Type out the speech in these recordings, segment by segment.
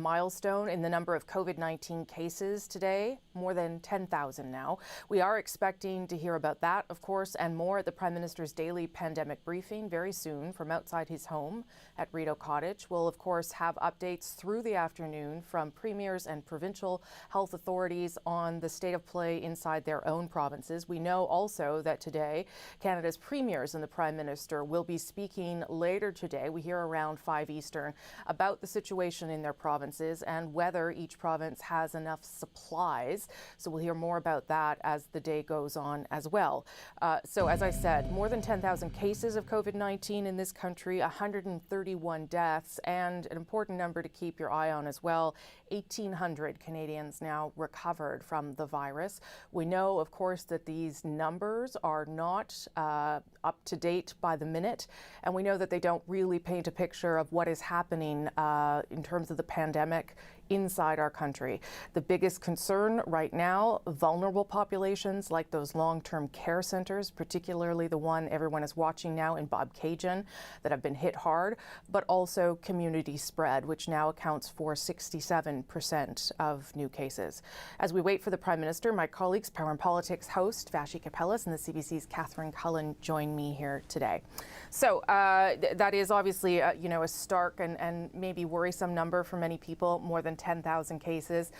milestone in the number of COVID-19 cases today, more than 10,000 now. We are expecting to hear about that, of course, and more at the Prime Minister's daily pandemic briefing very soon from outside his home at Rideau Cottage. We'll, of course, have updates through the afternoon from premiers and provincial health authorities on the state of play inside their own provinces. We know also that today, Canada's premiers and the Prime Minister will be speaking later today. We hear around 5 Eastern about the situation in their provinces and whether each province has enough supplies. So we'll hear more about that as the day goes on as well. So as I said, more than 10,000 cases of COVID-19 in this country, 131 deaths, and an important number to keep your eye on as well, 1,800 Canadians now recovered from the virus. We know, of course, that these numbers are not up to date by the minute, and we know that they don't really paint a picture of what is happening in terms of the pandemic inside our country. The biggest concern right now, vulnerable populations like those long-term care centres, particularly the one everyone is watching now in Bobcaygeon that have been hit hard, but also community spread, which now accounts for 67% of new cases. As we wait for the Prime Minister, my colleagues, Power and Politics host Vashi Capellas and the CBC's Catherine Cullen join me here today. So that is obviously a stark and maybe worrisome number for many people, more than 10,000 cases.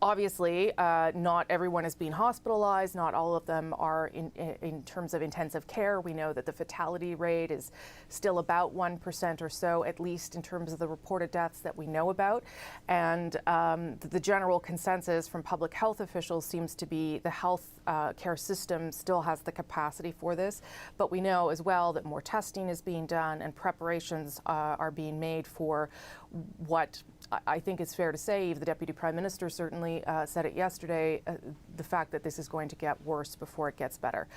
Obviously, not everyone is being hospitalized. Not all of them are in terms of intensive care. We know that the fatality rate is still about 1% or so, at least in terms of the reported deaths that we know about. And the general consensus from public health officials seems to be the health care system still has the capacity for this. But we know as well that more testing is being done and preparations are being made for what I think it's fair to say, the Deputy Prime Minister certainly said it yesterday, the fact that this is going to get worse before it gets better.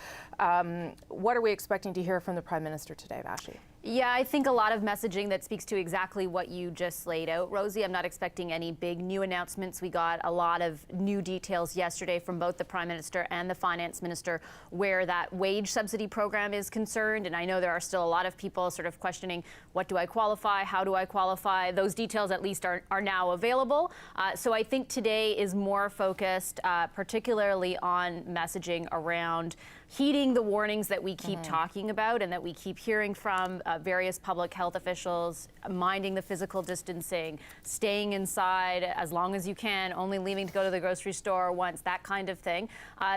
What are we expecting to hear from the Prime Minister today, Vashi? Yeah, I think a lot of messaging that speaks to exactly what you just laid out, Rosie. I'm not expecting any big new announcements. We got a lot of new details yesterday from both the Prime Minister and the Finance Minister where that wage subsidy program is concerned. And I know there are still a lot of people sort of questioning, what do I qualify? How do I qualify? Those details at least are now available. So I think today is more focused particularly on messaging around heeding the warnings that we keep talking about and that we keep hearing from various public health officials, minding the physical distancing, staying inside as long as you can, only leaving to go to the grocery store once, that kind of thing.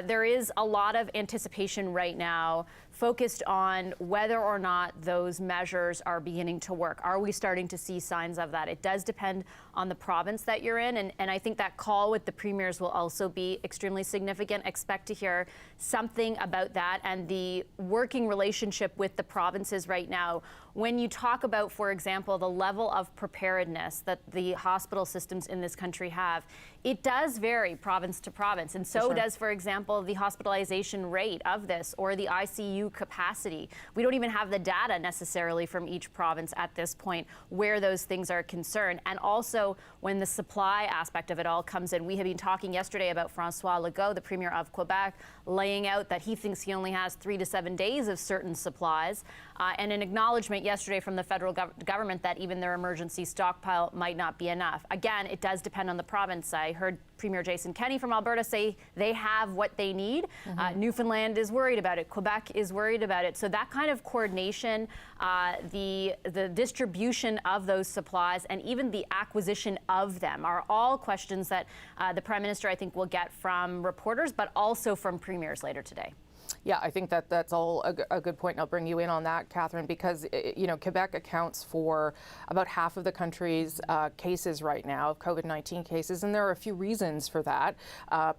There is a lot of anticipation right now focused on whether or not those measures are beginning to work. Are we starting to see signs of that? It does depend on the province that you're in, and I think that call with the premiers will also be extremely significant. Expect to hear something about that and the working relationship with the provinces right now. When you talk about, for example, the level of preparedness that the hospital systems in this country have, it does vary province to province, and so does, for example, the hospitalization rate of this or the ICU capacity. We don't even have the data necessarily from each province at this point where those things are concerned. And also when the supply aspect of it all comes in, we have been talking yesterday about François Legault, the Premier of Quebec, laying out that he thinks he only has 3 to 7 days of certain supplies, and an acknowledgement yesterday from the federal government that even their emergency stockpile might not be enough. Again, it does depend on the province. I heard Premier Jason Kenney from Alberta say they have what they need. Newfoundland is worried about it. Quebec is worried about it. So that kind of coordination, the distribution of those supplies and even the acquisition of them are all questions that the Prime Minister, I think, will get from reporters, but also from premiers later today. Yeah, I think that's all a good point, and I'll bring you in on that, Catherine, because Quebec accounts for about half of the country's cases right now, of COVID-19 cases, and there are a few reasons for that.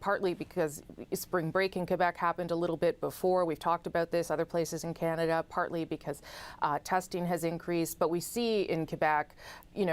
Partly because spring break in Quebec happened a little bit before. We've talked about this, other places in Canada, partly because testing has increased. But we see in Quebec,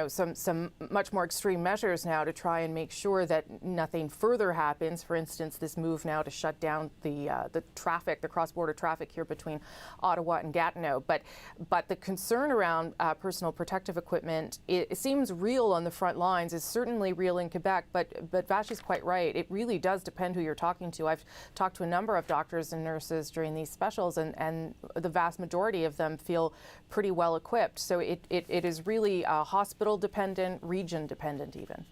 some much more extreme measures now to try and make sure that nothing further happens. For instance, this move now to shut down the traffic traffic, the cross-border traffic here between Ottawa and Gatineau. But the concern around personal protective equipment, it seems real on the front lines, is certainly real in Quebec, but Vashi's quite right. It really does depend who you're talking to. I've talked to a number of doctors and nurses during these specials, and the vast majority of them feel pretty well equipped. So it is really hospital dependent, region dependent even.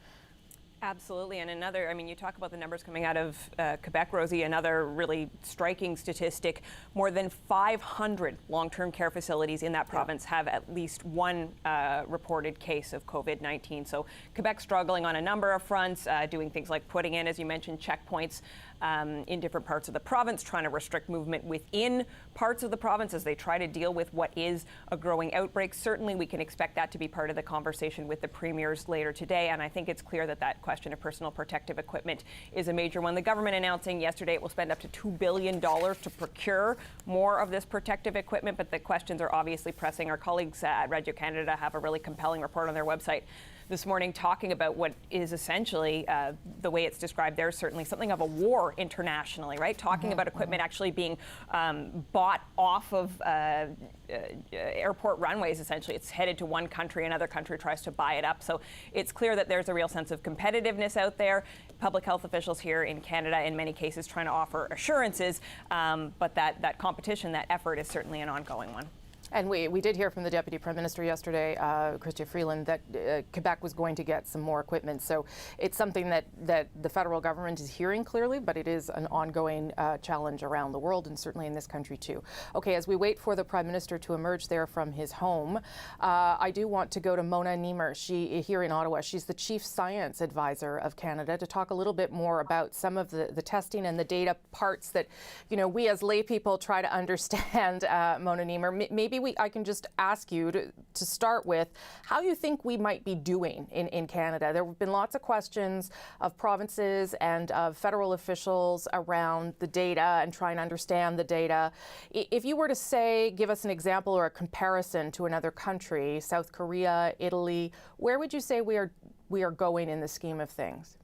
Absolutely. And another, I mean, you talk about the numbers coming out of Quebec, Rosie, another really striking statistic, more than 500 long-term care facilities in that province have at least one reported case of COVID-19. So Quebec struggling on a number of fronts, doing things like putting in, as you mentioned, checkpoints in different parts of the province, trying to restrict movement within parts of the province as they try to deal with what is a growing outbreak. Certainly we can expect that to be part of the conversation with the premiers later today, and I think it's clear that that question of personal protective equipment is a major one. The government announcing yesterday it will spend up to $2 billion to procure more of this protective equipment, but the questions are obviously pressing. Our colleagues at Radio Canada have a really compelling report on their website this morning talking about what is essentially, the way it's described there, certainly something of a war internationally, right? Talking about equipment actually being bought off of airport runways, essentially. It's headed to one country, another country tries to buy it up. So it's clear that there's a real sense of competitiveness out there. Public health officials here in Canada, in many cases, trying to offer assurances, but that competition, that effort is certainly an ongoing one. And we did hear from the Deputy Prime Minister yesterday, Chrystia Freeland, that Quebec was going to get some more equipment. So it's something that the federal government is hearing clearly, but it is an ongoing challenge around the world and certainly in this country too. Okay, as we wait for the Prime Minister to emerge there from his home, I do want to go to Mona Niemer, here in Ottawa. She's the Chief Science Advisor of Canada, to talk a little bit more about some of the testing and the data parts that, you know, we as lay people try to understand. Mona Niemer, maybe I can just ask you to start with how you think we might be doing in Canada. There have been lots of questions of provinces and of federal officials around the data and trying to understand the data. If you were to say, give us an example or a comparison to another country, South Korea, Italy, where would you say we are going in the scheme of things?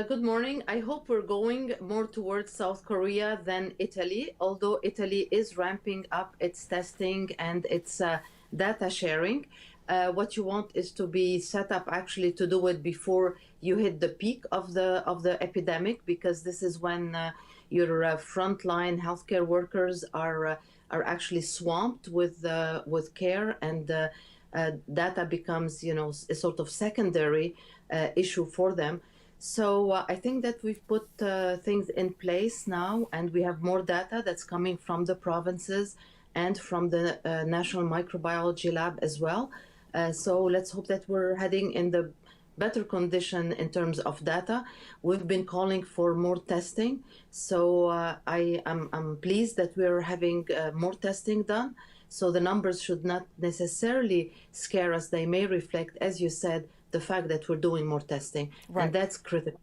Good morning. I hope we're going more towards South Korea than Italy, although Italy is ramping up its testing and its data sharing. What you want is to be set up actually to do it before you hit the peak of the epidemic, because this is when your frontline healthcare workers are actually swamped with care, and data becomes, you know, a sort of secondary issue for them. So I think that we've put things in place now, and we have more data that's coming from the provinces and from the National Microbiology Lab as well. So let's hope that we're heading in the better condition in terms of data. We've been calling for more testing. So I'm pleased that we're having more testing done. So the numbers should not necessarily scare us. They may reflect, as you said, the fact that we're doing more testing, right. And that's critical.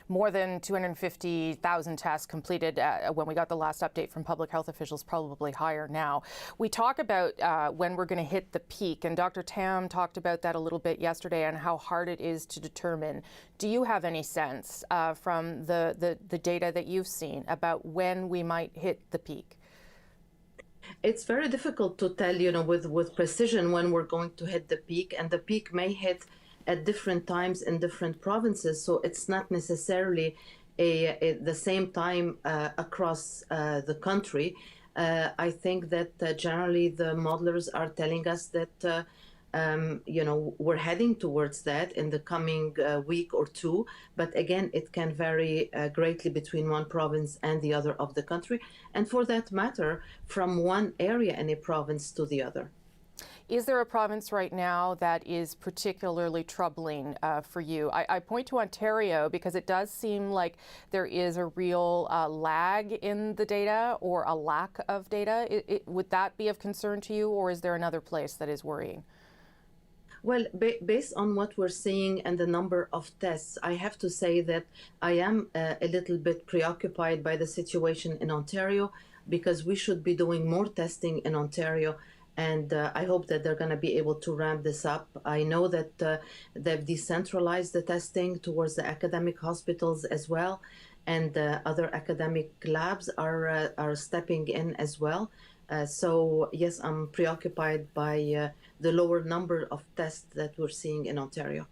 More than 250,000 tests completed when we got the last update from public health officials, probably higher now. We talk about when we're going to hit the peak, and Dr. Tam talked about that a little bit yesterday and how hard it is to determine. Do you have any sense from the data that you've seen about when we might hit the peak? It's very difficult to tell, you know, with precision when we're going to hit the peak, and the peak may hit at different times in different provinces, so it's not necessarily the same time across the country. I think that generally the modelers are telling us that you know, we're heading towards that in the coming week or two, but again, it can vary greatly between one province and the other of the country, and for that matter, from one area in a province to the other. Is there a province right now that is particularly troubling for you? I point to Ontario because it does seem like there is a real lag in the data, or a lack of data. Would that be of concern to you, or is there another place that is worrying? Well, based on what we're seeing and the number of tests, I have to say that I am a little bit preoccupied by the situation in Ontario, because we should be doing more testing in Ontario. And I hope that they're going to be able to ramp this up. I know that they've decentralized the testing towards the academic hospitals as well. and other academic labs are stepping in as well. So yes, I'm preoccupied by the lower number of tests that we're seeing in Ontario.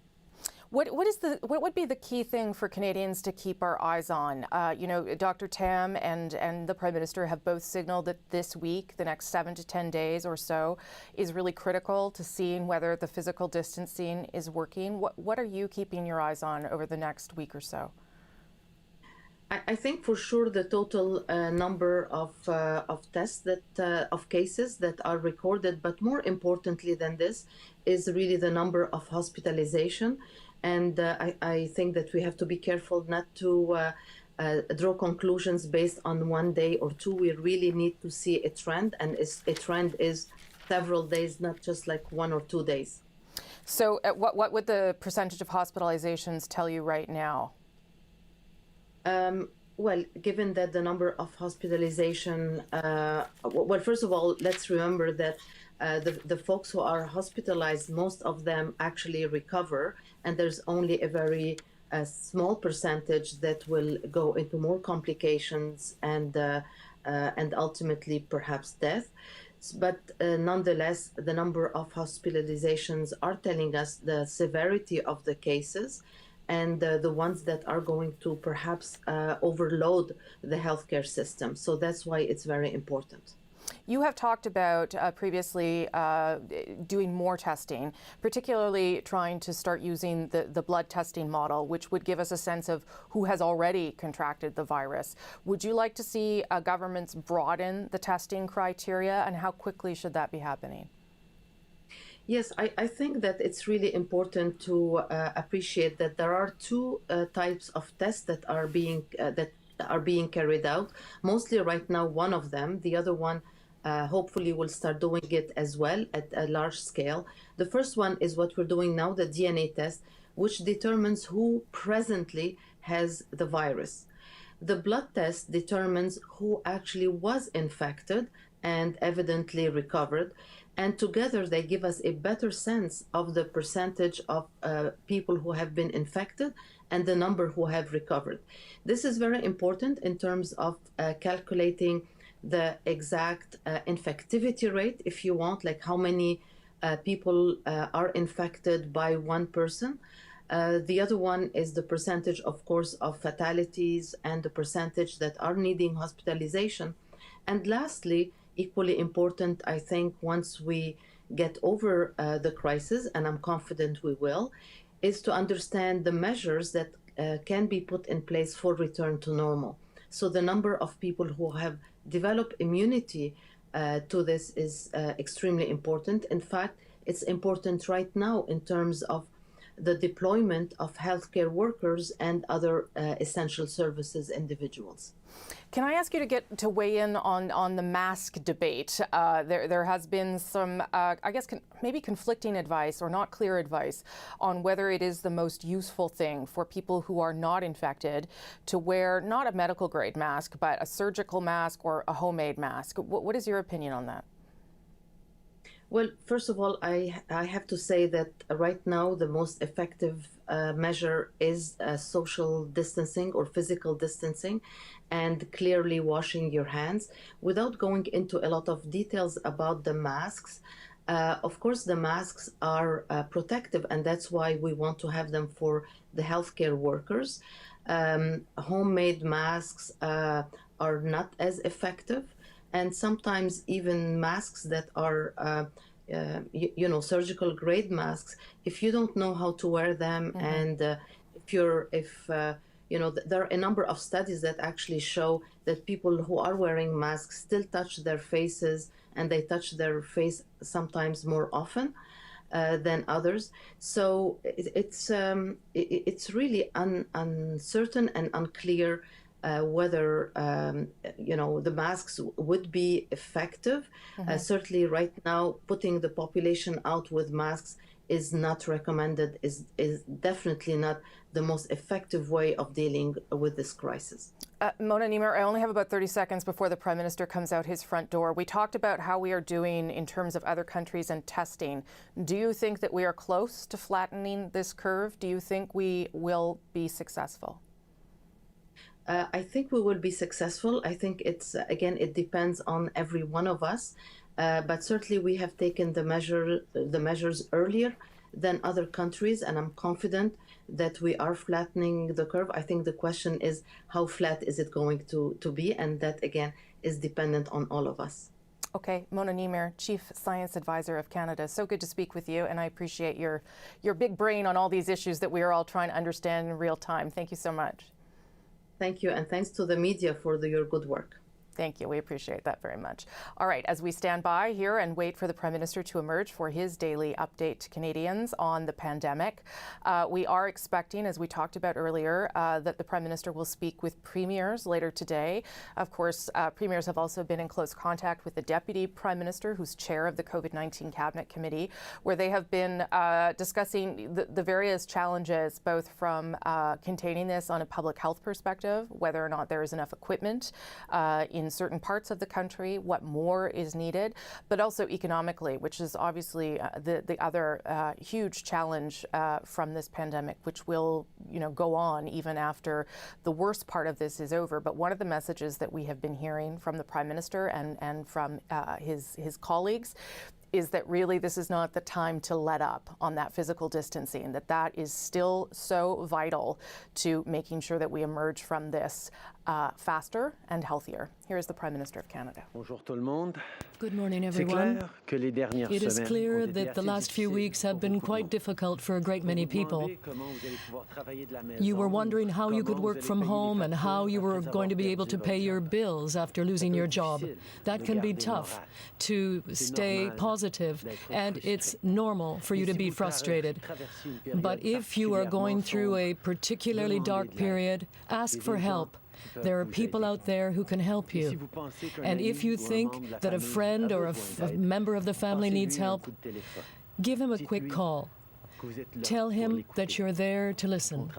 What would be the key thing for Canadians to keep our eyes on? Dr. Tam and the Prime Minister have both signaled that this week, the next 7 to 10 days or so, is really critical to seeing whether the physical distancing is working. What are you keeping your eyes on over the next week or so? I think for sure the total number of tests of cases that are recorded, but more importantly than this is really the number of hospitalization. And I think that we have to be careful not to draw conclusions based on one day or two. We really need to see a trend, and a trend is several days, not just like 1 or 2 days. So what would the percentage of hospitalizations tell you right now? Well, given that the number of hospitalization, well, first of all, let's remember that the folks who are hospitalized, most of them actually recover, and there's only a very small percentage that will go into more complications and ultimately perhaps death. But nonetheless, the number of hospitalizations are telling us the severity of the cases, and the ones that are going to perhaps overload the healthcare system. So that's why it's very important. You have talked about previously doing more testing, particularly trying to start using the blood testing model, which would give us a sense of who has already contracted the virus. Would you like to see governments broaden the testing criteria, and how quickly should that be happening? Yes, I think that it's really important to appreciate that there are two types of tests that are being carried out. Mostly right now, one of them. The other one, hopefully, will start doing it as well at a large scale. The first one is what we're doing now, the DNA test, which determines who presently has the virus. The blood test determines who actually was infected and evidently recovered. And together they give us a better sense of the percentage of people who have been infected and the number who have recovered. This is very important in terms of calculating the exact infectivity rate, if you want, like how many people are infected by one person. The other one is the percentage, of course, of fatalities and the percentage that are needing hospitalization. And lastly, equally important, I think, once we get over the crisis, and I'm confident we will, is to understand the measures that can be put in place for return to normal. So the number of people who have developed immunity to this is extremely important. In fact, it's important right now in terms of the deployment of healthcare workers and other essential services individuals. Can I ask you to weigh in on the mask debate? There has been some, I guess, maybe conflicting advice or not clear advice on whether it is the most useful thing for people who are not infected to wear not a medical grade mask, but a surgical mask or a homemade mask. What is your opinion on that? Well, first of all, I have to say that right now the most effective measure is social distancing or physical distancing and clearly washing your hands. Without going into a lot of details about the masks, of course, the masks are protective, and that's why we want to have them for the healthcare workers. Homemade masks are not as effective. And sometimes even masks that are, surgical grade masks, if you don't know how to wear them, and there are a number of studies that actually show that people who are wearing masks still touch their faces, and they touch their face sometimes more often than others. So it's really uncertain and unclear whether the masks would be effective. Certainly right now, putting the population out with masks is not recommended, is definitely not the most effective way of dealing with this crisis. Mona Niemer, I only have about 30 seconds before the Prime Minister comes out his front door. We talked about how we are doing in terms of other countries and testing. Do you think that we are close to flattening this curve? Do you think we will be successful? I think we will be successful. I think it's, again, it depends on every one of us. But certainly we have taken the measures earlier than other countries, and I'm confident that we are flattening the curve. I think the question is, how flat is it going to be? And that, again, is dependent on all of us. Okay, Mona Niemeyer, Chief Science Advisor of Canada. So good to speak with you, and I appreciate your big brain on all these issues that we are all trying to understand in real time. Thank you so much. Thank you, and thanks to the media for your good work. Thank you. We appreciate that very much. All right, as we stand by here and wait for the Prime Minister to emerge for his daily update to Canadians on the pandemic, we are expecting, as we talked about earlier, that the Prime Minister will speak with premiers later today. Of course, premiers have also been in close contact with the Deputy Prime Minister, who's chair of the COVID-19 Cabinet Committee, where they have been discussing the various challenges, both from containing this on a public health perspective, whether or not there is enough equipment in certain parts of the country, what more is needed, but also economically, which is obviously the other huge challenge from this pandemic, which will, go on even after the worst part of this is over. But one of the messages that we have been hearing from the Prime Minister and from his colleagues is that really this is not the time to let up on that physical distancing, that is still so vital to making sure that we emerge from this faster and healthier. Here is the Prime Minister of Canada. Bonjour tout le monde. Good morning, everyone. It is clear that the last few weeks have been quite difficult for a great many people. You were wondering how you could work from home and how you were going to be able to pay your bills after losing your job. That can be tough to stay positive, and it's normal for you to be frustrated. But if you are going through a particularly dark period, ask for help. There are people out there who can help you. And if you think that a friend or a member of the family needs help, give him a quick call. Tell him that you're there to listen.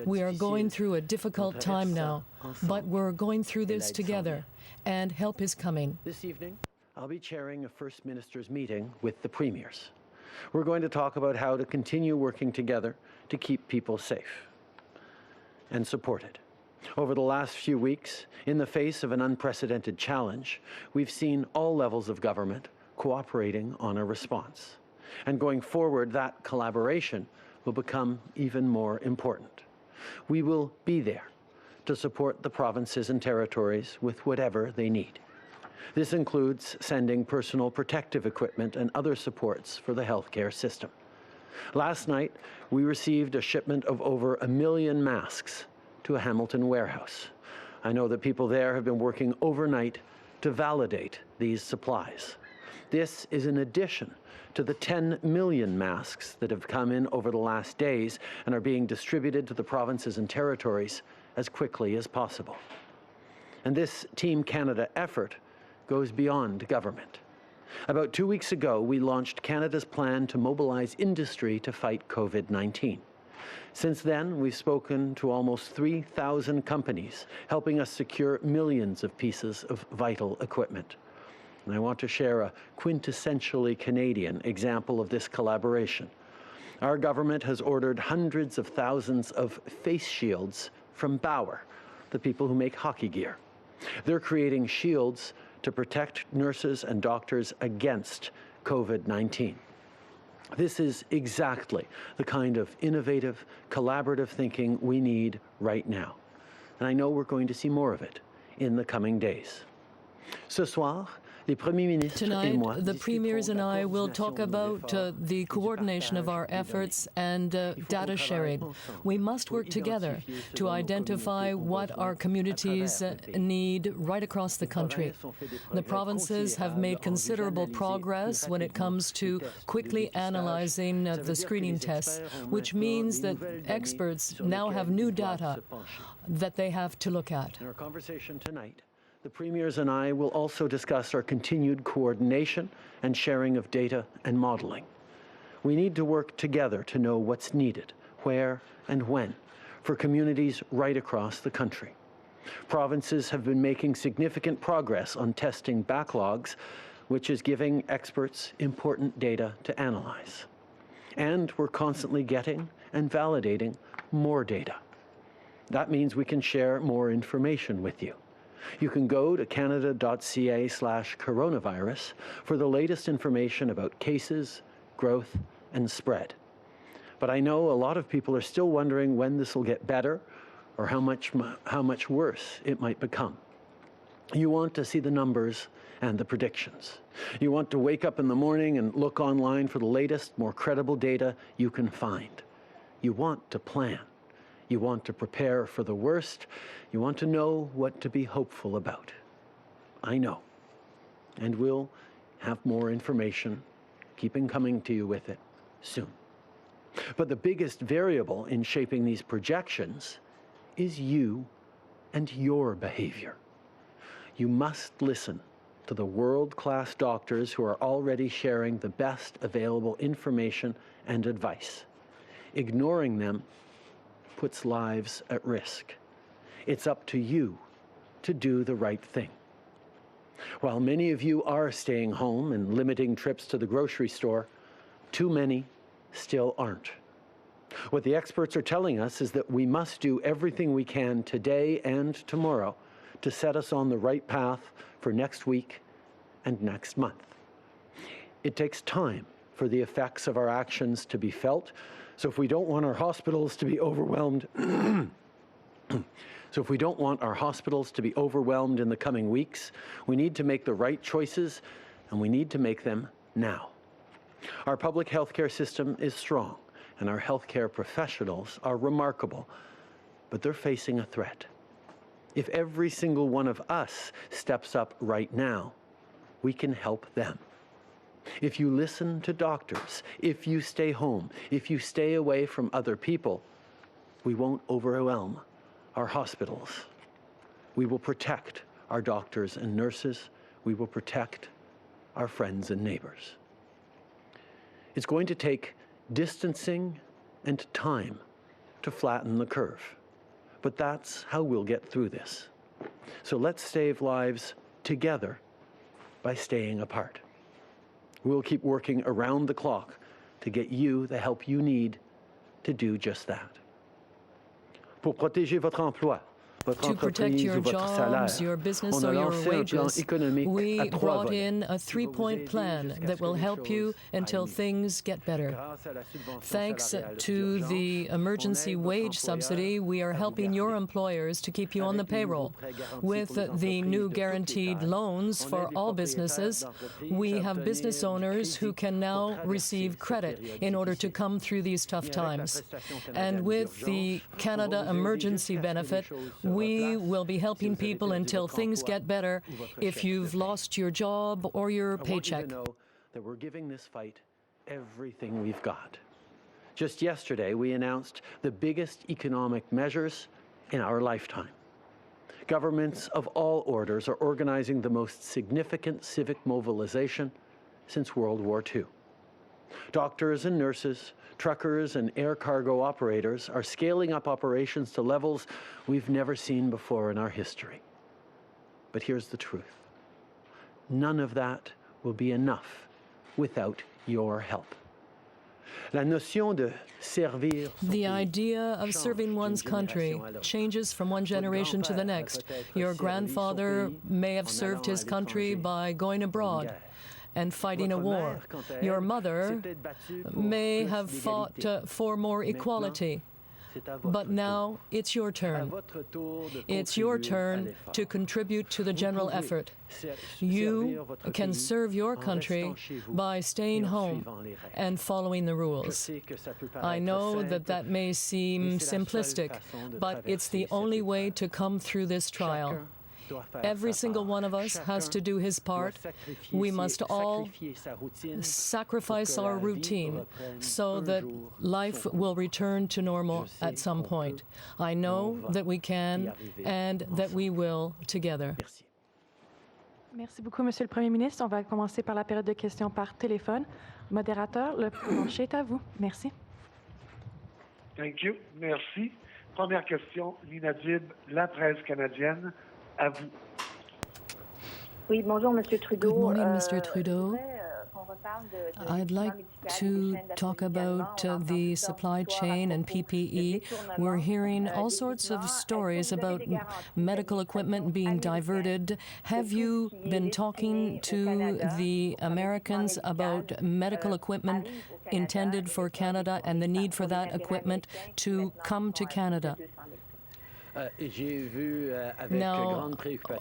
We are going through a difficult time now, but we're going through this together, and help is coming. This evening, I'll be chairing a First Minister's meeting with the premiers. We're going to talk about how to continue working together to keep people safe and supported. Over the last few weeks, in the face of an unprecedented challenge, we've seen all levels of government cooperating on a response. And going forward, that collaboration will become even more important. We will be there to support the provinces and territories with whatever they need. This includes sending personal protective equipment and other supports for the healthcare system. Last night, we received a shipment of over 1 million masks to a Hamilton warehouse. I know that people there have been working overnight to validate these supplies. This is in addition to the 10 million masks that have come in over the last days and are being distributed to the provinces and territories as quickly as possible. And this Team Canada effort goes beyond government. About 2 weeks ago, we launched Canada's plan to mobilize industry to fight COVID-19. Since then, we've spoken to almost 3,000 companies, helping us secure millions of pieces of vital equipment. And I want to share a quintessentially Canadian example of this collaboration. Our government has ordered hundreds of thousands of face shields from Bauer, the people who make hockey gear. They're creating shields to protect nurses and doctors against COVID-19. This is exactly the kind of innovative, collaborative thinking we need right now. And I know we're going to see more of it in the coming days. Ce soir, tonight, the premiers and I will talk about the coordination of our efforts and data sharing. We must work together to identify what our communities need right across the country. The provinces have made considerable progress when it comes to quickly analyzing the screening tests, which means that experts now have new data that they have to look at. In our conversation tonight, the premiers and I will also discuss our continued coordination and sharing of data and modeling. We need to work together to know what's needed, where and when, for communities right across the country. Provinces have been making significant progress on testing backlogs, which is giving experts important data to analyze. And we're constantly getting and validating more data. That means we can share more information with you. You can go to canada.ca/coronavirus for the latest information about cases, growth, and spread. But I know a lot of people are still wondering when this will get better or how much worse it might become. You want to see the numbers and the predictions. You want to wake up in the morning and look online for the latest, more credible data you can find. You want to plan. You want to prepare for the worst. You want to know what to be hopeful about. I know. And we'll have more information, keeping coming to you with it soon. But the biggest variable in shaping these projections is you and your behavior. You must listen to the world-class doctors who are already sharing the best available information and advice. Ignoring them puts lives at risk. It's up to you to do the right thing. While many of you are staying home and limiting trips to the grocery store, too many still aren't. What the experts are telling us is that we must do everything we can today and tomorrow to set us on the right path for next week and next month. It takes time for the effects of our actions to be felt, so if we don't want our hospitals to be overwhelmed, in the coming weeks, we need to make the right choices, and we need to make them now. Our public healthcare system is strong, and our healthcare professionals are remarkable, but they're facing a threat. If every single one of us steps up right now, we can help them. If you listen to doctors, if you stay home, if you stay away from other people, we won't overwhelm our hospitals. We will protect our doctors and nurses. We will protect our friends and neighbors. It's going to take distancing and time to flatten the curve, but that's how we'll get through this. So let's save lives together by staying apart. We'll keep working around the clock to get you the help you need to do just that. Pour protéger votre emploi, to protect your jobs, your business, or your wages, we brought in a three-point plan that will help you until things get better. Thanks to the emergency wage subsidy, we are helping your employers to keep you on the payroll. With the new guaranteed loans for all businesses, we have business owners who can now receive credit in order to come through these tough times. And with the Canada Emergency Benefit, we will be helping people until things get better if you've lost your job or your paycheck. I want you to know that we're giving this fight everything we've got. Just yesterday, we announced the biggest economic measures in our lifetime. Governments of all orders are organizing the most significant civic mobilization since World War II. Doctors and nurses, truckers and air cargo operators are scaling up operations to levels we've never seen before in our history. But here's the truth. None of that will be enough without your help. The idea of serving one's country changes from one generation to the next. Your grandfather may have served his country by going abroad and fighting a war. Your mother may have fought for more equality. But now it's your turn. It's your turn to contribute to the general effort. You can serve your country by staying home and following the rules. I know that that may seem simplistic, but it's the only way to come through this trial. Every single one of us has to do his part. We must all sacrifice our routine so that life will return to normal at some point. I know that we can and that we will together. Merci beaucoup, Monsieur le Premier ministre. On va commencer par la période de questions par téléphone. Modérateur, le plancher est à vous. Merci. Thank you. Merci. Première question, Nina Dib, La Presse canadienne. À vous. Oui, bonjour, Monsieur Trudeau. Good morning, Mr. Trudeau. I'd like to talk about the supply chain and PPE. We're hearing all sorts of stories about medical equipment being diverted. Have you been talking to the Americans about medical equipment intended for Canada and the need for that equipment to come to Canada? Now,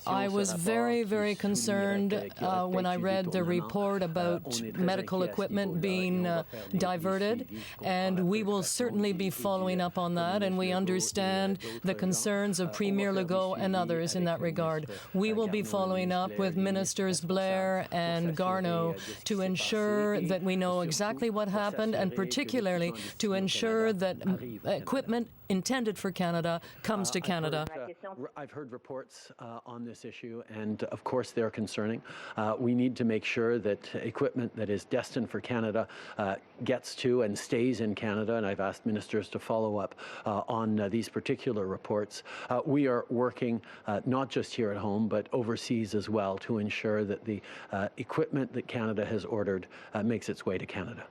I was very, very concerned when I read the report about medical equipment being diverted, and we will certainly be following up on that, and we understand the concerns of Premier Legault and others in that regard. We will be following up with Ministers Blair and Garneau to ensure that we know exactly what happened, and particularly to ensure that equipment intended for Canada comes to Canada. I've heard reports on this issue, and of course they're concerning. We need to make sure that equipment that is destined for Canada gets to and stays in Canada, and I've asked ministers to follow up on these particular reports. We are working not just here at home, but overseas as well to ensure that the equipment that Canada has ordered makes its way to Canada.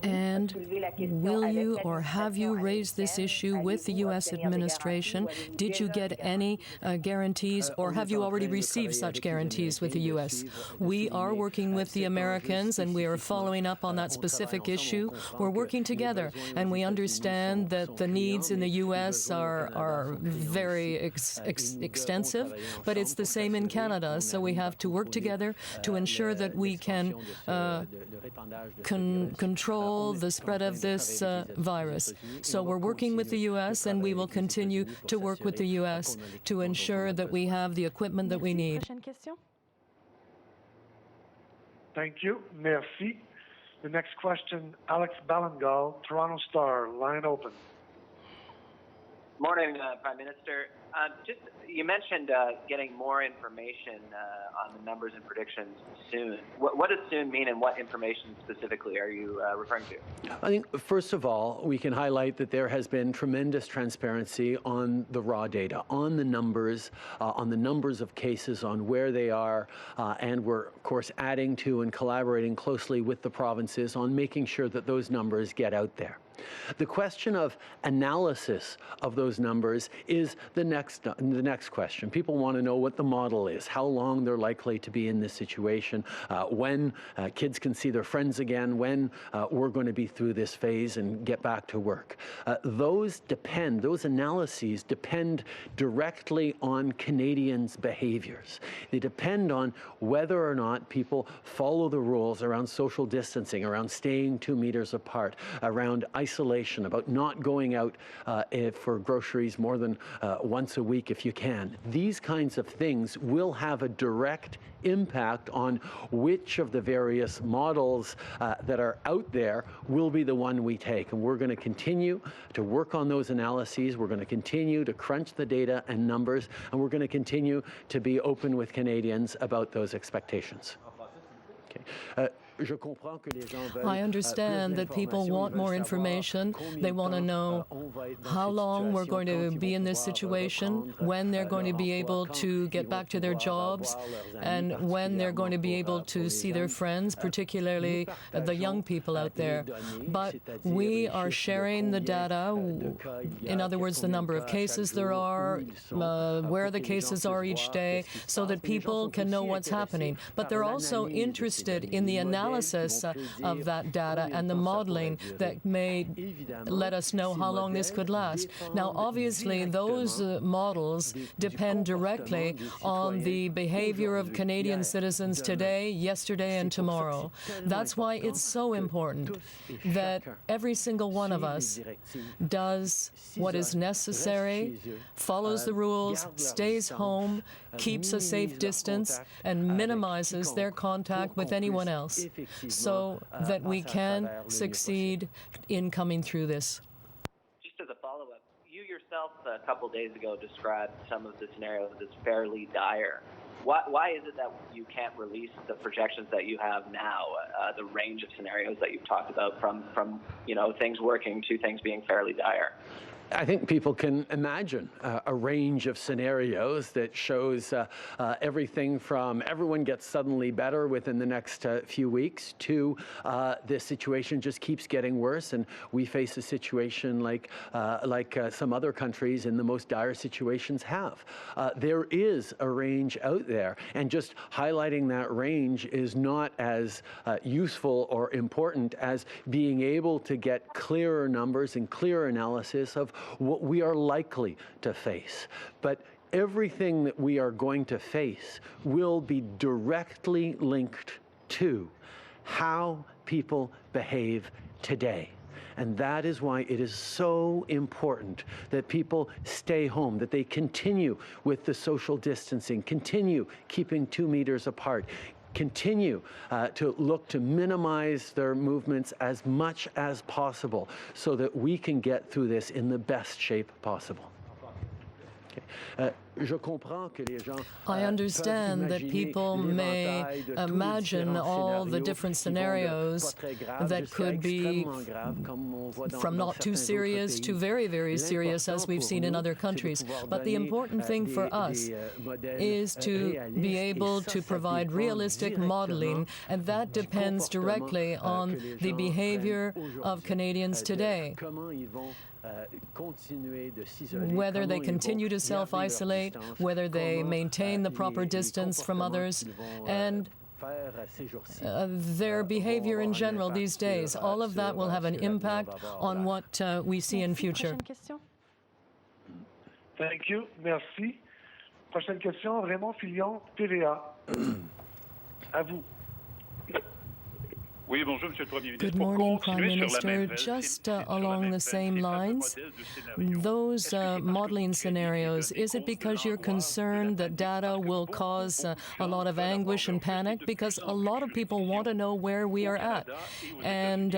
And will you or have you raised this issue with the U.S. administration? Did you get any guarantees, or have you already received such guarantees with the U.S.? We are working with the Americans, and we are following up on that specific issue. We're working together, and we understand that the needs in the U.S. are very extensive, but it's the same in Canada, so we have to work together to ensure that we can control the spread of this virus. So we're working with the U.S., and we will continue to work with the U.S. to ensure that we have the equipment that we need. Thank you. Merci. The next question, Alex Ballingal, Toronto Star, line open. Morning, Prime Minister. You mentioned getting more information on the numbers and predictions soon. What does soon mean, and what information specifically are you referring to? I think, first of all, we can highlight that there has been tremendous transparency on the raw data, on the numbers of cases, on where they are, and we're, of course, adding to and collaborating closely with the provinces on making sure that those numbers get out there. The question of analysis of those numbers is the next question. People want to know what the model is, how long they're likely to be in this situation, when kids can see their friends again, when we're going to be through this phase and get back to work. Those analyses depend directly on Canadians' behaviors. They depend on whether or not people follow the rules around social distancing, around staying 2 meters apart, around isolation, about not going out for groceries more than once a week if you can. These kinds of things will have a direct impact on which of the various models that are out there will be the one we take. And we're going to continue to work on those analyses. We're going to continue to crunch the data and numbers, and we're going to continue to be open with Canadians about those expectations. Okay. I understand that people want more information. They want to know how long we're going to be in this situation, when they're going to be able to get back to their jobs, and when they're going to be able to see their friends, particularly the young people out there. But we are sharing the data, in other words, the number of cases there are, where the cases are each day, so that people can know what's happening. But they're also interested in the analysis of that data and the modeling that may let us know how long this could last. Now, obviously, those models depend directly on the behavior of Canadian citizens today, yesterday, and tomorrow. That's why it's so important that every single one of us does what is necessary, follows the rules, stays home, keeps a safe distance, and minimizes their contact with anyone else, so that we can succeed in coming through this. Just as a follow-up, you yourself a couple days ago described some of the scenarios as fairly dire. Why is it that you can't release the projections that you have now, the range of scenarios that you've talked about, from things working to things being fairly dire? I think people can imagine a range of scenarios that shows everything from everyone gets suddenly better within the next few weeks to this situation just keeps getting worse and we face a situation like some other countries in the most dire situations have. There is a range out there, and just highlighting that range is not as useful or important as being able to get clearer numbers and clearer analysis of what we are likely to face. But everything that we are going to face will be directly linked to how people behave today. And that is why it is so important that people stay home, that they continue with the social distancing, continue keeping 2 meters apart, continue to look to minimize their movements as much as possible so that we can get through this in the best shape possible. Okay. I understand that people may imagine all the different scenarios that could be from not too serious to very, very serious, as we've seen in other countries. But the important thing for us is to be able to provide realistic modeling, and that depends directly on the behavior of Canadians today. Whether they continue to self-isolate, whether they maintain the proper distance from others, and their behavior in general these days. All of that will have an impact on what we see in future. Thank you. Merci. Prochaine question, Raymond Filion, TVA. À vous. Good morning, Prime Minister. Just along the same lines, those modeling scenarios, is it because you're concerned that data will cause a lot of anguish and panic? Because a lot of people want to know where we are at. And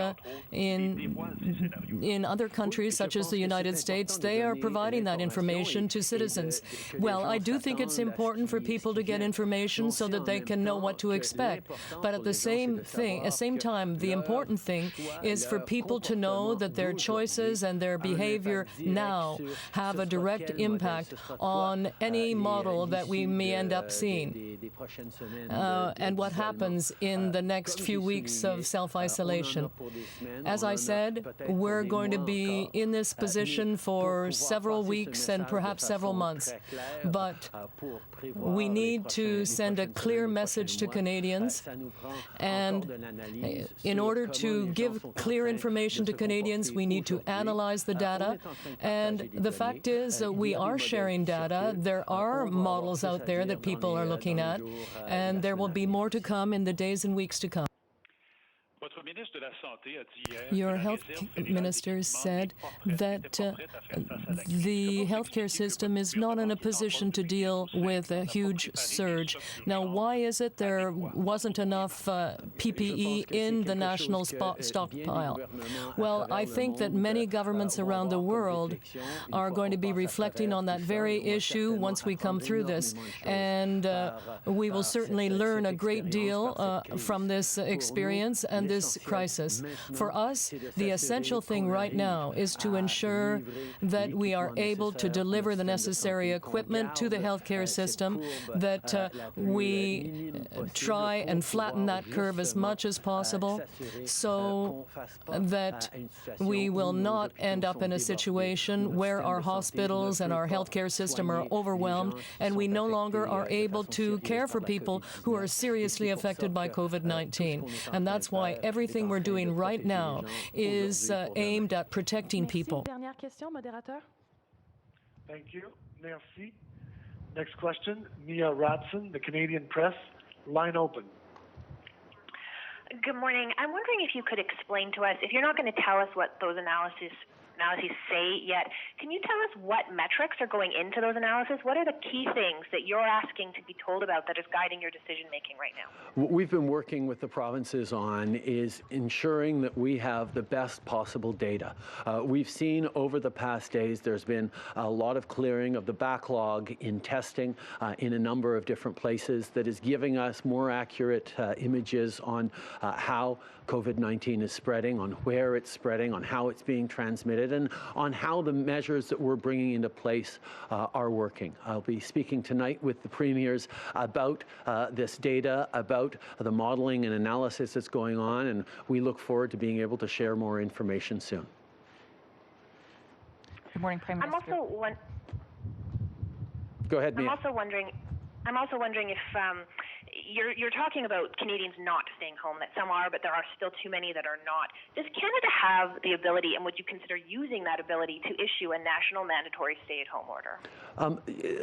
in other countries, such as the United States, they are providing that information to citizens. Well, I do think it's important for people to get information so that they can know what to expect. But at the same time, the important thing is for people to know that their choices and their behavior now have a direct impact on any model that we may end up seeing and what happens in the next few weeks of self-isolation. As I said, we're going to be in this position for several weeks and perhaps several months, but we need to send a clear message to Canadians, and in order to give clear information to Canadians, we need to analyze the data. And the fact is that we are sharing data. There are models out there that people are looking at, and there will be more to come in the days and weeks to come. Your health minister said that the healthcare system is not in a position to deal with a huge surge. Now, why is it there wasn't enough PPE in the national stockpile? Well, I think that many governments around the world are going to be reflecting on that very issue once we come through this. And we will certainly learn a great deal from this experience and this crisis. For us, the essential thing right now is to ensure that we are able to deliver the necessary equipment to the healthcare system, that we try and flatten that curve as much as possible so that we will not end up in a situation where our hospitals and our healthcare system are overwhelmed and we no longer are able to care for people who are seriously affected by COVID-19. And that's why everything we're doing right now is aimed at protecting people. Dernière question, modérateur. Thank you. Merci. Next question, Mia Radson, the Canadian Press. Line open. Good morning. I'm wondering if you could explain to us, if you're not going to tell us what those analyses say yet, can you tell us what metrics are going into those analyses? What are the key things that you're asking to be told about that is guiding your decision making right now? What we've been working with the provinces on is ensuring that we have the best possible data. We've seen over the past days there's been a lot of clearing of the backlog in testing in a number of different places that is giving us more accurate images on how COVID-19 is spreading, on where it's spreading, on how it's being transmitted. it and on how the measures that we're bringing into place are working. I'll be speaking tonight with the premiers about this data, about the modeling and analysis that's going on, and we look forward to being able to share more information soon. Good morning, Prime Minister. Go ahead, Mia. I'm also wondering if you're talking about Canadians not staying home, that some are, but there are still too many that are not. Does Canada have the ability, and would you consider using that ability to issue a national mandatory stay-at-home order?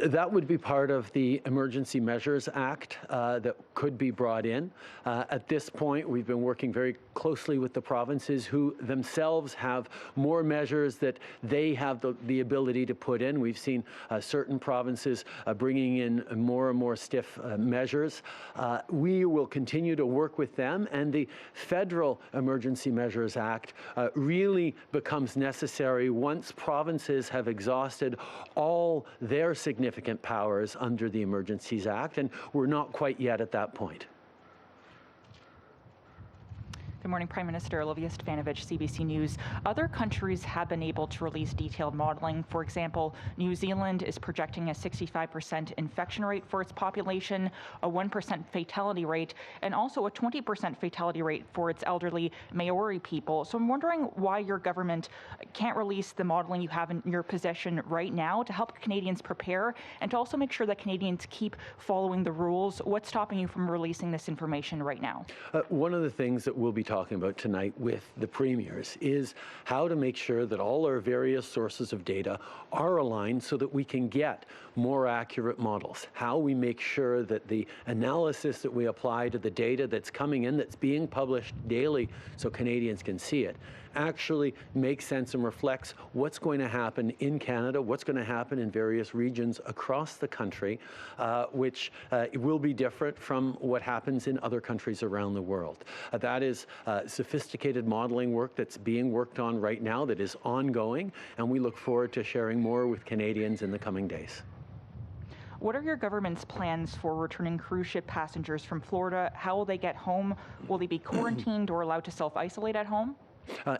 That would be part of the Emergency Measures Act that could be brought in. At this point, we've been working very closely with the provinces who themselves have more measures that they have the ability to put in. We've seen certain provinces bringing in more and more stiff measures. We will continue to work with them, and the Federal Emergency Measures Act really becomes necessary once provinces have exhausted all their significant powers under the Emergencies Act, and we're not quite yet at that point. Good morning, Prime Minister. Olivia Stefanovich, CBC News. Other countries have been able to release detailed modeling. For example, New Zealand is projecting a 65% infection rate for its population, a 1% fatality rate, and also a 20% fatality rate for its elderly Maori people. So I'm wondering why your government can't release the modeling you have in your possession right now to help Canadians prepare and to also make sure that Canadians keep following the rules. What's stopping you from releasing this information right now? One of the things that we'll be talking about tonight with the premiers is how to make sure that all our various sources of data are aligned so that we can get more accurate models. How we make sure that the analysis that we apply to the data that's coming in, that's being published daily so Canadians can see it, actually makes sense and reflects what's going to happen in Canada, what's going to happen in various regions across the country, which will be different from what happens in other countries around the world. That is sophisticated modeling work that's being worked on right now that is ongoing, and we look forward to sharing more with Canadians in the coming days. What are your government's plans for returning cruise ship passengers from Florida? How will they get home? Will they be quarantined or allowed to self-isolate at home?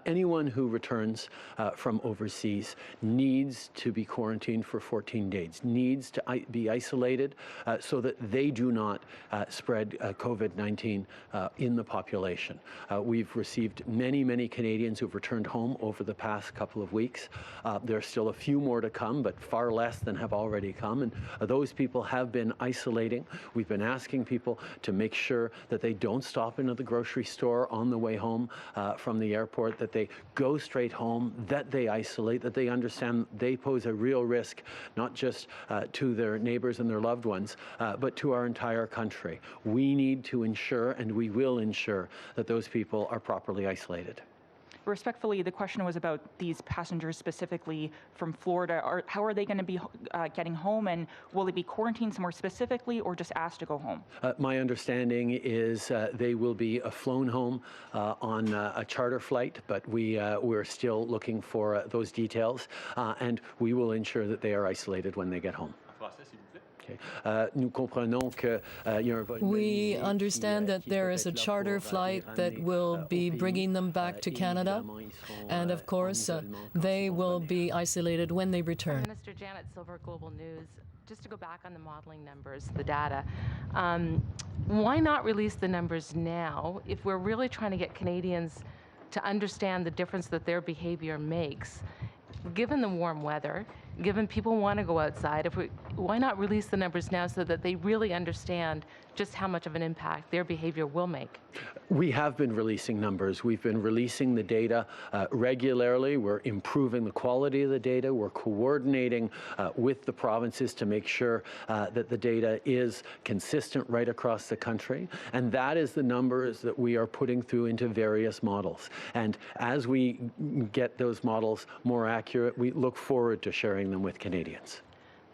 Anyone who returns from overseas needs to be quarantined for 14 days, needs to be isolated so that they do not spread COVID-19 in the population. We've received many, many Canadians who've returned home over the past couple of weeks. There's still a few more to come, but far less than have already come, and those people have been isolating. We've been asking people to make sure that they don't stop into the grocery store on the way home from the airport, that they go straight home, that they isolate, that they understand they pose a real risk, not just to their neighbors and their loved ones, but to our entire country. We need to ensure, and we will ensure, that those people are properly isolated. Respectfully, the question was about these passengers specifically from Florida. How are they going to be getting home, and will they be quarantined somewhere specifically or just asked to go home? My understanding is they will be flown home on a charter flight, but we're still looking for those details, and we will ensure that they are isolated when they get home. We understand that there is a charter flight that will be bringing them back to Canada, and of course, they will be isolated when they return. Minister Janet Silver, Global News. Just to go back on the modeling numbers, the data, why not release the numbers now if we're really trying to get Canadians to understand the difference that their behavior makes? Given the warm weather, given people want to go outside, why not release the numbers now so that they really understand just how much of an impact their behavior will make? We have been releasing numbers. We've been releasing the data regularly. We're improving the quality of the data. We're coordinating with the provinces to make sure that the data is consistent right across the country. And that is the numbers that we are putting through into various models. And as we get those models more accurate, we look forward to sharing them with Canadians.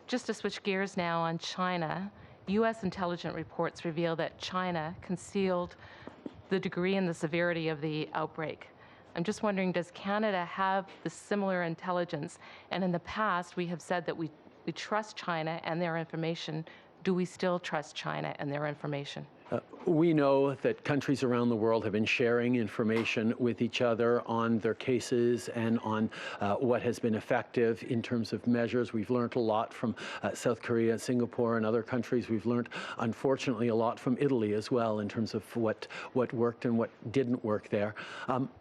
Just to switch gears now on China, U.S. intelligence reports reveal that China concealed the degree and the severity of the outbreak. I'm just wondering, does Canada have the similar intelligence? And in the past, we have said that we trust China and their information. Do we still trust China and their information? We know that countries around the world have been sharing information with each other on their cases and on what has been effective in terms of measures. We've learned a lot from South Korea, Singapore, and other countries. We've learned, unfortunately, a lot from Italy as well in terms of what worked and what didn't work there.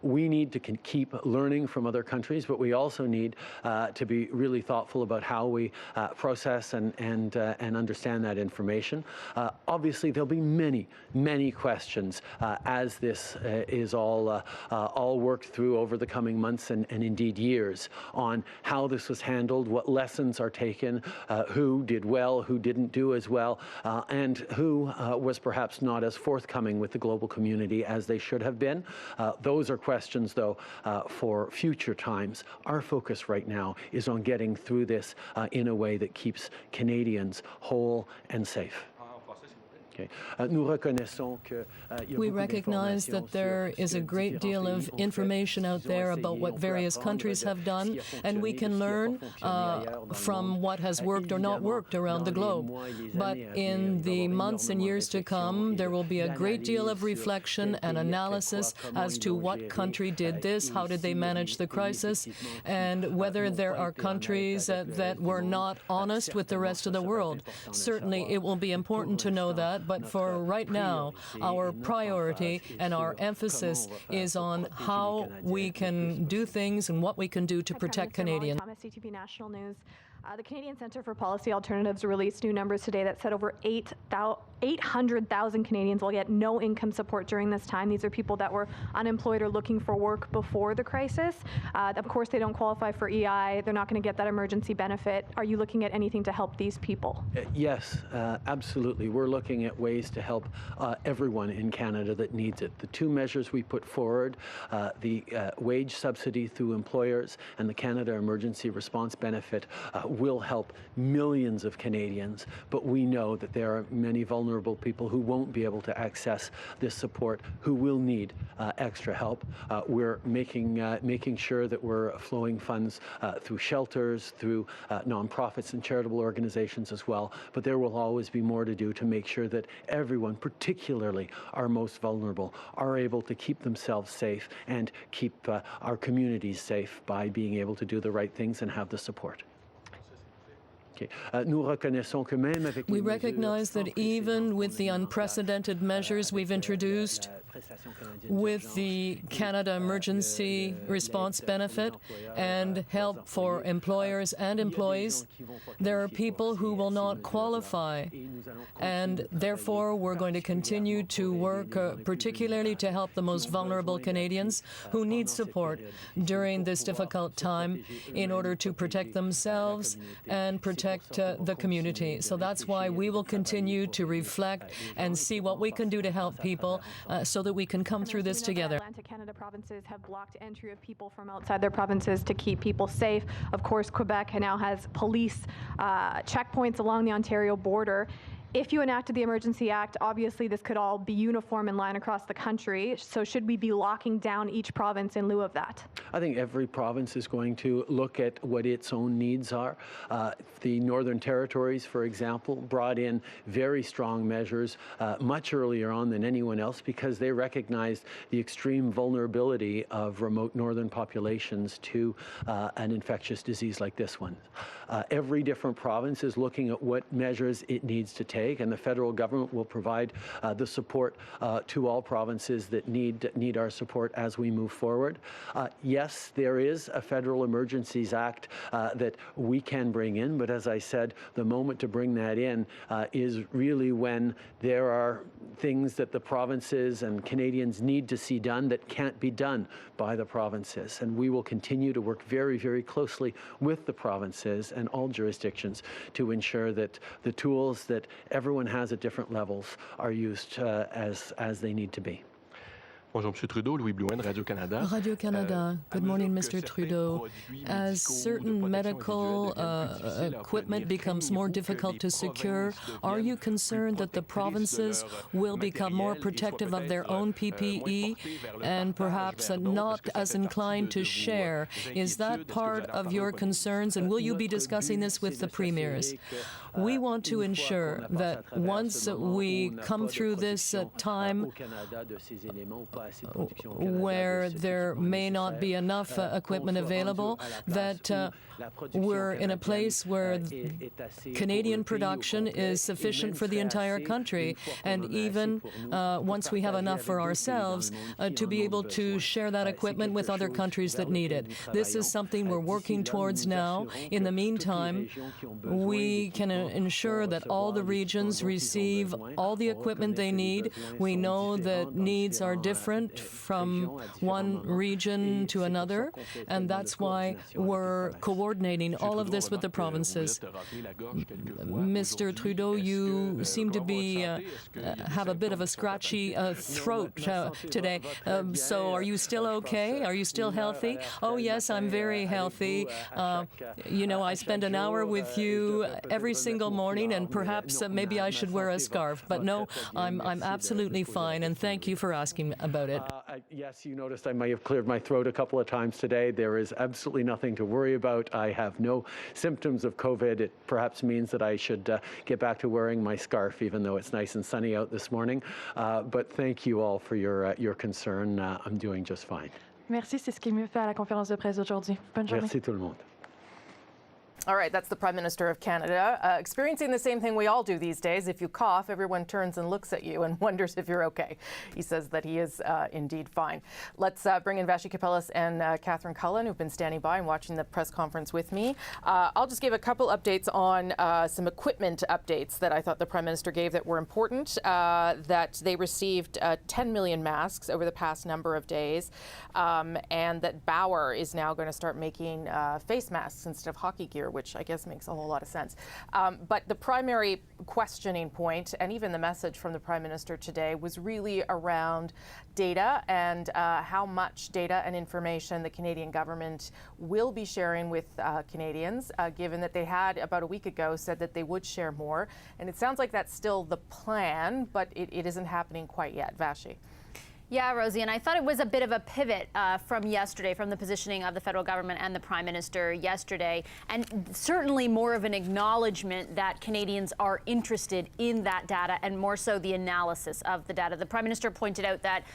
We need to keep learning from other countries, but we also need to be really thoughtful about how we process and understand that information. Obviously, there'll be many questions as this is all worked through over the coming months and indeed years on how this was handled, what lessons are taken, who did well, who didn't do as well, and who was perhaps not as forthcoming with the global community as they should have been. Those are questions, though, for future times. Our focus right now is on getting through this in a way that keeps Canadians whole and safe. We recognize that there is a great deal of information out there about what various countries have done, and we can learn from what has worked or not worked around the globe. But in the months and years to come, there will be a great deal of reflection and analysis as to what country did this, how did they manage the crisis, and whether there are countries that were not honest with the rest of the world. Certainly, it will be important to know that. But for right now, our priority and our emphasis is on how we can do things and what we can do to protect Canadians. Thomas, CTV National News. The Canadian Centre for Policy Alternatives released new numbers today that said over 800,000 Canadians will get no income support during this time. These are people that were unemployed or looking for work before the crisis. Of course, they don't qualify for EI. They're not going to get that emergency benefit. Are you looking at anything to help these people? Yes, absolutely. We're looking at ways to help everyone in Canada that needs it. The two measures we put forward, the wage subsidy through employers and the Canada Emergency Response Benefit, will help millions of Canadians, but we know that there are many vulnerable people who won't be able to access this support, who will need extra help. We're making sure that we're flowing funds through shelters, through nonprofits and charitable organizations as well, but there will always be more to do to make sure that everyone, particularly our most vulnerable, are able to keep themselves safe and keep our communities safe by being able to do the right things and have the support. We recognize that even with the unprecedented measures we've introduced, with the Canada Emergency Response Benefit and help for employers and employees, there are people who will not qualify. And therefore, we're going to continue to work particularly to help the most vulnerable Canadians who need support during this difficult time in order to protect themselves and protect the community. So that's why we will continue to reflect and see what we can do to help people so that we can come through this together. Atlantic Canada provinces have blocked entry of people from outside their provinces to keep people safe. Of course, Quebec now has police checkpoints along the Ontario border. If you enacted the Emergency Act, obviously this could all be uniform in line across the country. So should we be locking down each province in lieu of that? I think every province is going to look at what its own needs are. The Northern Territories, for example, brought in very strong measures much earlier on than anyone else because they recognized the extreme vulnerability of remote northern populations to an infectious disease like this one. Every different province is looking at what measures it needs to take, and the federal government will provide the support to all provinces that need our support as we move forward. Yes, there is a Federal Emergencies Act that we can bring in, but as I said, the moment to bring that in is really when there are things that the provinces and Canadians need to see done that can't be done by the provinces. And we will continue to work very, very closely with the provinces and all jurisdictions to ensure that the tools that everyone has at different levels are used as they need to be. Bonjour, Monsieur Trudeau. Louis Blouin, Radio-Canada. Radio-Canada. Good morning, Mr. Trudeau. As certain medical equipment becomes more difficult to secure, are you concerned that the provinces will become more protective of their own PPE and perhaps not as inclined to share? Is that part of your concerns, and will you be discussing this with the premiers? We want to ensure that once we come through this time where there may not be enough equipment available, that we're in a place where Canadian production is sufficient for the entire country, and even once we have enough for ourselves, to be able to share that equipment with other countries that need it. This is something we're working towards now. In the meantime, we can ensure that all the regions receive all the equipment they need. We know that needs are different from one region to another, and that's why we're coordinating all of this with the provinces. Mr. Trudeau, you seem to be have a bit of a scratchy throat today. So are you still okay? Are you still healthy? Oh, yes, I'm very healthy. You know, I spend an hour with you every single morning, and perhaps maybe I should wear a scarf. But no, I'm absolutely fine, and thank you for asking about it. Yes, you noticed I may have cleared my throat a couple of times today. There is absolutely nothing to worry about. I have no symptoms of COVID. It perhaps means that I should get back to wearing my scarf, even though it's nice and sunny out this morning. But thank you all for your concern. I'm doing just fine. Merci, c'est ce qu'il me fait à la conférence de presse d'aujourd'hui. Bonne journée. Merci tout le monde. All right, that's the Prime Minister of Canada, experiencing the same thing we all do these days. If you cough, everyone turns and looks at you and wonders if you're okay. He says that he is indeed fine. Let's bring in Vashi Kapelis and Catherine Cullen, who've been standing by and watching the press conference with me. I'll just give a couple updates on some equipment updates that I thought the Prime Minister gave that were important, that they received 10 million masks over the past number of days, and that Bauer is now going to start making face masks instead of hockey gear, which I guess makes a whole lot of sense. But the primary questioning point, and even the message from the Prime Minister today, was really around data and how much data and information the Canadian government will be sharing with Canadians, given that they had about a week ago said that they would share more. And it sounds like that's still the plan, but it isn't happening quite yet. Vashi. Yeah, Rosie, and I thought it was a bit of a pivot from yesterday, from the positioning of the federal government and the Prime Minister yesterday, and certainly more of an acknowledgement that Canadians are interested in that data and more so the analysis of the data. The Prime Minister pointed out that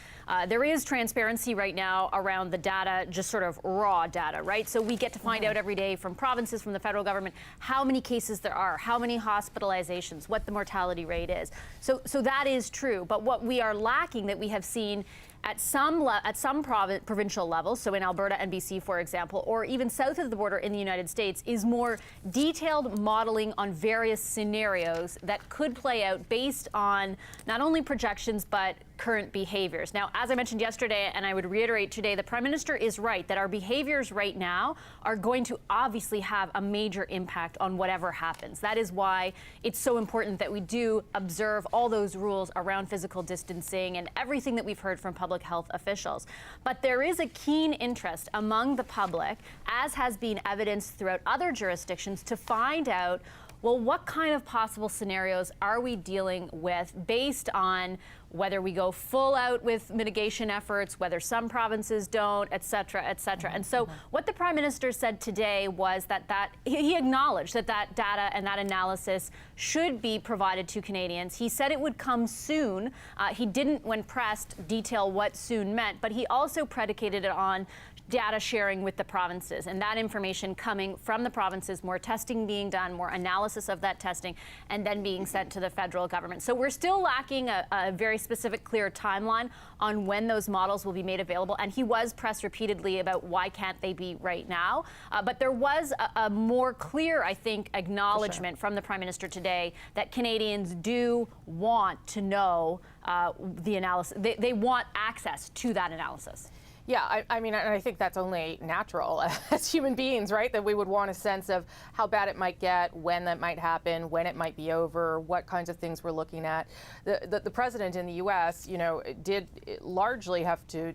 there is transparency right now around the data, just sort of raw data, right? So we get to find out every day from provinces, from the federal government, how many cases there are, how many hospitalizations, what the mortality rate is. So that is true. But what we are lacking, that we have seen at some provincial levels, so in Alberta and BC, for example, or even south of the border in the United States, is more detailed modeling on various scenarios that could play out based on not only projections, but current behaviors. Now, as I mentioned yesterday, and I would reiterate today, the Prime Minister is right that our behaviors right now are going to obviously have a major impact on whatever happens. That is why it's so important that we do observe all those rules around physical distancing and everything that we've heard from public health officials. But there is a keen interest among the public, as has been evidenced throughout other jurisdictions, to find out, well, what kind of possible scenarios are we dealing with based on whether we go full out with mitigation efforts, whether some provinces don't, et cetera, et cetera. And so what the Prime Minister said today was that he acknowledged that data and that analysis should be provided to Canadians. He said it would come soon. He didn't, when pressed, detail what soon meant, but he also predicated it on data sharing with the provinces, and that information coming from the provinces, more testing being done, more analysis of that testing, and then being sent to the federal government. So we're still lacking a very specific, clear timeline on when those models will be made available. And he was pressed repeatedly about why can't they be right now. But there was a more clear, I think, acknowledgement from the Prime Minister today that Canadians do want to know the analysis. They want access to that analysis. Yeah, I mean, I think that's only natural as human beings, right? That we would want a sense of how bad it might get, when that might happen, when it might be over, what kinds of things we're looking at. The president in the U.S., you know, did largely have to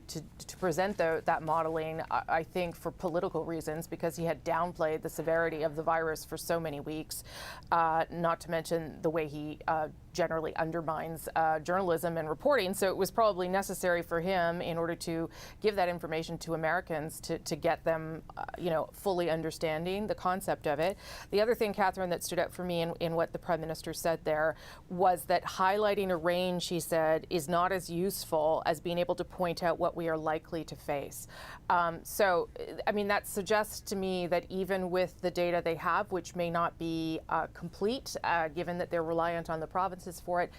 present that modeling, I think, for political reasons, because he had downplayed the severity of the virus for so many weeks, not to mention the way he generally undermines journalism and reporting. So it was probably necessary for him, in order to give that information to Americans, to get them, fully understanding the concept of it. The other thing, Catherine, that stood out for me in what the Prime Minister said there was that highlighting a range, he said, is not as useful as being able to point out what we are likely to face. So, I mean, that suggests to me that even with the data they have, which may not be complete, given that they're reliant on the provinces for it,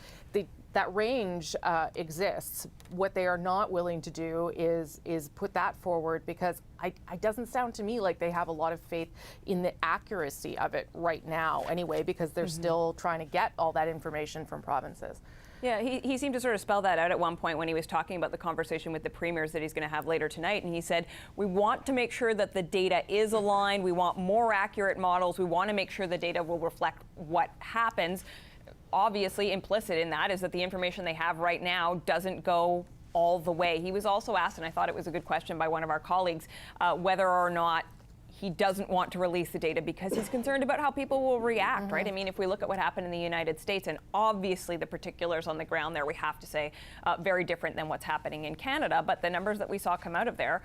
that range exists. What they are not willing to do is put that forward, because it doesn't sound to me like they have a lot of faith in the accuracy of it right now anyway, because they're still trying to get all that information from provinces. Yeah, he seemed to sort of spell that out at one point when he was talking about the conversation with the premiers that he's going to have later tonight. And he said, we want to make sure that the data is aligned. We want more accurate models. We want to make sure the data will reflect what happens. Obviously, implicit in that is that the information they have right now doesn't go all the way. He was also asked, and I thought it was a good question by one of our colleagues, whether or not he doesn't want to release the data because he's concerned about how people will react, right? I mean, if we look at what happened in the United States, and obviously the particulars on the ground there, we have to say, very different than what's happening in Canada, but the numbers that we saw come out of there,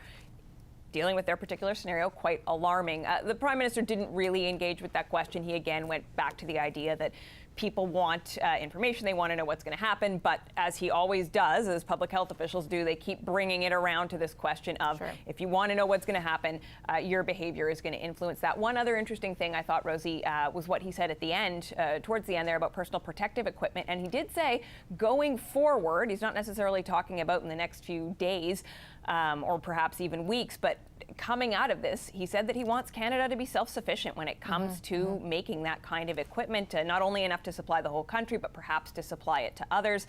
dealing with their particular scenario, quite alarming. The Prime Minister didn't really engage with that question. He again went back to the idea that people want information, they want to know what's going to happen, but as he always does, as public health officials do, they keep bringing it around to this question of, if you want to know what's going to happen, your behavior is going to influence that. One other interesting thing I thought, Rosie, was what he said at the end, towards the end there, about personal protective equipment, and he did say, going forward, he's not necessarily talking about in the next few days, or perhaps even weeks, but coming out of this, he said that he wants Canada to be self-sufficient when it comes to making that kind of equipment, not only enough to supply the whole country, but perhaps to supply it to others.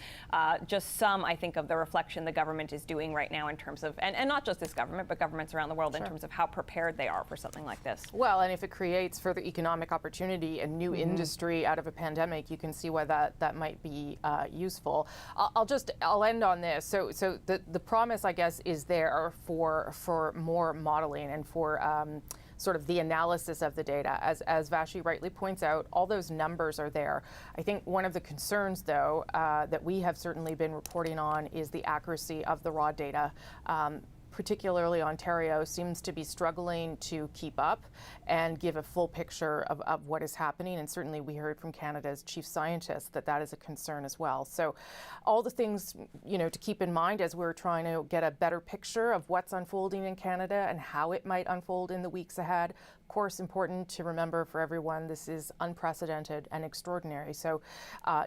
Just some, I think, of the reflection the government is doing right now in terms of, and not just this government, but governments around the world in terms of how prepared they are for something like this. Well, and if it creates further economic opportunity and new industry out of a pandemic, you can see why that might be useful. I'll end on this. So the promise, I guess, is there for more modeling and for sort of the analysis of the data. As Vashi rightly points out, all those numbers are there. I think one of the concerns, though, that we have certainly been reporting on is the accuracy of the raw data. Particularly Ontario seems to be struggling to keep up and give a full picture of what is happening. And certainly we heard from Canada's chief scientist that is a concern as well. So all the things, to keep in mind as we're trying to get a better picture of what's unfolding in Canada and how it might unfold in the weeks ahead. Of course, important to remember for everyone, this is unprecedented and extraordinary. So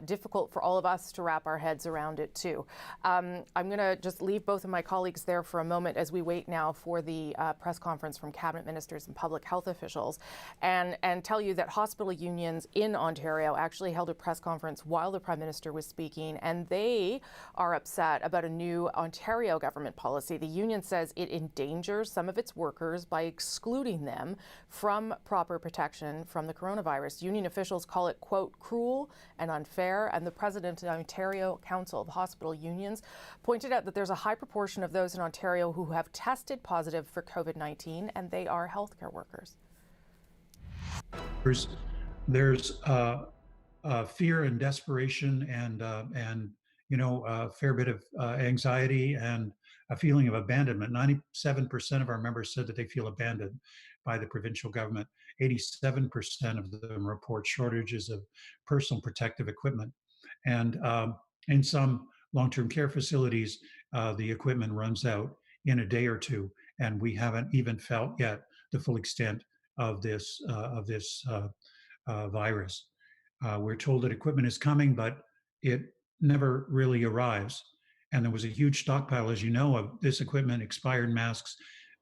difficult for all of us to wrap our heads around it too. I'm going to just leave both of my colleagues there for a moment as we wait now for the press conference from cabinet ministers and public health officials, and tell you that hospital unions in Ontario actually held a press conference while the Prime Minister was speaking, and they are upset about a new Ontario government policy. The union says it endangers some of its workers by excluding them from proper protection from the coronavirus. Union officials call it, quote, cruel and unfair, and the president of the Ontario Council of Hospital Unions pointed out that there's a high proportion of those in Ontario who have tested positive for COVID-19, and they are healthcare workers. There's fear and desperation and a fair bit of anxiety and a feeling of abandonment. 97% of our members said that they feel abandoned by the provincial government. 87% of them report shortages of personal protective equipment. And in some long-term care facilities, the equipment runs out in a day or two, and we haven't even felt yet the full extent of this virus. We're told that equipment is coming, but it never really arrives. And there was a huge stockpile, as you know, of this equipment, expired masks.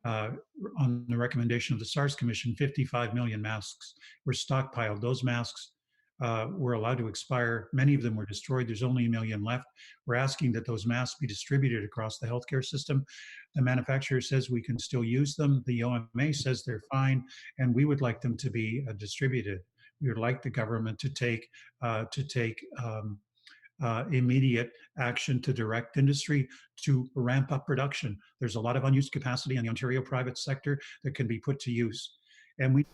On the recommendation of the SARS Commission, 55 million masks were stockpiled. Those masks were allowed to expire. Many of them were destroyed. There's only 1 million left. We're asking that those masks be distributed across the healthcare system. The manufacturer says we can still use them. The OMA says they're fine, and we would like them to be distributed. We would like the government to take immediate action to direct industry to ramp up production. There's a lot of unused capacity in the Ontario private sector that can be put to use. And we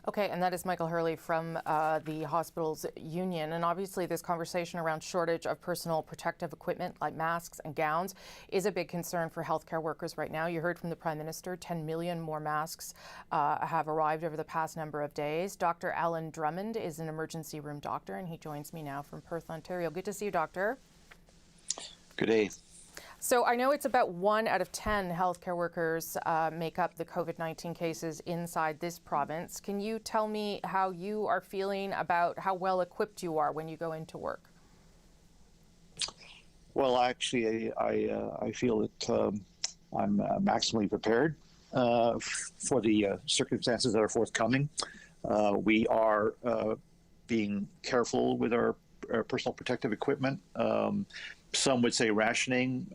Okay, and that is Michael Hurley from the Hospitals Union. And obviously this conversation around shortage of personal protective equipment like masks and gowns is a big concern for healthcare workers right now. You heard from the Prime Minister, 10 million more masks have arrived over the past number of days. Dr. Alan Drummond is an emergency room doctor, and he joins me now from Perth, Ontario. Good to see you, Doctor. Good day. So I know it's about 1 out of 10 healthcare workers make up the COVID-19 cases inside this province. Can you tell me how you are feeling about how well equipped you are when you go into work? Well, actually, I feel that I'm maximally prepared for the circumstances that are forthcoming. We are being careful with our personal protective equipment. Some would say rationing.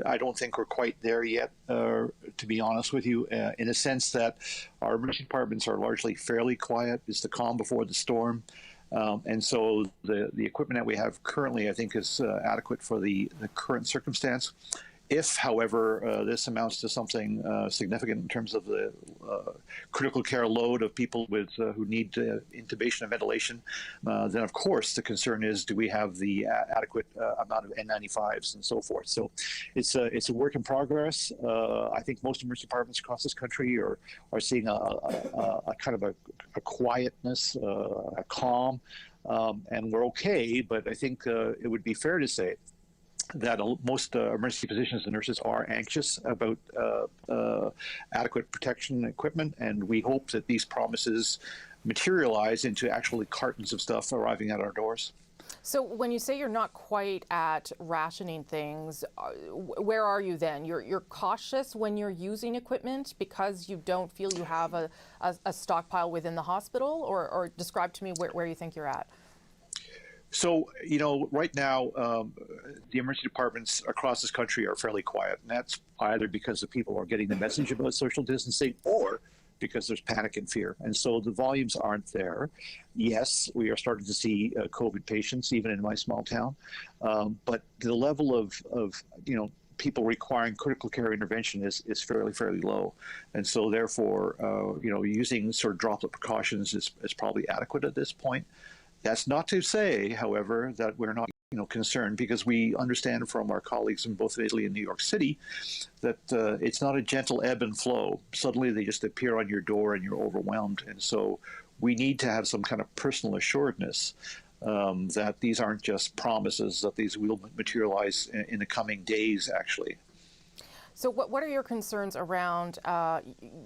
I don't think we're quite there yet, to be honest with you, in a sense that our emergency departments are largely fairly quiet. It's the calm before the storm. And so the equipment that we have currently, I think, is adequate for the current circumstance. If, however, this amounts to something significant in terms of the critical care load of people with who need intubation and ventilation, then of course the concern is, do we have the adequate amount of N95s and so forth? So it's a work in progress. I think most emergency departments across this country are seeing a kind of a quietness, a calm, and we're okay. But I think it would be fair to say that most emergency physicians and nurses are anxious about adequate protection equipment, and we hope that these promises materialize into actually cartons of stuff arriving at our doors. So when you say you're not quite at rationing things, where are you then? You're cautious when you're using equipment because you don't feel you have a stockpile within the hospital, or describe to me where you think you're at. So, you know, right now, the emergency departments across this country are fairly quiet. And that's either because the people are getting the message about social distancing or because there's panic and fear. And so the volumes aren't there. Yes, we are starting to see COVID patients, even in my small town. But the level of you know, people requiring critical care intervention is fairly low. And so therefore, you know, using sort of droplet precautions is probably adequate at this point. That's not to say, however, that we're not, you know, concerned, because we understand from our colleagues in both Italy and New York City that it's not a gentle ebb and flow. Suddenly they just appear on your door and you're overwhelmed. And so we need to have some kind of personal assuredness that these aren't just promises, that these will materialize in the coming days, actually. So what are your concerns around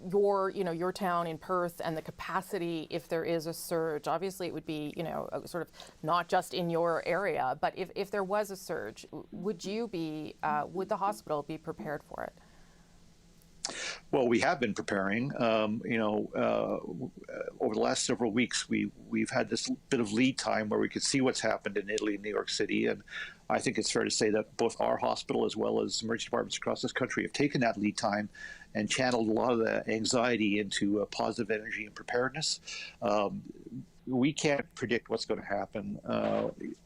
your town in Perth and the capacity if there is a surge? Obviously, it would be, you know, sort of not just in your area, but if there was a surge, would the hospital be prepared for it? Well, we have been preparing. You know, over the last several weeks, we've had this bit of lead time where we could see what's happened in Italy and New York City, and I think it's fair to say that both our hospital as well as emergency departments across this country have taken that lead time and channeled a lot of the anxiety into positive energy and preparedness. We can't predict what's going to happen.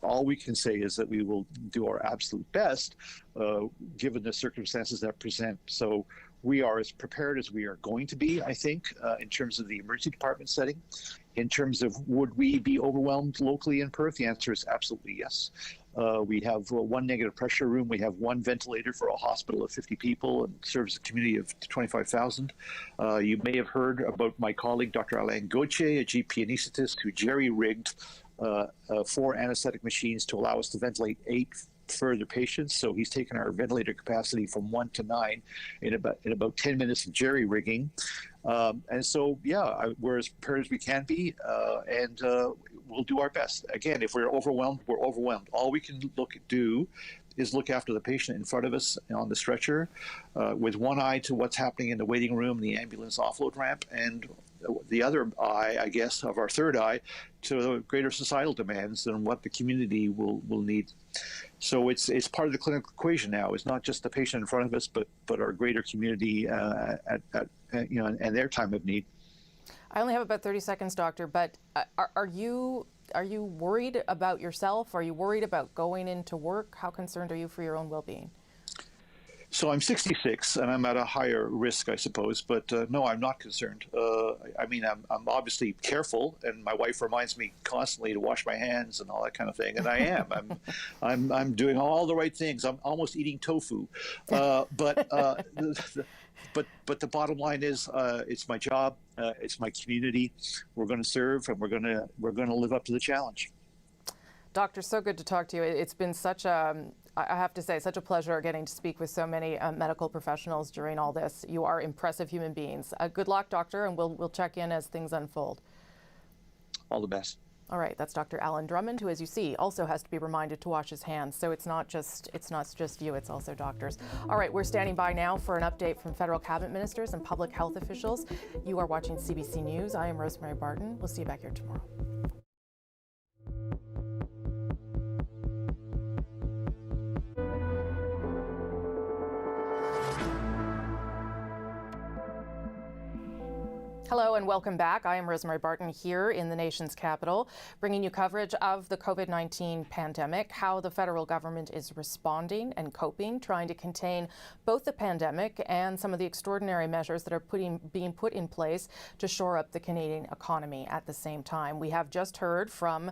All we can say is that we will do our absolute best given the circumstances that present. So we are as prepared as we are going to be, I think, in terms of the emergency department setting. In terms of would we be overwhelmed locally in Perth, the answer is absolutely yes. We have one negative pressure room. We have one ventilator for a hospital of 50 people and serves a community of 25,000. You may have heard about my colleague, Dr. Alain Gauthier, a GP anesthetist who jerry-rigged 4 anesthetic machines to allow us to ventilate 8 further patients. So he's taken our ventilator capacity from 1 to 9 in about 10 minutes of jerry-rigging. And so, yeah, we're as prepared as we can be, and we'll do our best. Again, if we're overwhelmed, we're overwhelmed. All we can do is look after the patient in front of us on the stretcher with one eye to what's happening in the waiting room, the ambulance offload ramp, and the other eye, I guess, of our third eye, to greater societal demands and what the community will need. So it's part of the clinical equation now. It's not just the patient in front of us, but our greater community and their time of need. I only have about 30 seconds, Doctor, but are you worried about yourself? Are you worried about going into work? How concerned are you for your own well-being? So I'm 66, and I'm at a higher risk, I suppose. But no, I'm not concerned. I mean, I'm obviously careful, and my wife reminds me constantly to wash my hands and all that kind of thing. And I am. I'm doing all the right things. I'm almost eating tofu. But the bottom line is, it's my job. It's my community. We're going to serve, and we're going to live up to the challenge. Doctor, so good to talk to you. It's been such a, I have to say, such a pleasure getting to speak with so many medical professionals during all this. You are impressive human beings. Good luck, Doctor, and we'll check in as things unfold. All the best. All right, that's Dr. Alan Drummond, who, as you see, also has to be reminded to wash his hands. So it's not just you, it's also doctors. All right, we're standing by now for an update from federal cabinet ministers and public health officials. You are watching CBC News. I am Rosemary Barton. We'll see you back here tomorrow. Hello and welcome back. I am Rosemary Barton here in the nation's capital, bringing you coverage of the COVID-19 pandemic, how the federal government is responding and coping, trying to contain both the pandemic and some of the extraordinary measures that are being put in place to shore up the Canadian economy at the same time. We have just heard from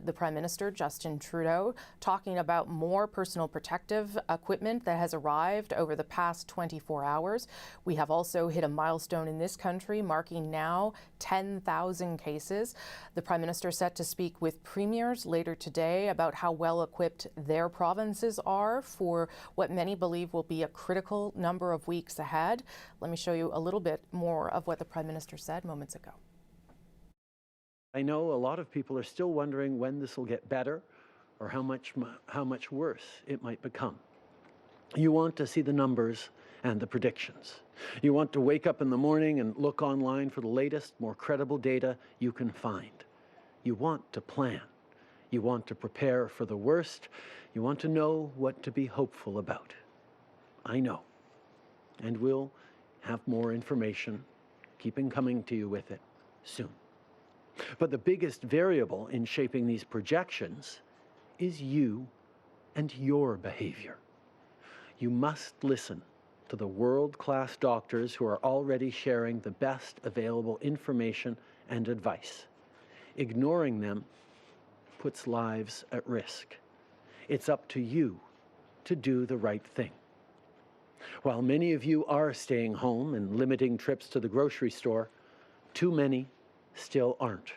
the Prime Minister, Justin Trudeau, talking about more personal protective equipment that has arrived over the past 24 hours. We have also hit a milestone in this country, marking now 10,000 cases. The Prime Minister set to speak with premiers later today about how well equipped their provinces are for what many believe will be a critical number of weeks ahead. Let me show you a little bit more of what the Prime Minister said moments ago. I know a lot of people are still wondering when this will get better or how much worse it might become. You want to see the numbers and the predictions. You want to wake up in the morning and look online for the latest, more credible data you can find. You want to plan. You want to prepare for the worst. You want to know what to be hopeful about. I know. And we'll have more information, keeping coming to you with it soon. But the biggest variable in shaping these projections is you and your behavior. You must listen to the world-class doctors who are already sharing the best available information and advice. Ignoring them puts lives at risk. It's up to you to do the right thing. While many of you are staying home and limiting trips to the grocery store, too many still aren't.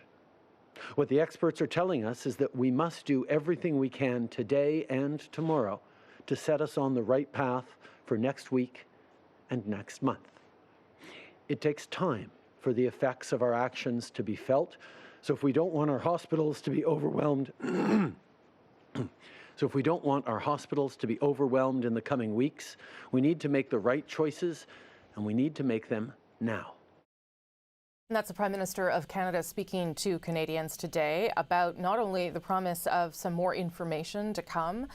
What the experts are telling us is that we must do everything we can today and tomorrow to set us on the right path for next week and next month. It takes time for the effects of our actions to be felt. So if we don't want our hospitals to be overwhelmed, in the coming weeks, we need to make the right choices, and we need to make them now. And that's the Prime Minister of Canada speaking to Canadians today about not only the promise of some more information to come.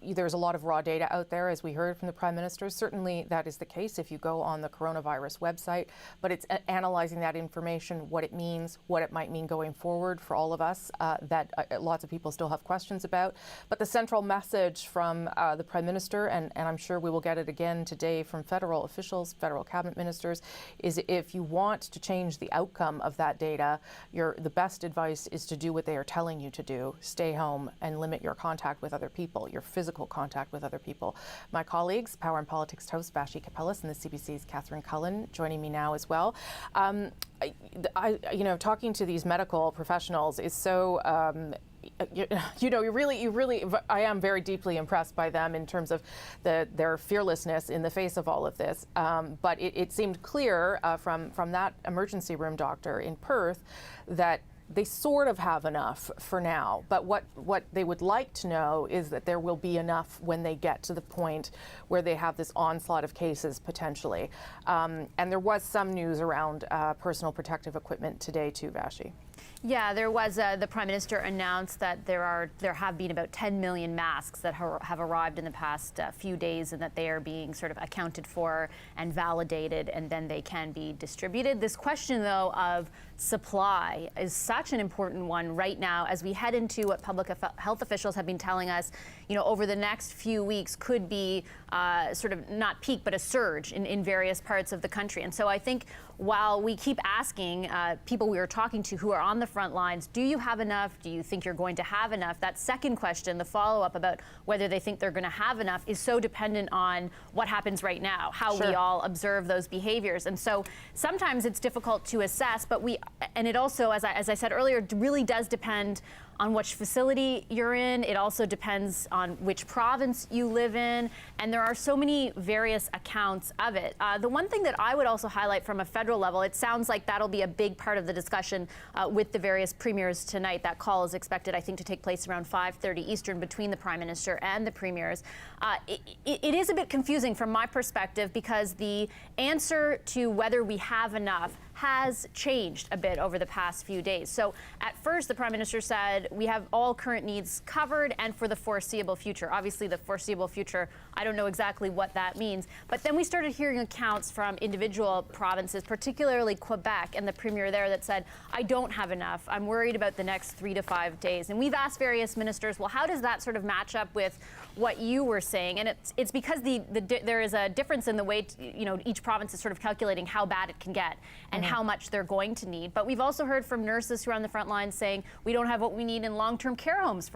There's a lot of raw data out there, as we heard from the Prime Minister. Certainly that is the case if you go on the coronavirus website, but it's analyzing that information, what it means, what it might mean going forward for all of us that lots of people still have questions about. But the central message from the Prime Minister, and I'm sure we will get it again today from federal officials, federal cabinet ministers, is if you want to change the outcome of that data, the best advice is to do what they are telling you to do. Stay home and limit your contact with other people, your physical contact with other people. My colleagues, Power and Politics host Vashi Kapelis and the CBC's Catherine Cullen, joining me now as well. Talking to these medical professionals is so I am very deeply impressed by them in terms of their fearlessness in the face of all of this. But it seemed clear from that emergency room doctor in Perth that they sort of have enough for now. But what they would like to know is that there will be enough when they get to the point where they have this onslaught of cases potentially. And there was some news around personal protective equipment today too, Vashi. Yeah, there was. The Prime Minister announced that there have been about 10 million masks that have arrived in the past few days, and that they are being sort of accounted for and validated, and then they can be distributed. This question, though, of supply is such an important one right now as we head into what public health officials have been telling us, over the next few weeks could be sort of not peak, but a surge in various parts of the country. And so I think while we keep asking people we are talking to who are on the front lines, do you have enough? Do you think you're going to have enough? That second question, the follow-up about whether they think they're going to have enough, is so dependent on what happens right now, how we all observe those behaviors. And so sometimes it's difficult to assess, but and it also, as I said earlier, really does depend on which facility you're in. It also depends on which province you live in, and there are so many various accounts of it. The one thing that I would also highlight from a federal level, it sounds like that'll be a big part of the discussion with the various premiers tonight. That call is expected, I think, to take place around 5:30 Eastern between the Prime Minister and the premiers. It is a bit confusing from my perspective because the answer to whether we have enough has changed a bit over the past few days. So at first, the Prime Minister said we have all current needs covered and for the foreseeable future. Obviously, the foreseeable future, I don't know exactly what that means. But then we started hearing accounts from individual provinces, particularly Quebec, and the Premier there that said, I don't have enough. I'm worried about the next 3 to 5 days. And we've asked various ministers, well, how does that sort of match up with what you were saying? And it's because there is a difference in the way each province is sort of calculating how bad it can get and how much they're going to need. But we've also heard from nurses who are on the front line saying we don't have what we need in long-term care homes,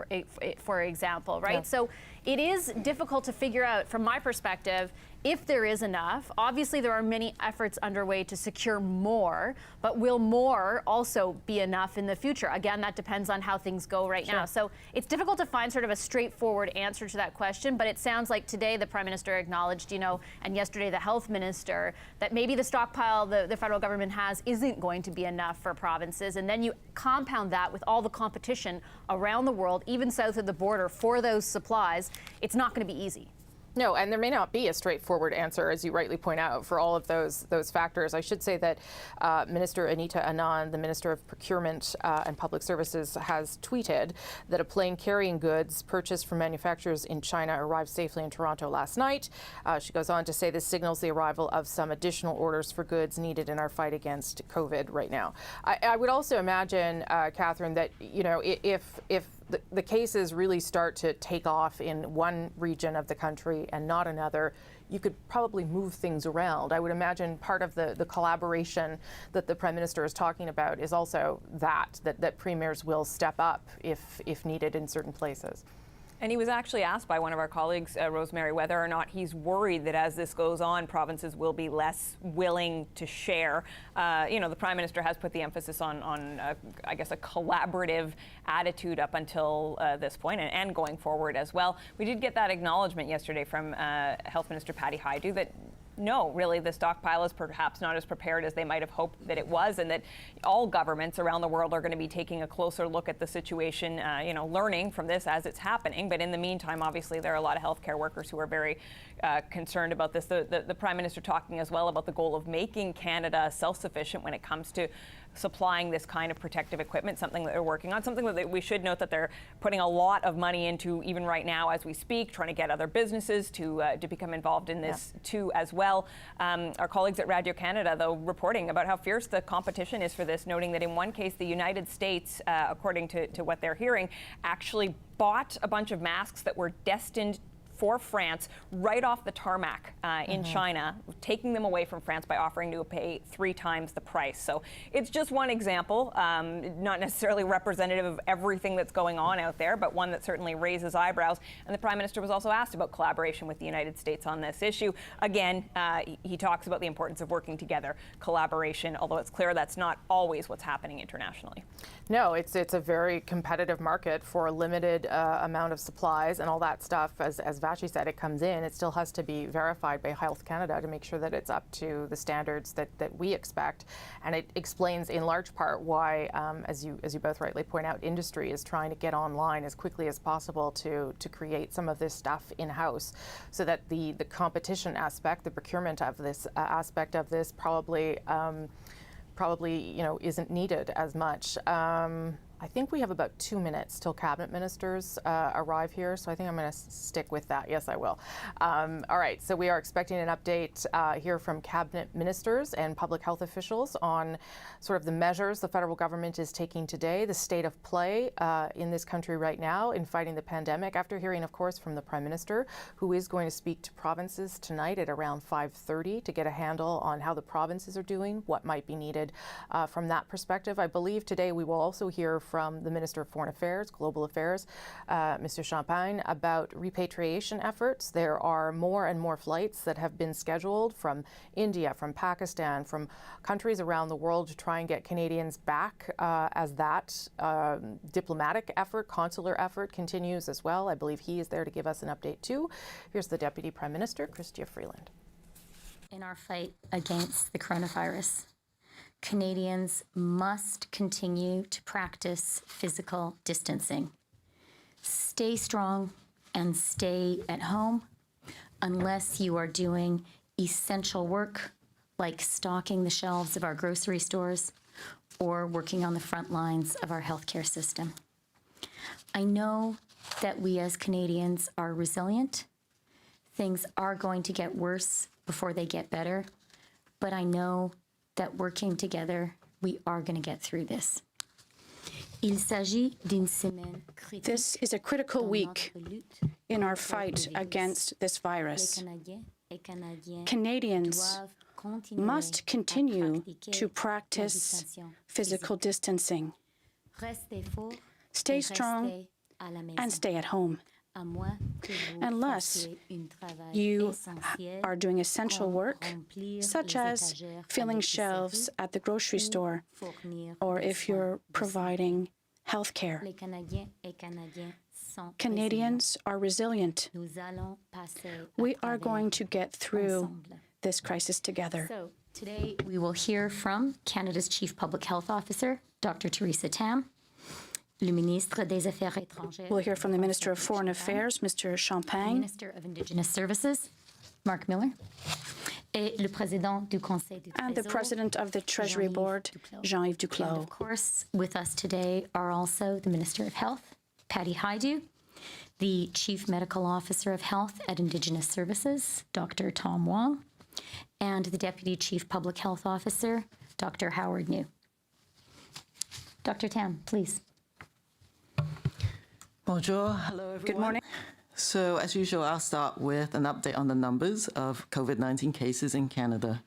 for example, right? Yeah. So it is difficult to figure out, from my perspective, if there is enough. Obviously, there are many efforts underway to secure more, but will more also be enough in the future? Again, that depends on how things go right now. So it's difficult to find sort of a straightforward answer to that question, but it sounds like today the Prime Minister acknowledged, and yesterday the Health Minister, that maybe the stockpile the federal government has isn't going to be enough for provinces. And then you compound that with all the competition around the world, even south of the border, for those supplies. It's not going to be easy. No, and there may not be a straightforward answer, as you rightly point out, for all of those factors. I should say that Minister Anita Anand, the Minister of Procurement and Public Services, has tweeted that a plane carrying goods purchased from manufacturers in China arrived safely in Toronto last night. She goes on to say this signals the arrival of some additional orders for goods needed in our fight against COVID right now. I would also imagine, Catherine, that if the cases really start to take off in one region of the country and not another, you could probably move things around. I would imagine part of the collaboration that the Prime Minister is talking about is also that premiers will step up if needed in certain places. And he was actually asked by one of our colleagues, Rosemary, whether or not he's worried that as this goes on, provinces will be less willing to share. The Prime Minister has put the emphasis on I guess, a collaborative attitude up until this point and going forward as well. We did get that acknowledgement yesterday from Health Minister Patty Hajdu that no, really, the stockpile is perhaps not as prepared as they might have hoped that it was, and that all governments around the world are going to be taking a closer look at the situation, learning from this as it's happening. But in the meantime, obviously, there are a lot of healthcare workers who are very concerned about this. The Prime Minister talking as well about the goal of making Canada self-sufficient when it comes to supplying this kind of protective equipment, something that they're working on, something that we should note that they're putting a lot of money into even right now as we speak, trying to get other businesses to become involved in this too as well. Our colleagues at Radio Canada, though, reporting about how fierce the competition is for this, noting that in one case, the United States, according to what they're hearing, actually bought a bunch of masks that were destined for France right off the tarmac in China, taking them away from France by offering to pay 3 times the price. So it's just one example, not necessarily representative of everything that's going on out there, but one that certainly raises eyebrows. And the Prime Minister was also asked about collaboration with the United States on this issue. Again, he talks about the importance of working together, collaboration, although it's clear that's not always what's happening internationally. No, it's a very competitive market for a limited amount of supplies and all that stuff. As Vashi said, it comes in. It still has to be verified by Health Canada to make sure that it's up to the standards that we expect. And it explains in large part why, as you both rightly point out, industry is trying to get online as quickly as possible to create some of this stuff in-house, so that the competition aspect, the procurement of this aspect of this probably probably, isn't needed as much. I think we have about 2 minutes till cabinet ministers arrive here, so I think I'm going to stick with that. Yes, I will. All right, so we are expecting an update here from cabinet ministers and public health officials on sort of the measures the federal government is taking today, the state of play in this country right now in fighting the pandemic, after hearing, of course, from the Prime Minister, who is going to speak to provinces tonight at around 5:30 to get a handle on how the provinces are doing, what might be needed from that perspective. I believe today we will also hear from the Minister of Foreign Affairs, Global Affairs, Mr. Champagne, about repatriation efforts. There are more and more flights that have been scheduled from India, from Pakistan, from countries around the world to try and get Canadians back as that diplomatic effort, consular effort continues as well. I believe he is there to give us an update too. Here's the Deputy Prime Minister, Chrystia Freeland. In our fight against the coronavirus, Canadians must continue to practice physical distancing. Stay strong and stay at home unless you are doing essential work like stocking the shelves of our grocery stores or working on the front lines of our healthcare system. I know that we as Canadians are resilient. Things are going to get worse before they get better, but I know that working together, we are going to get through this. This is a critical week in our fight against this virus. Canadians must continue to practice physical distancing. Stay strong and stay at home. Unless you are doing essential work, such as filling shelves at the grocery store, or if you're providing health care. Canadians are resilient. We are going to get through this crisis together. So today we will hear from Canada's Chief Public Health Officer, Dr. Theresa Tam. We'll hear from the Minister of Foreign Affairs, Mr. Champagne. Minister of Indigenous Services, Mark Miller. And the President of the Treasury Board, Jean-Yves Duclos. And of course, with us today are also the Minister of Health, Patty Hajdu, the Chief Medical Officer of Health at Indigenous Services, Dr. Tom Wong, and the Deputy Chief Public Health Officer, Dr. Howard New. Dr. Tam, please. Bonjour. Hello, everyone. Good morning. So, as usual, I'll start with an update on the numbers of COVID-19 cases in Canada.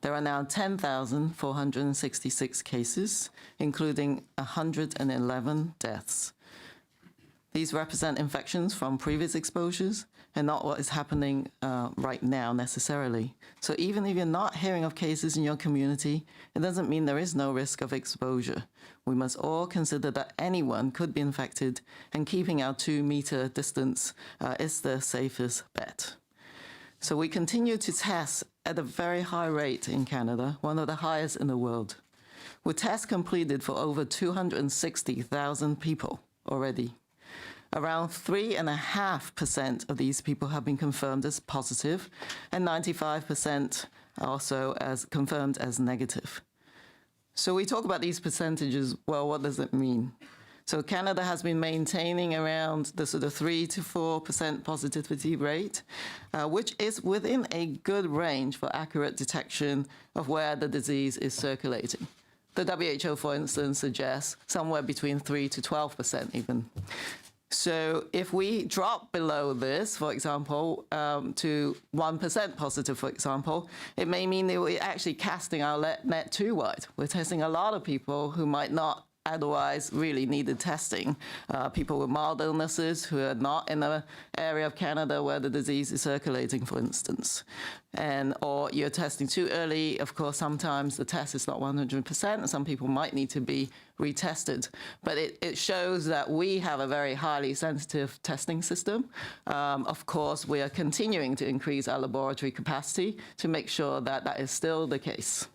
There are now 10,466 cases, including 111 deaths. These represent infections from previous exposures and not what is happening right now necessarily. So even if you're not hearing of cases in your community, it doesn't mean there is no risk of exposure. We must all consider that anyone could be infected, and keeping our 2-meter distance is the safest bet. So we continue to test at a very high rate in Canada, one of the highest in the world, with tests completed for over 260,000 people already. Around 3.5% of these people have been confirmed as positive, and 95% also as confirmed as negative. So we talk about these percentages. Well, what does it mean? So Canada has been maintaining around the sort of 3 to 4% positivity rate, which is within a good range for accurate detection of where the disease is circulating. The WHO, for instance, suggests somewhere between 3 to 12% even. So if we drop below this, for example, to 1% positive, for example, it may mean that we're actually casting our net too wide. We're testing a lot of people who might not otherwise really needed testing. People with mild illnesses who are not in an area of Canada where the disease is circulating, for instance. Or you're testing too early. Of course, sometimes the test is not 100%, and some people might need to be retested. But it shows that we have a very highly sensitive testing system. Of course, we are continuing to increase our laboratory capacity to make sure that that is still the case.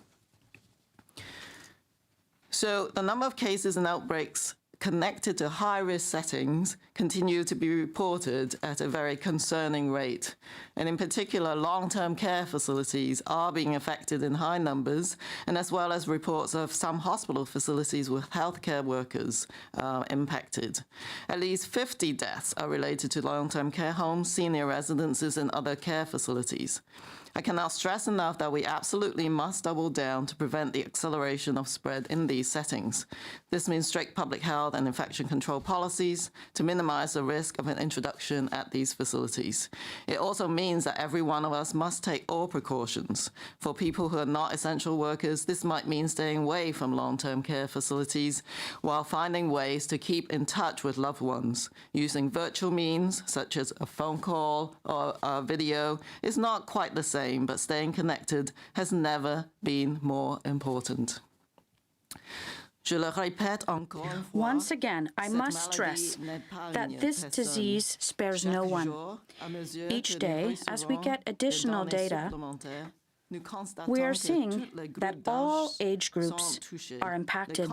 So the number of cases and outbreaks connected to high-risk settings continue to be reported at a very concerning rate. And in particular, long-term care facilities are being affected in high numbers, and as well as reports of some hospital facilities with healthcare workers impacted. At least 50 deaths are related to long-term care homes, senior residences, and other care facilities. I cannot stress enough that we absolutely must double down to prevent the acceleration of spread in these settings. This means strict public health and infection control policies to minimize the risk of an introduction at these facilities. It also means that every one of us must take all precautions. For people who are not essential workers, this might mean staying away from long-term care facilities while finding ways to keep in touch with loved ones. Using virtual means, such as a phone call or a video, is not quite the same, but staying connected has never been more important. Once again, I must stress that this disease spares no one. Each day, as we get additional data, we are seeing that all age groups are impacted.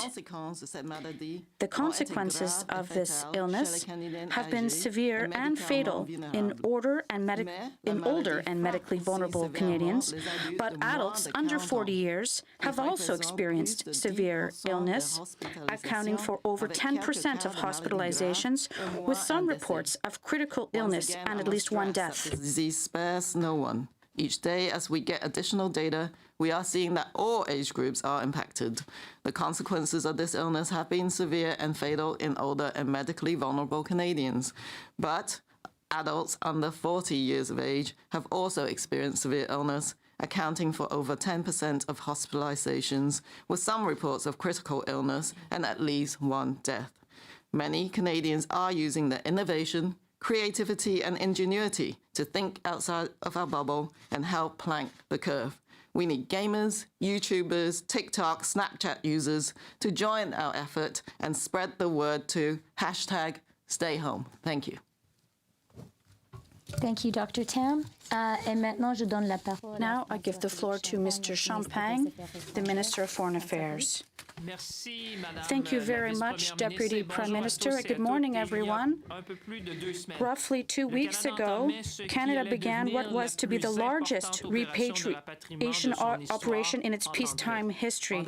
The consequences of this illness have been severe and fatal in older and medically vulnerable Canadians, but adults under 40 years have also experienced severe illness, accounting for over 10% of hospitalizations, with some reports of critical illness and at least one death. The disease spares no one. Each day, as we get additional data, we are seeing that all age groups are impacted. The consequences of this illness have been severe and fatal in older and medically vulnerable Canadians. But adults under 40 years of age have also experienced severe illness, accounting for over 10% of hospitalizations, with some reports of critical illness and at least one death. Many Canadians are using their innovation, creativity and ingenuity to think outside of our bubble and help plank the curve. We need gamers, YouTubers, TikTok, Snapchat users to join our effort and spread the word to #StayHome. Thank you. Thank you, Dr. Tam. Now I give the floor to Mr. Champagne, the Minister of Foreign Affairs. Thank you very much, Deputy Prime Minister. Good morning, everyone. Roughly 2 weeks ago, Canada began what was to be the largest repatriation operation in its peacetime history.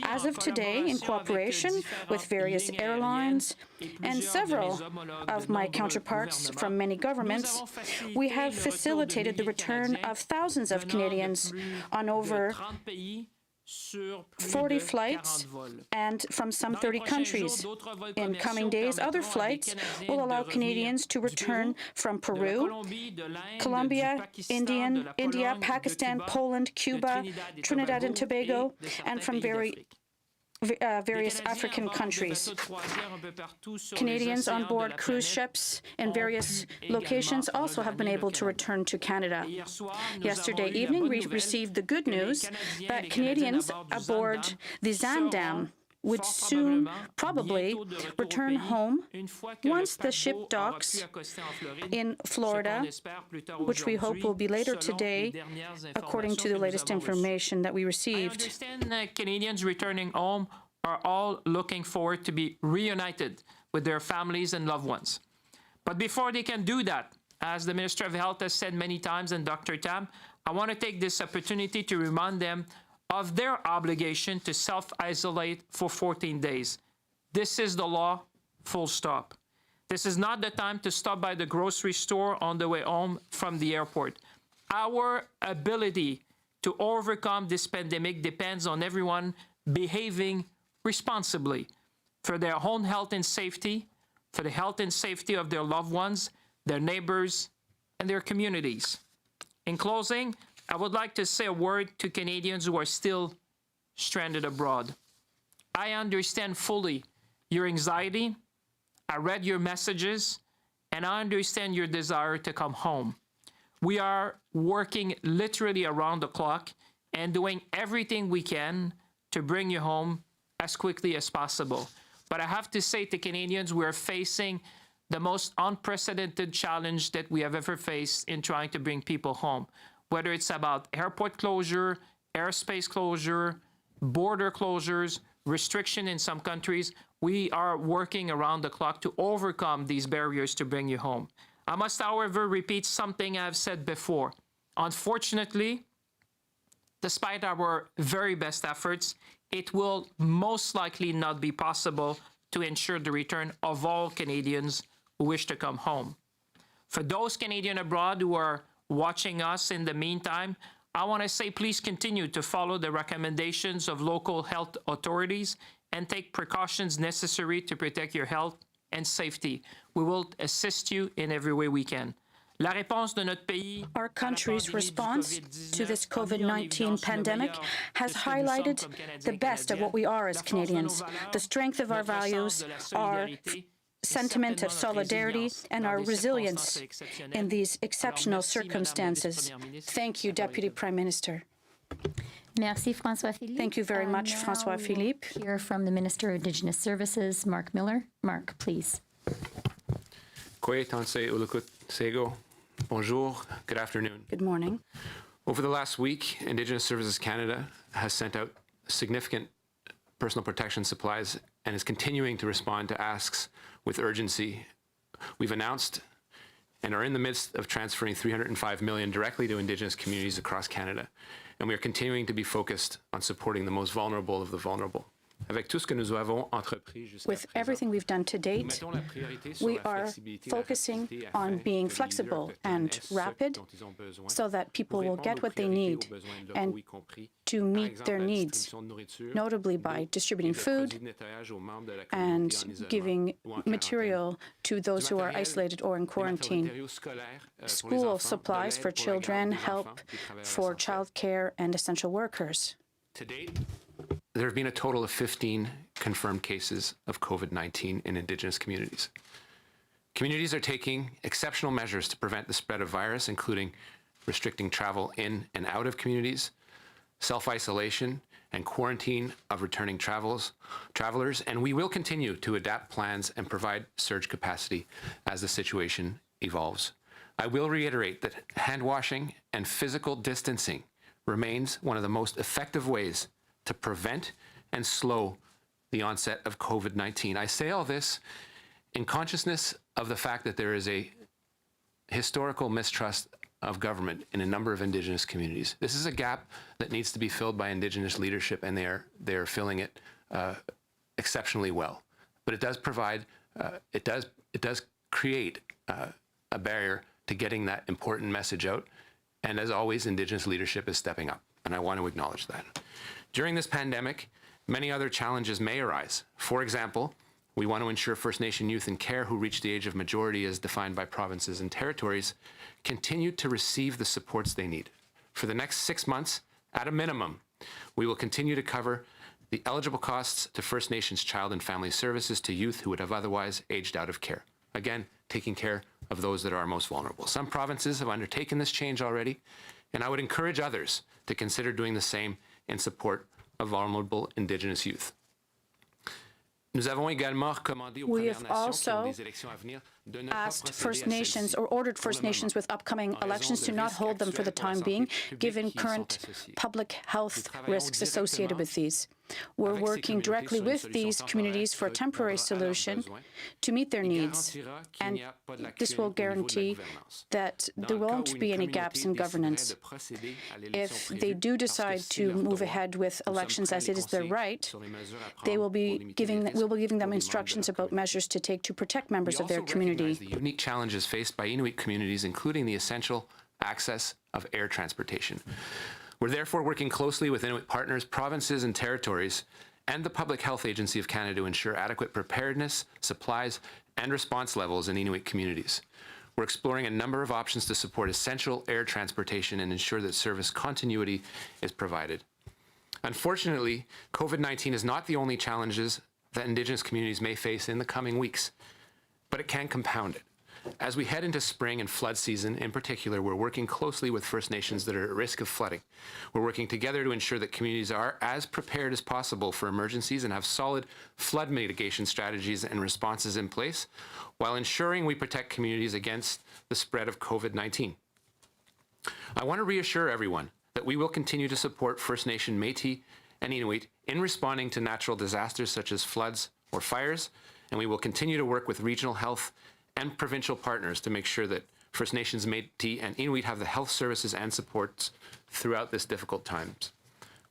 As of today, in cooperation with various airlines and several of my counterparts from many governments, we have facilitated the return of thousands of Canadians on over 40 flights and from some 30 countries. In coming days, other flights will allow Canadians to return from Peru, Colombia, India, Pakistan, Poland, Cuba, Trinidad and Tobago, and from various African countries. Canadians on board cruise ships in various locations also have been able to return to Canada. Yesterday evening, we received the good news that Canadians aboard the Zandam would soon probably return home once the ship docks in Florida, which we hope will be later today, according to the latest information that we received. I understand that Canadians returning home are all looking forward to be reunited with their families and loved ones. But before they can do that, as the Minister of Health has said many times, and Dr. Tam, I want to take this opportunity to remind them of their obligation to self-isolate for 14 days. This is the law, full stop. This is not the time to stop by the grocery store on the way home from the airport. Our ability to overcome this pandemic depends on everyone behaving responsibly for their own health and safety, for the health and safety of their loved ones, their neighbors, and their communities. In closing, I would like to say a word to Canadians who are still stranded abroad. I understand fully your anxiety. I read your messages, and I understand your desire to come home. We are working literally around the clock and doing everything we can to bring you home as quickly as possible. But I have to say to Canadians, we're facing the most unprecedented challenge that we have ever faced in trying to bring people home. Whether it's about airport closure, airspace closure, border closures, restriction in some countries, we are working around the clock to overcome these barriers to bring you home. I must, however, repeat something I've said before. Unfortunately, despite our very best efforts, it will most likely not be possible to ensure the return of all Canadians who wish to come home. For those Canadians abroad who are watching us in the meantime, I want to say please continue to follow the recommendations of local health authorities and take precautions necessary to protect your health and safety. We will assist you in every way we can. Our country's response to this COVID-19 pandemic has highlighted the best of what we are as Canadians, the strength of our values, our sentiment of solidarity, and our resilience in these exceptional circumstances. Thank you, Deputy Prime Minister. Merci, François Philippe. Thank you very much, François Philippe. Hear from the Minister of Indigenous Services, Mark Miller. Mark, please. Bonjour, good afternoon. Good morning. Over the last week, Indigenous Services Canada has sent out significant personal protection supplies and is continuing to respond to asks with urgency. We've announced and are in the midst of transferring $305 million directly to Indigenous communities across Canada, and we are continuing to be focused on supporting the most vulnerable of the vulnerable. With everything we've done to date, we are focusing on being flexible and rapid so that people will get what they need and to meet their needs, notably by distributing food and giving material to those who are isolated or in quarantine. School supplies for children, help for childcare and essential workers. To date, there have been a total of 15 confirmed cases of COVID-19 in Indigenous communities. Communities are taking exceptional measures to prevent the spread of virus, including restricting travel in and out of communities, self-isolation and quarantine of returning travelers, and we will continue to adapt plans and provide surge capacity as the situation evolves. I will reiterate that hand washing and physical distancing remains one of the most effective ways to prevent and slow the onset of COVID-19. I say all this in consciousness of the fact that there is a historical mistrust of government in a number of Indigenous communities. This is a gap that needs to be filled by Indigenous leadership, and they are filling it exceptionally well. But it does provide, it does create a barrier to getting that important message out. And as always, Indigenous leadership is stepping up, and I want to acknowledge that. During this pandemic, many other challenges may arise. For example, we want to ensure First Nation youth in care who reach the age of majority as defined by provinces and territories continue to receive the supports they need. For the next 6 months, at a minimum, we will continue to cover the eligible costs to First Nations Child and Family Services to youth who would have otherwise aged out of care. Again, taking care of those that are most vulnerable. Some provinces have undertaken this change already, and I would encourage others to consider doing the same in support of vulnerable Indigenous youth. We have also asked First Nations or ordered First Nations with upcoming elections to not hold them for the time being, given current public health risks associated with these. We're working directly with these communities for a temporary solution to meet their needs, and this will guarantee that there won't be any gaps in governance. If they do decide to move ahead with elections as it is their right, we'll be giving them instructions about measures to take to protect members of their community. The unique challenges faced by Inuit communities, including the essential access of air transportation. We're therefore working closely with Inuit partners, provinces and territories, and the Public Health Agency of Canada to ensure adequate preparedness, supplies, and response levels in Inuit communities. We're exploring a number of options to support essential air transportation and ensure that service continuity is provided. Unfortunately, COVID-19 is not the only challenges that Indigenous communities may face in the coming weeks, but it can compound it. As we head into spring and flood season in particular, we're working closely with First Nations that are at risk of flooding. We're working together to ensure that communities are as prepared as possible for emergencies and have solid flood mitigation strategies and responses in place, while ensuring we protect communities against the spread of COVID-19. I want to reassure everyone that we will continue to support First Nation, Métis, and Inuit in responding to natural disasters such as floods or fires, and we will continue to work with regional health and provincial partners to make sure that First Nations, Métis, and Inuit have the health services and supports throughout this difficult times.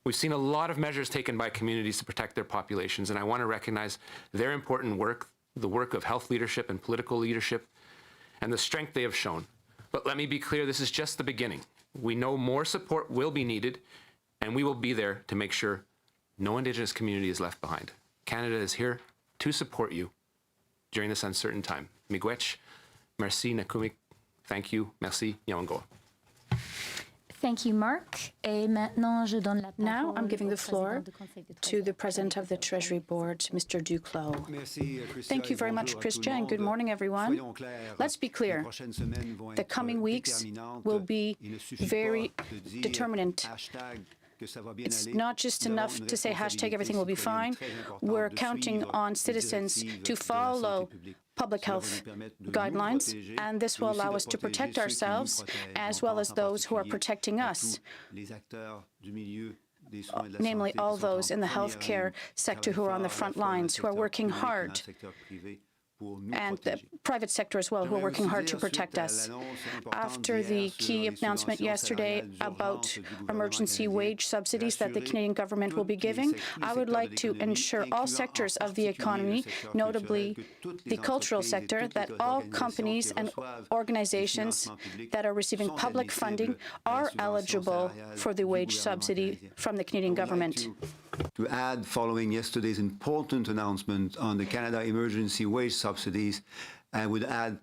We've seen a lot of measures taken by communities to protect their populations, and I want to recognize their important work, the work of health leadership and political leadership, and the strength they have shown. But let me be clear, this is just the beginning. We know more support will be needed, and we will be there to make sure no Indigenous community is left behind. Canada is here to support you during this uncertain time. Miigwech, merci, Nakumik, thank you, merci, Yawangoa. Thank you, Mark. Now I'm giving the floor to the President of the Treasury Board, Mr. Duclos. Thank you very much, Christian, and good morning, everyone. Let's be clear. The coming weeks will be very determinant. It's not just enough to say hashtag everything will be fine. We're counting on citizens to follow public health guidelines, and this will allow us to protect ourselves as well as those who are protecting us, namely all those in the healthcare sector who are on the front lines, who are working hard, and the private sector as well, who are working hard to protect us. After the key announcement yesterday about emergency wage subsidies that the Canadian government will be giving, I would like to ensure all sectors of the economy, notably the cultural sector, that all companies and organizations that are receiving public funding are eligible for the wage subsidy from the Canadian government. To add, following yesterday's important announcement on the Canada emergency wage subsidies, I would add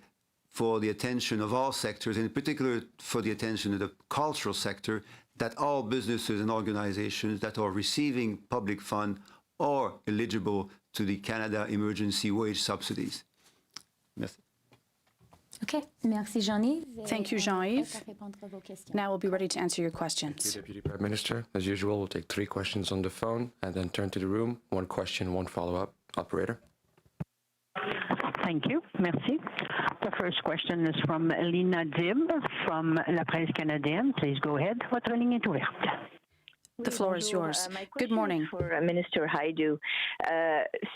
for the attention of all sectors, and in particular for the attention of the cultural sector, that all businesses and organizations that are receiving public fund are eligible to the Canada emergency wage subsidies. Merci. Okay, merci Jean-Yves. Thank you, Jean-Yves. Now we'll be ready to answer your questions. Deputy Prime Minister, as usual, we'll take 3 questions on the phone and then turn to the room. 1 question, 1 follow-up. Operator. Thank you. Merci. The first question is from Lina Dib from La Presse Canadienne. Please go ahead. Votre ligne est ouverte. The floor is yours. Good morning. For Minister Hajdu.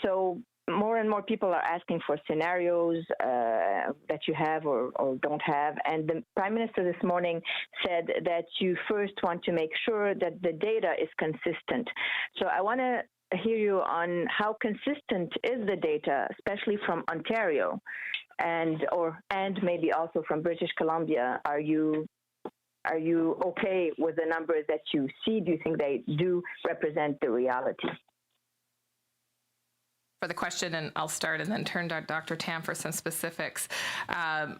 So more and more people are asking for scenarios that you have or don't have. And the Prime Minister this morning said that you first want to make sure that the data is consistent. So I want to hear you on how consistent is the data, especially from Ontario and maybe also from British Columbia. Are you okay with the numbers that you see? Do you think they do represent the reality? For the question, and I'll start and then turn to Dr. Tam for some specifics.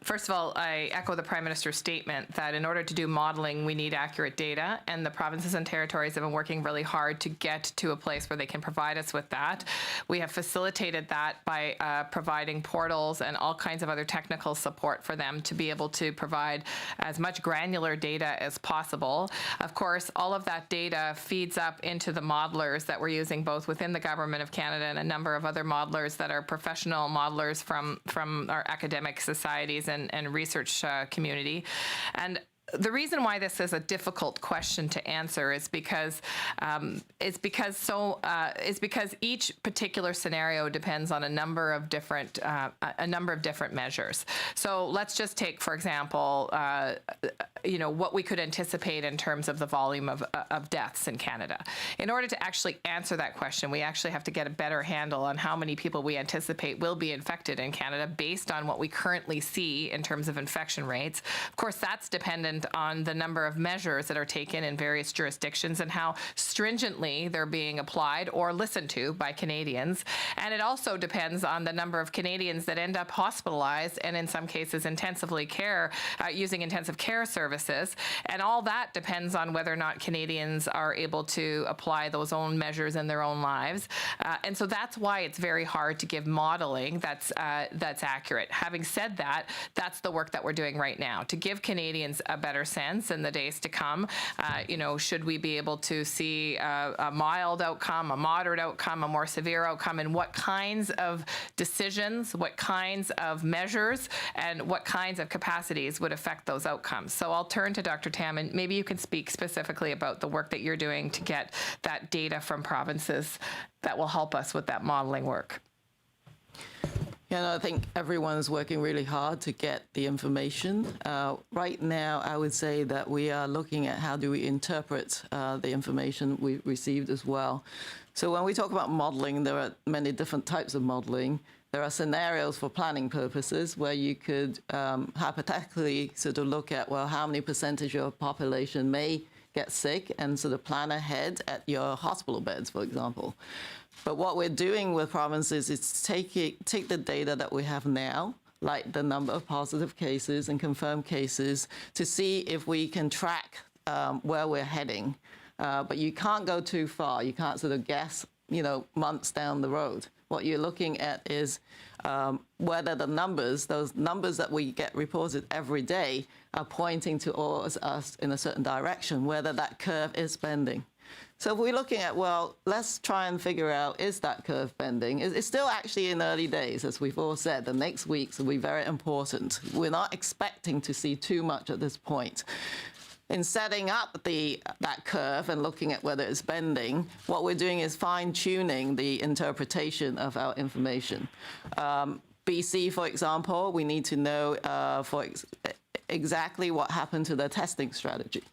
First of all, I echo the Prime Minister's statement that in order to do modeling, we need accurate data, and the provinces and territories have been working really hard to get to a place where they can provide us with that. We have facilitated that by providing portals and all kinds of other technical support for them to be able to provide as much granular data as possible. Of course, all of that data feeds up into the modelers that we're using both within the Government of Canada and a number of other modelers that are professional modelers from our academic societies and research community. And the reason why this is a difficult question to answer is because each particular scenario depends on a number of different measures. So let's just take, for example, what we could anticipate in terms of the volume of deaths in Canada. In order to actually answer that question, we actually have to get a better handle on how many people we anticipate will be infected in Canada based on what we currently see in terms of infection rates. Of course, that's dependent on the number of measures that are taken in various jurisdictions and how stringently they're being applied or listened to by Canadians. And it also depends on the number of Canadians that end up hospitalized and in some cases using intensive care services. And all that depends on whether or not Canadians are able to apply those own measures in their own lives. And so that's why it's very hard to give modeling that's accurate. Having said that, that's the work that we're doing right now, to give Canadians a better sense in the days to come. Should we be able to see a mild outcome, a moderate outcome, a more severe outcome, and what kinds of decisions, what kinds of measures, and what kinds of capacities would affect those outcomes. So I'll turn to Dr. Tam, and maybe you can speak specifically about the work that you're doing to get that data from provinces that will help us with that modeling work. I think everyone's working really hard to get the information. Right now, I would say that we are looking at how do we interpret the information we received as well. So when we talk about modeling, there are many different types of modeling. There are scenarios for planning purposes where you could hypothetically sort of look at, well, how many percentage of your population may get sick and sort of plan ahead at your hospital beds, for example. But what we're doing with provinces is take the data that we have now, like the number of positive cases and confirmed cases, to see if we can track where we're heading. But you can't go too far. You can't sort of guess, months down the road. What you're looking at is whether the numbers, those numbers that we get reported every day, are pointing towards us in a certain direction, whether that curve is bending. So if we're looking at, well, let's try and figure out, is that curve bending? It's still actually in early days, as we've all said. The next weeks will be very important. We're not expecting to see too much at this point. In setting up that curve and looking at whether it's bending, what we're doing is fine-tuning the interpretation of our information. BC, for example, we need to know exactly what happened to their testing strategy.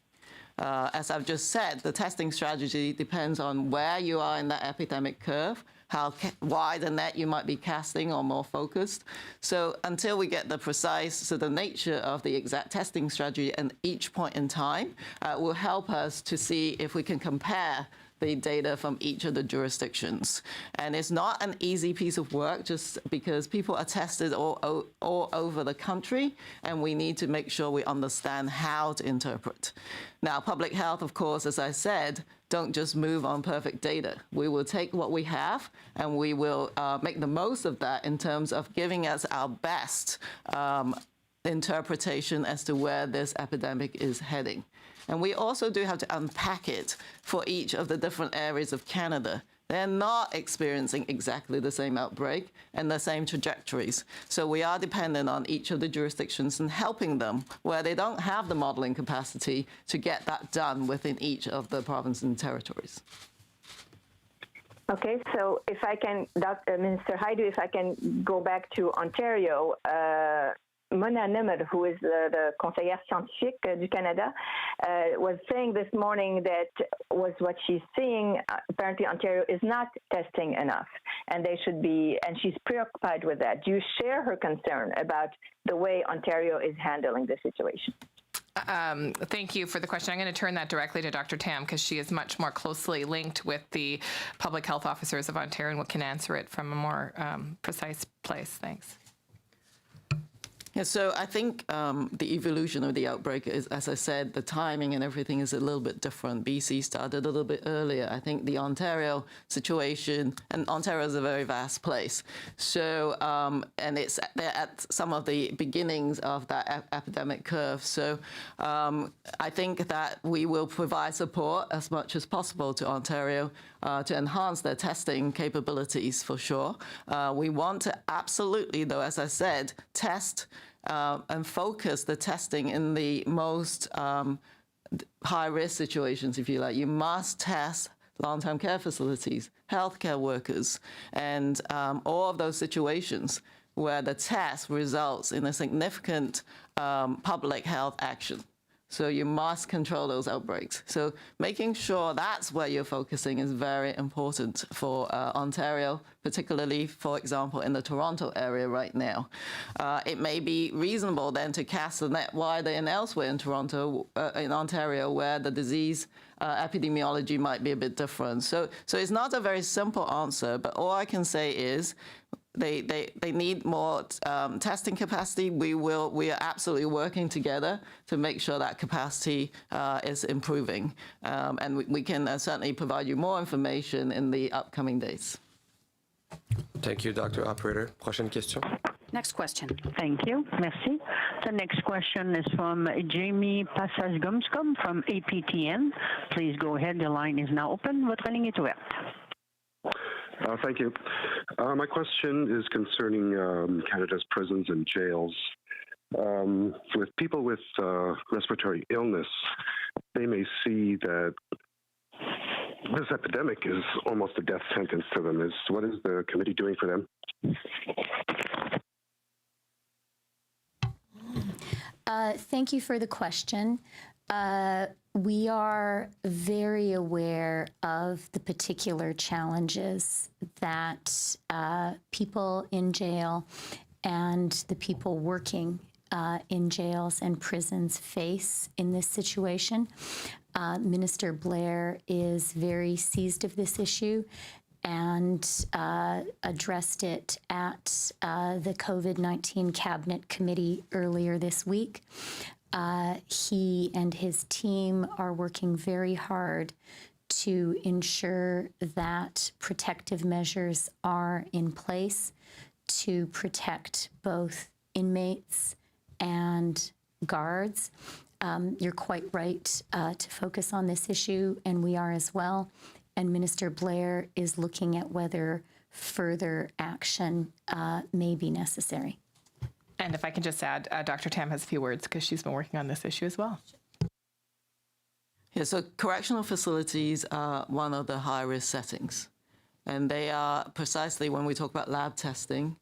As I've just said, the testing strategy depends on where you are in that epidemic curve, how wide a net you might be casting or more focused. So until we get the precise, the nature of the exact testing strategy at each point in time will help us to see if we can compare the data from each of the jurisdictions. And it's not an easy piece of work just because people are tested all over the country, and we need to make sure we understand how to interpret. Now, public health, of course, as I said, don't just move on perfect data. We will take what we have and we will make the most of that in terms of giving us our best interpretation as to where this epidemic is heading. And we also do have to unpack it for each of the different areas of Canada. They're not experiencing exactly the same outbreak and the same trajectories. So we are dependent on each of the jurisdictions and helping them where they don't have the modeling capacity to get that done within each of the provinces and territories. Okay, so if I can, Minister Hajdu, if I can go back to Ontario, Mona Nimmer, who is the conseillère scientifique du Canada, was saying this morning that was what she's seeing. Apparently, Ontario is not testing enough, and they should be, and she's preoccupied with that. Do you share her concern about the way Ontario is handling this situation? Thank you for the question. I'm going to turn that directly to Dr. Tam because she is much more closely linked with the public health officers of Ontario and can answer it from a more precise place. Thanks. Yeah, so I think the evolution of the outbreak is, as I said, the timing and everything is a little bit different. BC started a little bit earlier. I think the Ontario situation, and Ontario is a very vast place. So, and they're at some of the beginnings of that epidemic curve. So I think that we will provide support as much as possible to Ontario to enhance their testing capabilities for sure. We want to absolutely, though, as I said, test and focus the testing in the most high-risk situations, if you like. You must test long-term care facilities, healthcare workers, and all of those situations where the test results in a significant public health action. So you must control those outbreaks. So making sure that's where you're focusing is very important for Ontario, particularly, for example, in the Toronto area right now. It may be reasonable then to cast the net wider and elsewhere in Toronto, in Ontario, where the disease epidemiology might be a bit different. So it's not a very simple answer, but all I can say is they need more testing capacity. We are absolutely working together to make sure that capacity is improving. And we can certainly provide you more information in the upcoming days. Thank you, Dr. Operator. Prochaine question. Next question. Thank you. Merci. The next question is from Jamie Passage-Gumscom from APTN. Please go ahead. The line is now open. Votre ligne est ouverte. Thank you. My question is concerning Canada's prisons and jails. With people with respiratory illness, they may see that this epidemic is almost a death sentence to them. What is the committee doing for them? Thank you for the question. We are very aware of the particular challenges that people in jail and the people working in jails and prisons face in this situation. Minister Blair is very seized of this issue and addressed it at the COVID-19 Cabinet Committee earlier this week. He and his team are working very hard to ensure that protective measures are in place to protect both inmates and guards. You're quite right to focus on this issue, and we are as well. And Minister Blair is looking at whether further action may be necessary. And if I can just add, Dr. Tam has a few words because she's been working on this issue as well. Yeah, so correctional facilities are one of the high-risk settings. And they are precisely when we talk about lab testing,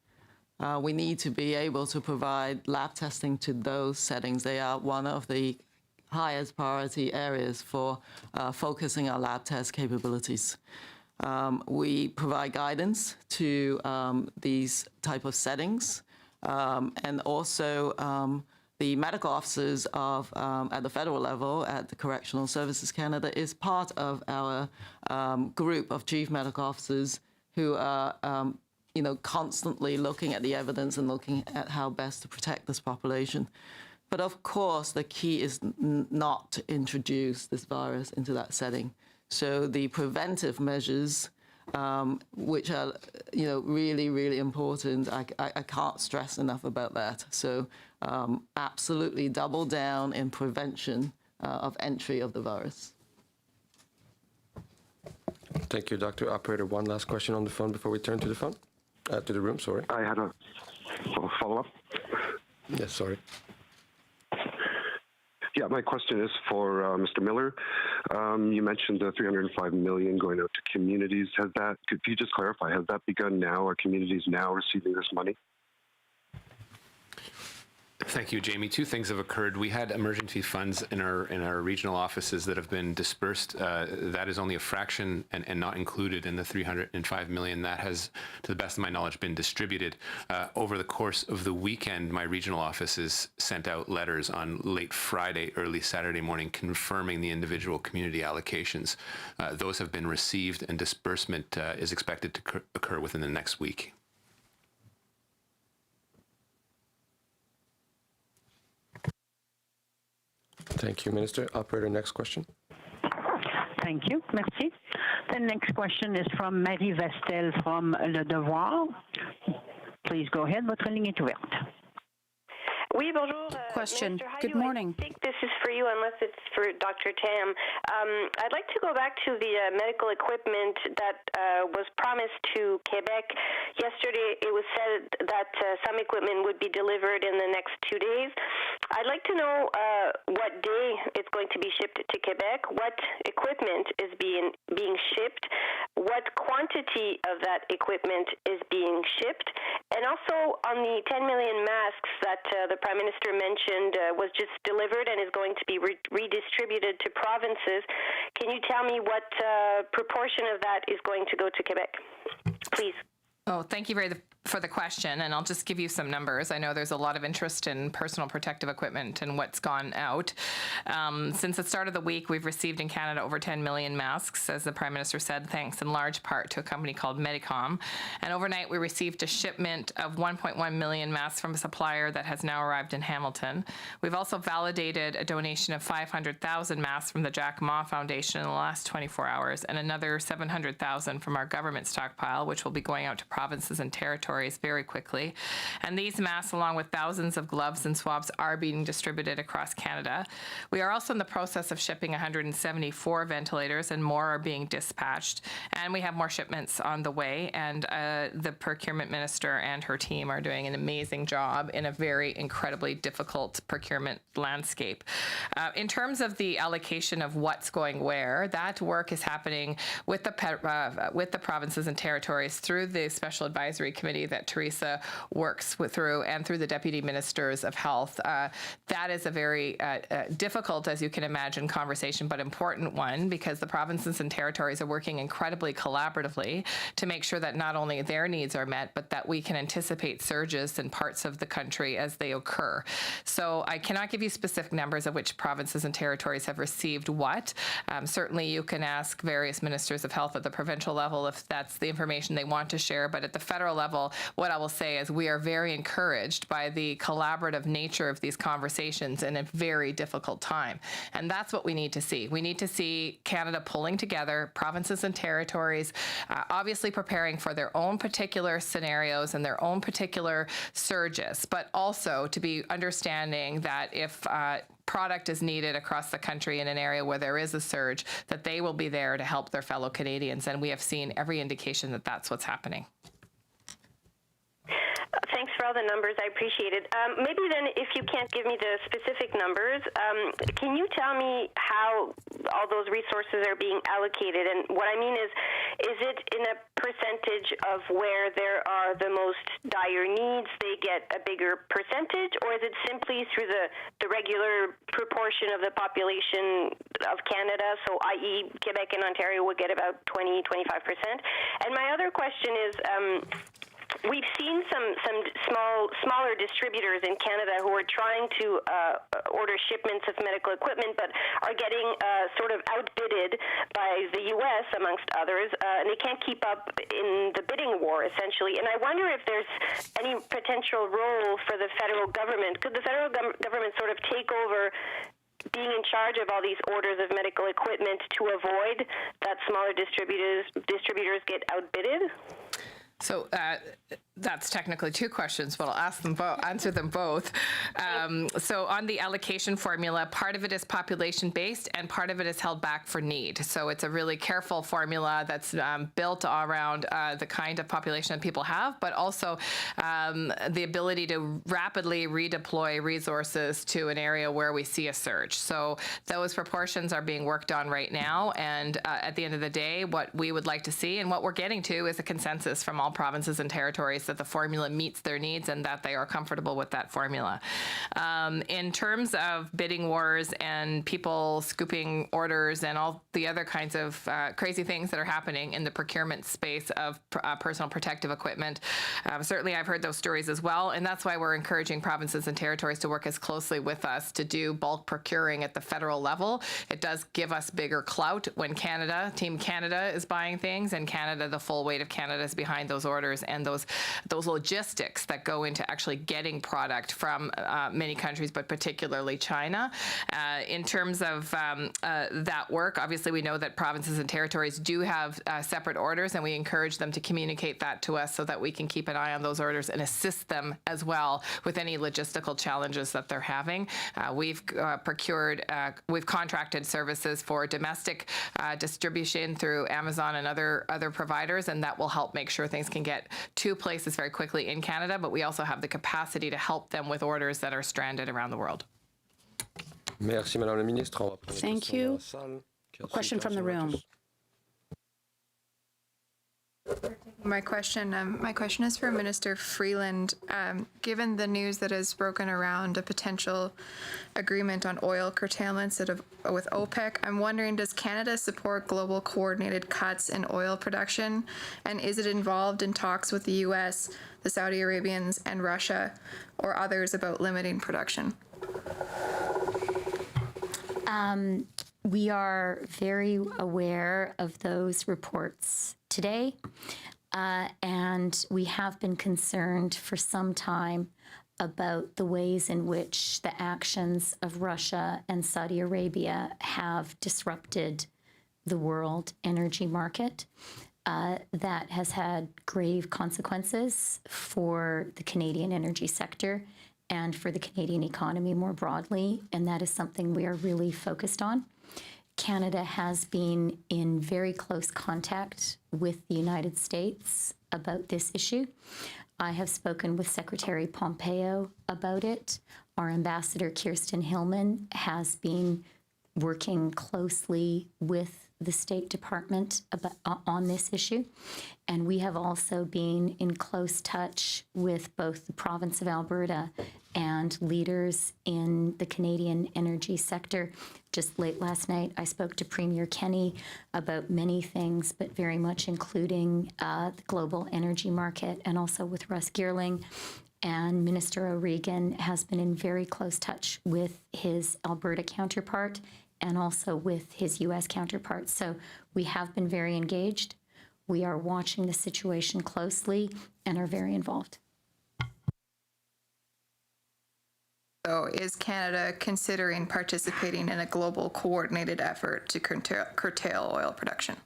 we need to be able to provide lab testing to those settings. They are one of the highest priority areas for focusing our lab test capabilities. We provide guidance to these type of settings. And also the medical officers of at the federal level at the Correctional Services Canada is part of our group of chief medical officers who are constantly looking at the evidence and looking at how best to protect this population. But of course, the key is not to introduce this virus into that setting. So the preventive measures, which are, really, really important. I can't stress enough about that. So absolutely double down in prevention of entry of the virus. Thank you, Doctor. Operator, one last question on the phone before we turn to the phone, to the room, sorry. I had a follow-up. Yes, sorry. Yeah, my question is for Mr. Miller. You mentioned the $305 million going out to communities. Could you just clarify, has that begun now? Are communities now receiving this money? Thank you, Jamie. Two things have occurred. We had emergency funds in our regional offices that have been dispersed. That is only a fraction and not included in the $305 million. That has, to the best of my knowledge, been distributed. Over the course of the weekend, my regional offices sent out letters on late Friday, early Saturday morning, confirming the individual community allocations. Those have been received, and disbursement is expected to occur within the next week. Thank you, Minister. Operator, next question. Thank you. Merci. The next question is from Marie Vestel from Le Devoir. Please go ahead. Votre ligne est ouverte. Oui, bonjour. Question. Good morning. I think this is for you, unless it's for Dr. Tam. I'd like to go back to the medical equipment that was promised to Quebec. Yesterday, it was said that some equipment would be delivered in the next 2 days. I'd like to know what day it's going to be shipped to Quebec, what equipment is being shipped, what quantity of that equipment is being shipped, and also on the 10 million masks that the Prime Minister mentioned was just delivered and is going to be redistributed to provinces. Can you tell me what proportion of that is going to go to Quebec, please? Oh, thank you for the question, and I'll just give you some numbers. I know there's a lot of interest in personal protective equipment and what's gone out. Since the start of the week, we've received in Canada over 10 million masks, as the Prime Minister said, thanks in large part to a company called Medicom. And overnight, we received a shipment of 1.1 million masks from a supplier that has now arrived in Hamilton. We've also validated a donation of 500,000 masks from the Jack Ma Foundation in the last 24 hours, and another 700,000 from our government stockpile, which will be going out to provinces and territories Territories very quickly. And these masks, along with thousands of gloves and swabs, are being distributed across Canada. We are also in the process of shipping 174 ventilators, and more are being dispatched. And we have more shipments on the way, and the procurement minister and her team are doing an amazing job in a very incredibly difficult procurement landscape. In terms of the allocation of what's going where, that work is happening with the provinces and territories through the Special Advisory Committee that Teresa works through, and through the Deputy Ministers of Health. That is a very difficult, as you can imagine, conversation, but important one, because the provinces and territories are working incredibly collaboratively to make sure that not only their needs are met, but that we can anticipate surges in parts of the country as they occur. So I cannot give you specific numbers of which provinces and territories have received what. Certainly you can ask various ministers of health at the provincial level if that's the information they want to share, but at the federal level, what I will say is we are very encouraged by the collaborative nature of these conversations in a very difficult time. And that's what we need to see. We need to see Canada pulling together, provinces and territories, obviously preparing for their own particular scenarios and their own particular surges, but also to be understanding that if product is needed across the country in an area where there is a surge, that they will be there to help their fellow Canadians. And we have seen every indication that that's what's happening. Thanks for all the numbers. I appreciate it. Maybe then, if you can't give me the specific numbers, can you tell me how all those resources are being allocated? And what I mean is it in a percentage of where there are the most dire needs, they get a bigger percentage, or is it simply through the regular proportion of the population of Canada, so i.e. Quebec and Ontario would get about 20-25%? And my other question is, we've seen some smaller distributors in Canada who are trying to order shipments of medical equipment, but are getting sort of outbidded by the U.S. amongst others, and they can't keep up in the bidding war, essentially. And I wonder if there's any potential role for the federal government. Could the federal government sort of take over being in charge of all these orders of medical equipment to avoid that smaller distributors get outbidded? So that's technically two questions, but I'll answer them both. So on the allocation formula, part of it is population-based and part of it is held back for need. So it's a really careful formula that's built around the kind of population that people have, but also the ability to rapidly redeploy resources to an area where we see a surge. So those proportions are being worked on right now. And at the end of the day, what we would like to see and what we're getting to is a consensus from all provinces and territories that the formula meets their needs and that they are comfortable with that formula. In terms of bidding wars and people scooping orders and all the other kinds of crazy things that are happening in the procurement space of personal protective equipment, certainly I've heard those stories as well, and that's why we're encouraging provinces and territories to work as closely with us to do bulk procuring at the federal level. It does give us bigger clout when Team Canada is buying things, and Canada, the full weight of Canada is behind those orders and those logistics that go into actually getting product from many countries, but particularly China. In terms of that work, obviously we know that provinces and territories do have separate orders, and we encourage them to communicate that to us so that we can keep an eye on those orders and assist them as well with any logistical challenges that they're having. We've contracted services for domestic distribution through Amazon and other providers, and that will help make sure things can get to places very quickly in Canada, but we also have the capacity to help them with orders that are stranded around the world. Merci, Madame la Ministre. Thank you. A question from the room. My question is for Minister Freeland. Given the news that has broken around a potential agreement on oil curtailments with OPEC, I'm wondering, does Canada support global coordinated cuts in oil production? And is it involved in talks with the U.S., the Saudi Arabians, and Russia, or others about limiting production? We are very aware of those reports today, and we have been concerned for some time about the ways in which the actions of Russia and Saudi Arabia have disrupted the world energy market. that has had grave consequences for the Canadian energy sector and for the Canadian economy more broadly, and that is something we are really focused on. Canada has been in very close contact with the United States about this issue. I have spoken with Secretary Pompeo about it. Our Ambassador Kirsten Hillman has been working closely with the State Department on this issue. And we have also been in close touch with both the province of Alberta and leaders in the Canadian energy sector. Just late last night, I spoke to Premier Kenney about many things, but very much including the global energy market, and also with Russ Geerling. And Minister O'Regan has been in very close touch with his Alberta counterpart and also with his U.S. counterparts. So we have been very engaged. We are watching the situation closely and are very involved. So is Canada considering participating in a global coordinated effort to curtail oil production?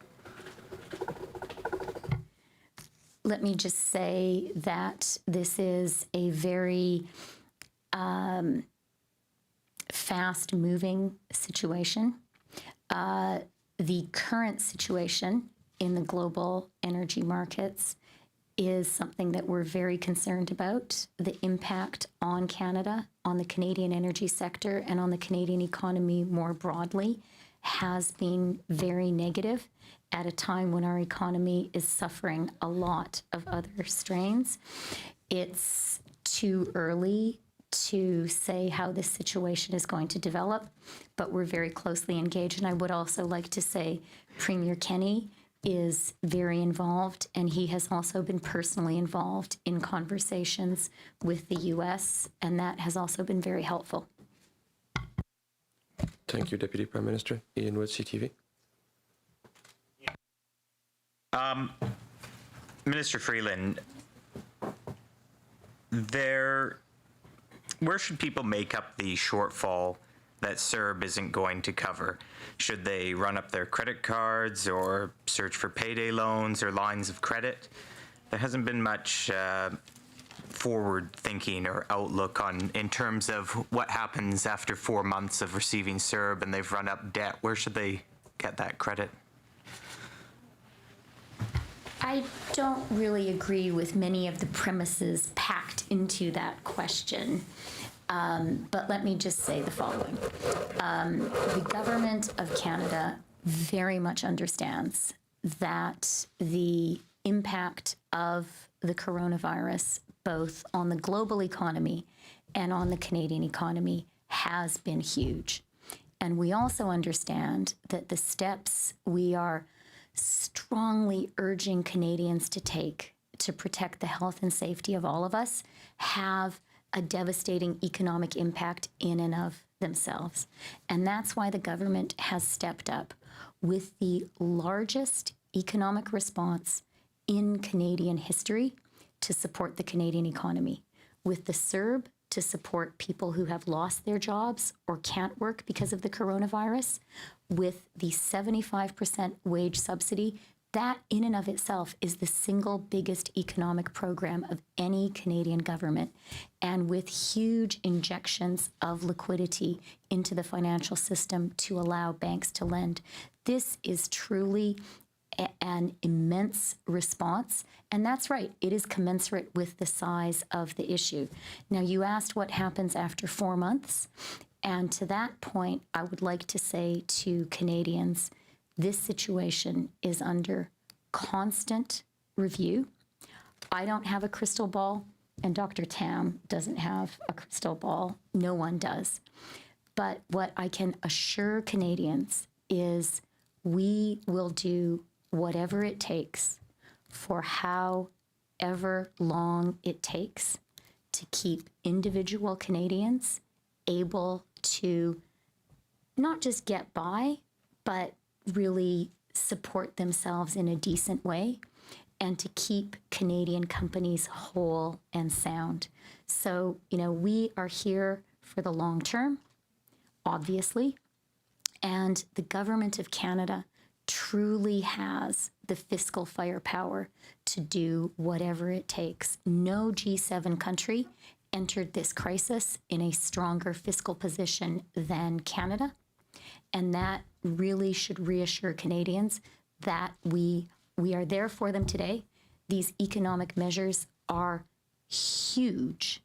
Let me just say that this is a very fast-moving situation. The current situation in the global energy markets is something that we're very concerned about. The impact on Canada, on the Canadian energy sector, and on the Canadian economy more broadly has been very negative at a time when our economy is suffering a lot of other strains. It's too early to say how this situation is going to develop, but we're very closely engaged. And I would also like to say Premier Kenney is very involved, and he has also been personally involved in conversations with the U.S., and that has also been very helpful. Thank you, Deputy Prime Minister. Ian Wood, CTV. Minister Freeland, where should people make up the shortfall that CERB isn't going to cover? Should they run up their credit cards or search for payday loans or lines of credit? There hasn't been much forward thinking or outlook in terms of what happens after 4 months of receiving CERB and they've run up debt. Where should they get that credit? I don't really agree with many of the premises packed into that question. But let me just say the following. The government of Canada very much understands that the impact of the coronavirus, both on the global economy and on the Canadian economy, has been huge. And we also understand that the steps we are strongly urging Canadians to take to protect the health and safety of all of us have a devastating economic impact in and of themselves. And that's why the government has stepped up with the largest economic response in Canadian history to support the Canadian economy, with the CERB to support people who have lost their jobs or can't work because of the coronavirus, with the 75% wage subsidy. That in and of itself is the single biggest economic program of any Canadian government, and with huge injections of liquidity into the financial system to allow banks to lend. This is truly an immense response, and that's right, it is commensurate with the size of the issue. Now, you asked what happens after 4 months, and to that point, I would like to say to Canadians, this situation is under constant review. I don't have a crystal ball, and Dr. Tam doesn't have a crystal ball. No one does. But what I can assure Canadians is we will do whatever it takes for however long it takes to keep individual Canadians able to not just get by, but really support themselves in a decent way, and to keep Canadian companies whole and sound. So, we are here for the long term, obviously, and the government of Canada truly has the the fiscal firepower to do whatever it takes. No G7 country entered this crisis in a stronger fiscal position than Canada. And that really should reassure Canadians that we are there for them today. These economic measures are huge,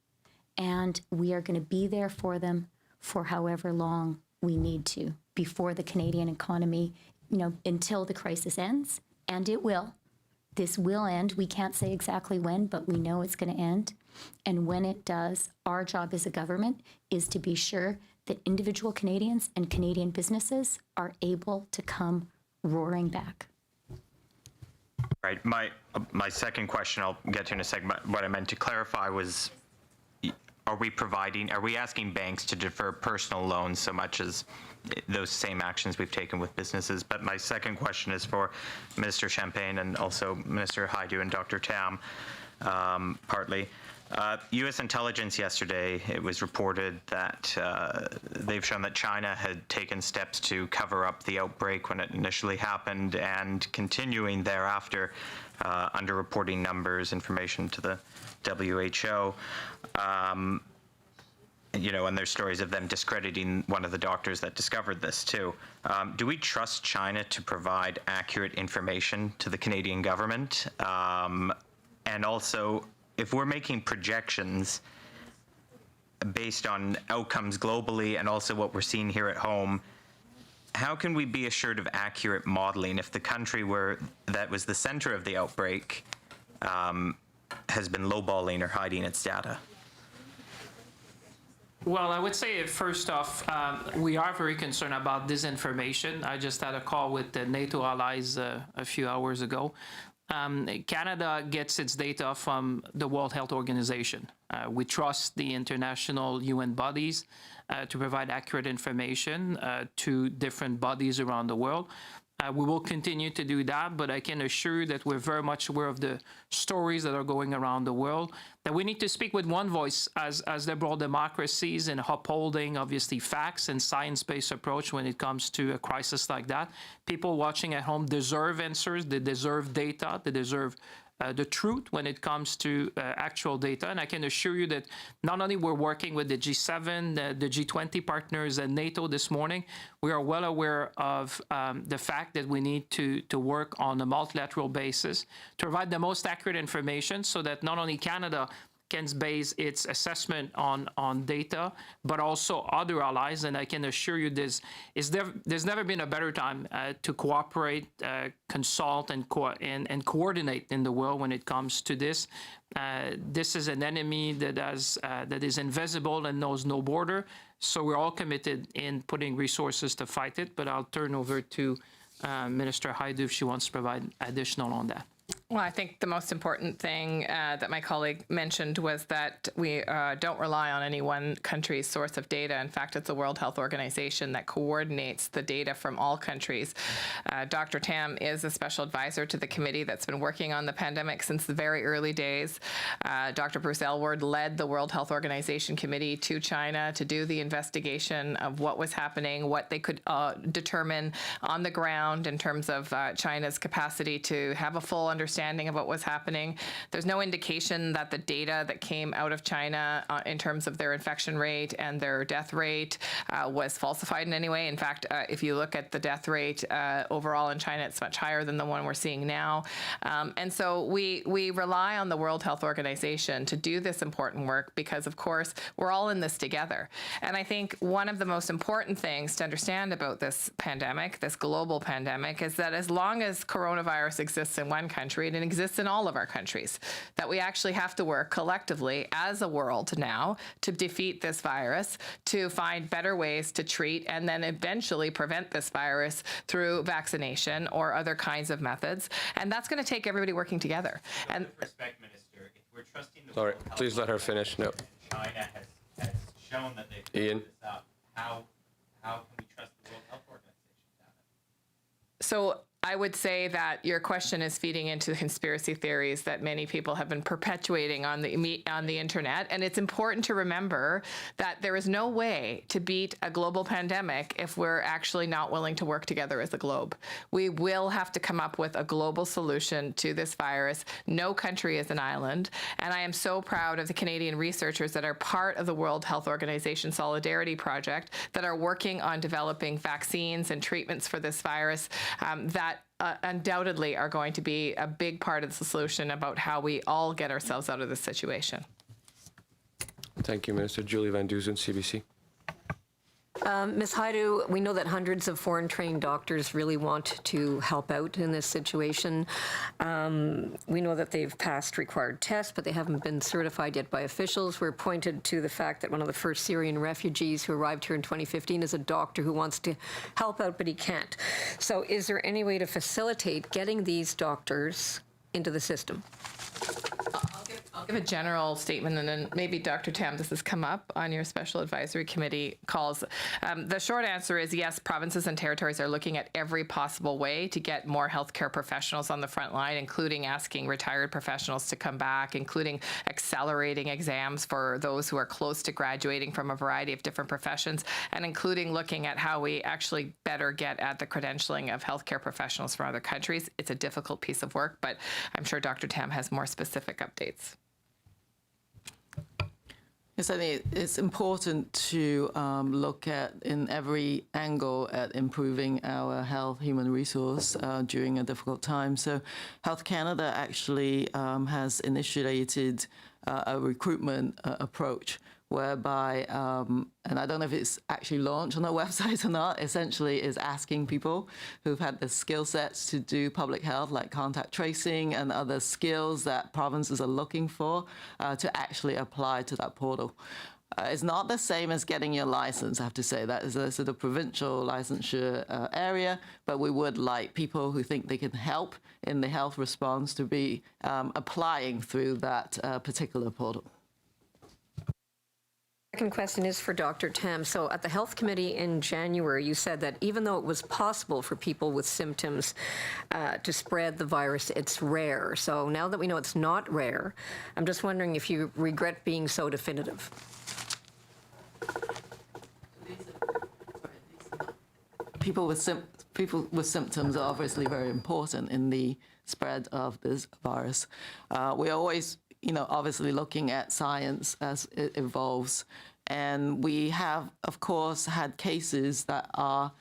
and we are going to be there for them for however long we need to before the Canadian economy, until the crisis ends, and it will. This will end. We can't say exactly when, but we know it's going to end. And when it does, our job as a government is to be sure that individual Canadians and Canadian businesses are able to come roaring back. Right. My second question I'll get to in a second, but what I meant to clarify was, are we asking banks to defer personal loans so much as those same actions we've taken with businesses? But my second question is for Minister Champagne and also Minister Hajdu and Dr. Tam, partly. U.S. intelligence yesterday, it was reported that they've shown that China had taken steps to cover up the outbreak when it initially happened, and continuing thereafter, underreporting numbers, information to the WHO. And there's stories of them discrediting one of the doctors that discovered this too. Do we trust China to provide accurate information to the Canadian government? And also, if we're making projections based on outcomes globally and also what we're seeing here at home, how can we be assured of accurate modeling if the country that was the center of the outbreak has been lowballing or hiding its data? Well, I would say first off, we are very concerned about disinformation. I just had a call with the NATO allies a few hours ago. Canada gets its data from the World Health Organization. We trust the international UN bodies to provide accurate information to different bodies around the world. We will continue to do that, but I can assure you that we're very much aware of the stories that are going around the world, that we need to speak with one voice as liberal democracies in upholding, obviously, facts and science-based approach when it comes to a crisis like that. People watching at home deserve answers, they deserve data, they deserve the truth when it comes to actual data. And I can assure you that not only we're working with the G7, the G20 partners and NATO this morning, we are well aware of the fact that we need to work on a multilateral basis to provide the most accurate information so that not only Canada can base its assessment on data, but also other allies. And I can assure you there's never been a better time to cooperate, consult, and coordinate in the world when it comes to this. This is an enemy that is invisible and knows no border. So we're all committed in putting resources to fight it. But I'll turn over to Minister Hajdu if she wants to provide additional on that. Well, I think the most important thing that my colleague mentioned was that we don't rely on any one country's source of data. In fact, it's the World Health Organization that coordinates the data from all countries. Dr. Tam is a special advisor to the committee that's been working on the pandemic since the very early days. Dr. Bruce Aylward led the World Health Organization committee to China to do the investigation of what was happening, what they could determine on the ground in terms of China's capacity to have a full understanding of what was happening. There's no indication that the data that came out of China in terms of their infection rate and their death rate was falsified in any way. In fact, if you look at the death rate overall in China, it's much higher than the one we're seeing now. And so we rely on the World Health Organization to do this important work because, of course, we're all in this together. And I think one of the most important things to understand about this pandemic, this global pandemic, is that as long as coronavirus exists in one country, and it exists in all of our countries, that we actually have to work collectively as a world now to defeat this virus, to find better ways to treat and then eventually prevent this virus through vaccination or other kinds of methods. And that's going to take everybody working together. And respect, Minister, if we're trusting the Sorry, please let her finish. No. China has shown that they've Ian. this up. How can we trust the World Health Organization? So I would say that your question is feeding into the conspiracy theories that many people have been perpetuating on the internet. And it's important to remember that there is no way to beat a global pandemic if we're actually not willing to work together as a globe. We will have to come up with a global solution to this virus. No country is an island. And I am so proud of the Canadian researchers that are part of the World Health Organization Solidarity Project that are working on developing vaccines and treatments for this virus that undoubtedly are going to be a big part of the solution about how we all get ourselves out of this situation. Thank you, Minister. Julie Van Duzen, CBC. Ms. Haidu, we know that hundreds of foreign-trained doctors really want to help out in this situation. We know that they've passed required tests, but they haven't been certified yet by officials. We're pointed to the fact that one of the first Syrian refugees who arrived here in 2015 is a doctor who wants to help out, but he can't. So is there any way to facilitate getting these doctors into the system? I'll give a general statement, and then maybe Dr. Tam, this has come up on your special advisory committee calls. The short answer is yes, provinces and territories are looking at every possible way to get more healthcare professionals on the front line, including asking retired professionals to come back, including accelerating exams for those who are close to graduating from a variety of different professions, and including looking at how we actually better get at the credentialing of healthcare professionals from other countries. It's a difficult piece of work, but I'm sure Dr. Tam has more specific updates. Yes, I think it's important to look at in every angle at improving our health human resource during a difficult time. So Health Canada actually has initiated a recruitment approach whereby, and I don't know if it's actually launched on our website or not, essentially is asking people who've had the skill sets to do public health, like contact tracing and other skills that provinces are looking for, to actually apply to that portal. It's not the same as getting your license, I have to say. That is a sort of provincial licensure area, but we would like people who think they can help in the health response to be applying through that particular portal. Second question is for Dr. Tam. So at the Health Committee in January, you said that even though it was possible for people with symptoms to spread the virus, it's rare. So now that we know it's not rare, I'm just wondering if you regret being so definitive. People with symptoms are obviously very important in the spread of this virus. We're always, obviously looking at science as it evolves. And we have, of course, had cases that are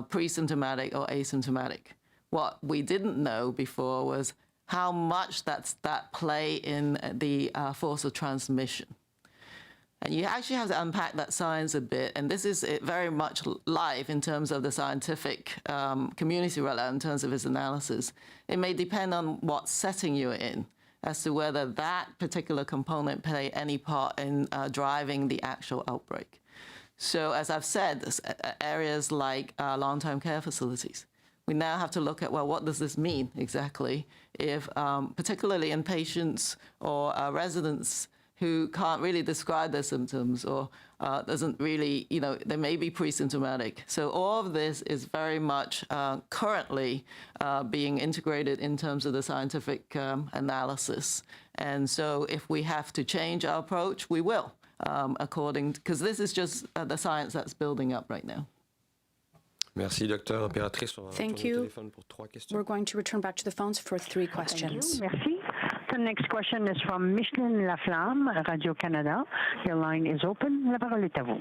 pre-symptomatic or asymptomatic. What we didn't know before was how much that play in the force of transmission. And you actually have to unpack that science a bit. And this is very much live in terms of the scientific community right now, in terms of its analysis. It may depend on what setting you're in as to whether that particular component play any part in driving the actual outbreak. So as I've said, areas like long-term care facilities, we now have to look at, well, what does this mean exactly if, particularly in patients or residents who can't really describe their symptoms or doesn't really, they may be pre-symptomatic. So all of this is very much currently being integrated in terms of the scientific analysis. And so if we have to change our approach, we will, because this is just the science that's building up right now. Merci, Dr. Impératrice. Thank you. We're going to return back to the phones for 3 questions. Thank you. Merci. The next question is from Micheline Laflamme, Radio-Canada. Your line is open. La parole est à vous.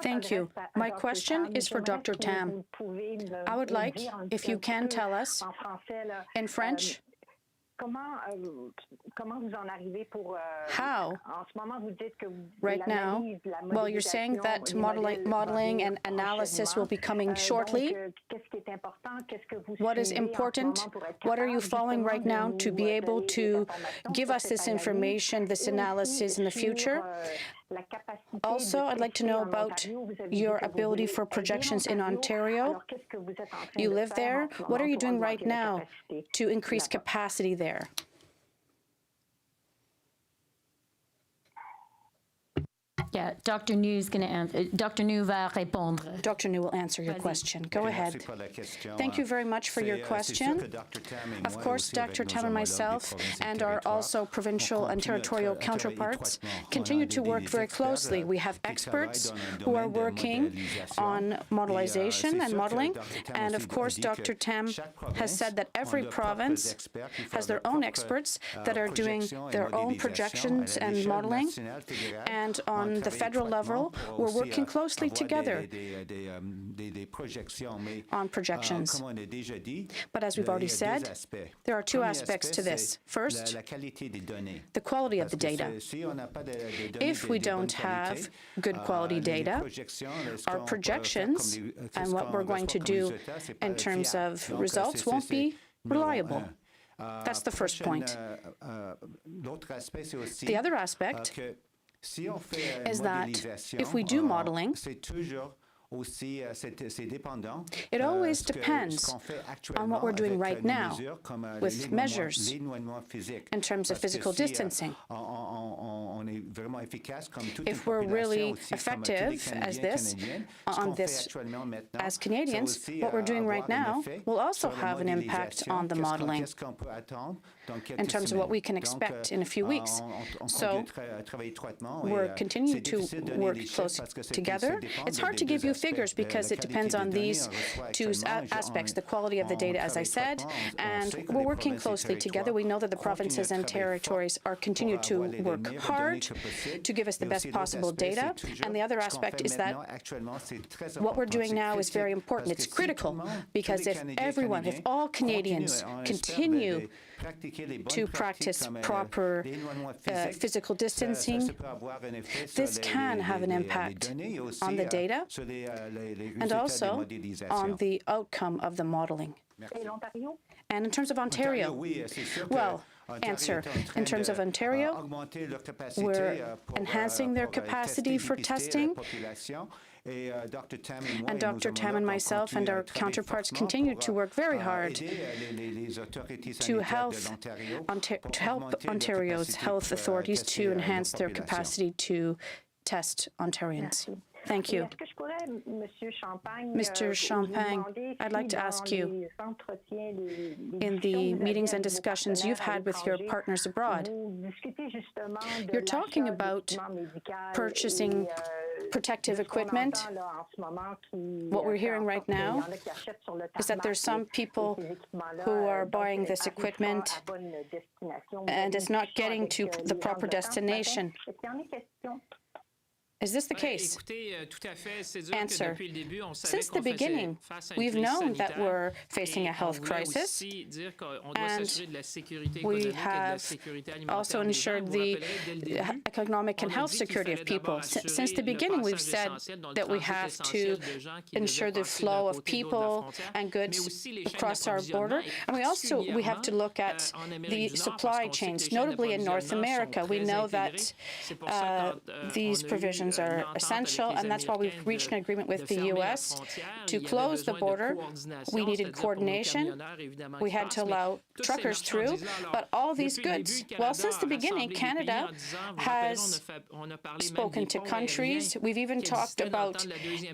Thank you. My question is for Dr. Tam. I would like, if you can tell us, in French, how, right now, well, you're saying that modeling and analysis will be coming shortly. What is important? What are you following right now to be able to give us this information, this analysis in the future? Also, I'd like to know about your ability for projections in Ontario. You live there. What are you doing right now to increase capacity there? Yeah, Dr. Nu's going to answer. Dr. Nu va répondre. Dr. Nu will answer your question. Go ahead. Thank you very much for your question. Of course, Dr. Tam and myself and our also provincial and territorial counterparts continue to work very closely. We have experts who are working on modelization and modeling. And of course, Dr. Tam has said that every province has their own experts that are doing their own projections and modeling. And on the federal level, we're working closely together on projections. But as we've already said, there are two aspects to this. First, the quality of the data. If we don't have good quality data, our projections and what we're going to do in terms of results won't be reliable. That's the first point. The other aspect is that if we do modeling, it always depends on what we're doing right now with measures in terms of physical distancing. If we're really effective as Canadians, what we're doing right now will also have an impact on the modeling in terms of what we can expect in a few weeks. So we're continuing to work close together. It's hard to give you figures because it depends on these two aspects, the quality of the data, as I said, and we're working closely together. We know that the provinces and territories are continue to work hard to give us the best possible data. And the other aspect is that what we're doing now is very important. It's critical because if all Canadians continue to practice proper physical distancing, this can have an impact on the data and also on the outcome of the modeling. And in terms of Ontario, well, answer. In terms of Ontario, we're enhancing their capacity for testing. And Dr. Tam and myself and our counterparts continue to work very hard to help Ontario's health authorities to enhance their capacity to test Ontarians. Thank you. Mr. Champagne, I'd like to ask you, in the meetings and discussions you've had with your partners abroad, you're talking about purchasing protective equipment. What we're hearing right now is that there's some people who are buying this equipment and it's not getting to the proper destination. Is this the case? Answer. Since the beginning, we've known that we're facing a health crisis, and we have also ensured the economic and health security of people. Since the beginning, we've said that we have to ensure the flow of people and goods across our border, and we have to look at the supply chains, notably in North America. We know that these provisions are essential, and that's why we've reached an agreement with the U.S. to close the border. We needed coordination. We had to allow truckers through, but all these goods, well, since the beginning, Canada has spoken to countries. We've even talked about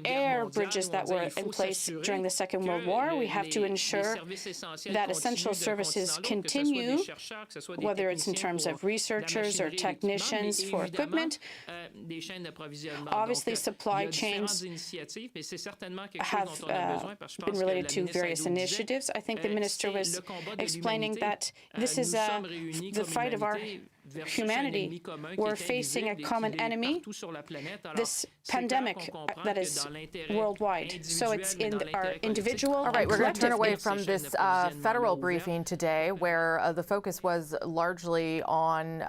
air bridges that were in place during the Second World War. We have to ensure that essential services continue, whether it's in terms of researchers or technicians for equipment. Obviously, supply chains have been related to various initiatives. I think the minister was explaining that this is the fight of our humanity. We're facing a common enemy, this pandemic that is worldwide. So it's in our individual. All right, we're going to turn away from this federal briefing today, where the focus was largely on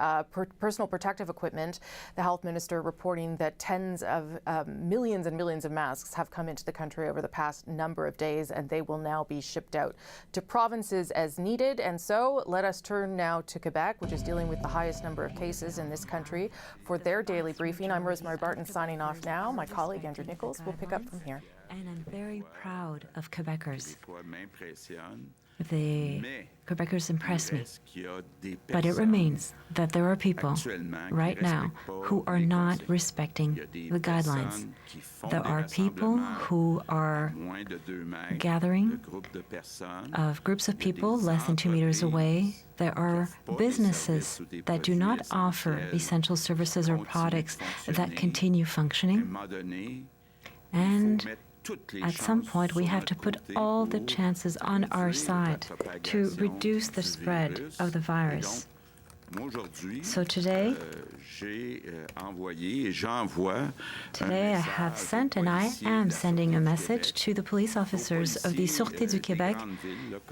personal protective equipment. The health minister reporting that tens of millions and millions of masks have come into the country over the past number of days, and they will now be shipped out to provinces as needed. And so let us turn now to Quebec, which is dealing with the highest number of cases in this country, for their daily briefing. I'm Rosemary Barton signing off now. My colleague Andrew Nichols will pick up from here. And I'm very proud of Quebecers. the Quebecers impress me. But it remains that there are people right now who are not respecting the guidelines. There are people who are gathering of groups of people less than 2 meters away. There are businesses that do not offer essential services or products that continue functioning. And at some point, we have to put all the chances on our side to reduce the spread of the virus. So today I have sent and I am sending a message to the police officers of the Sûreté du Québec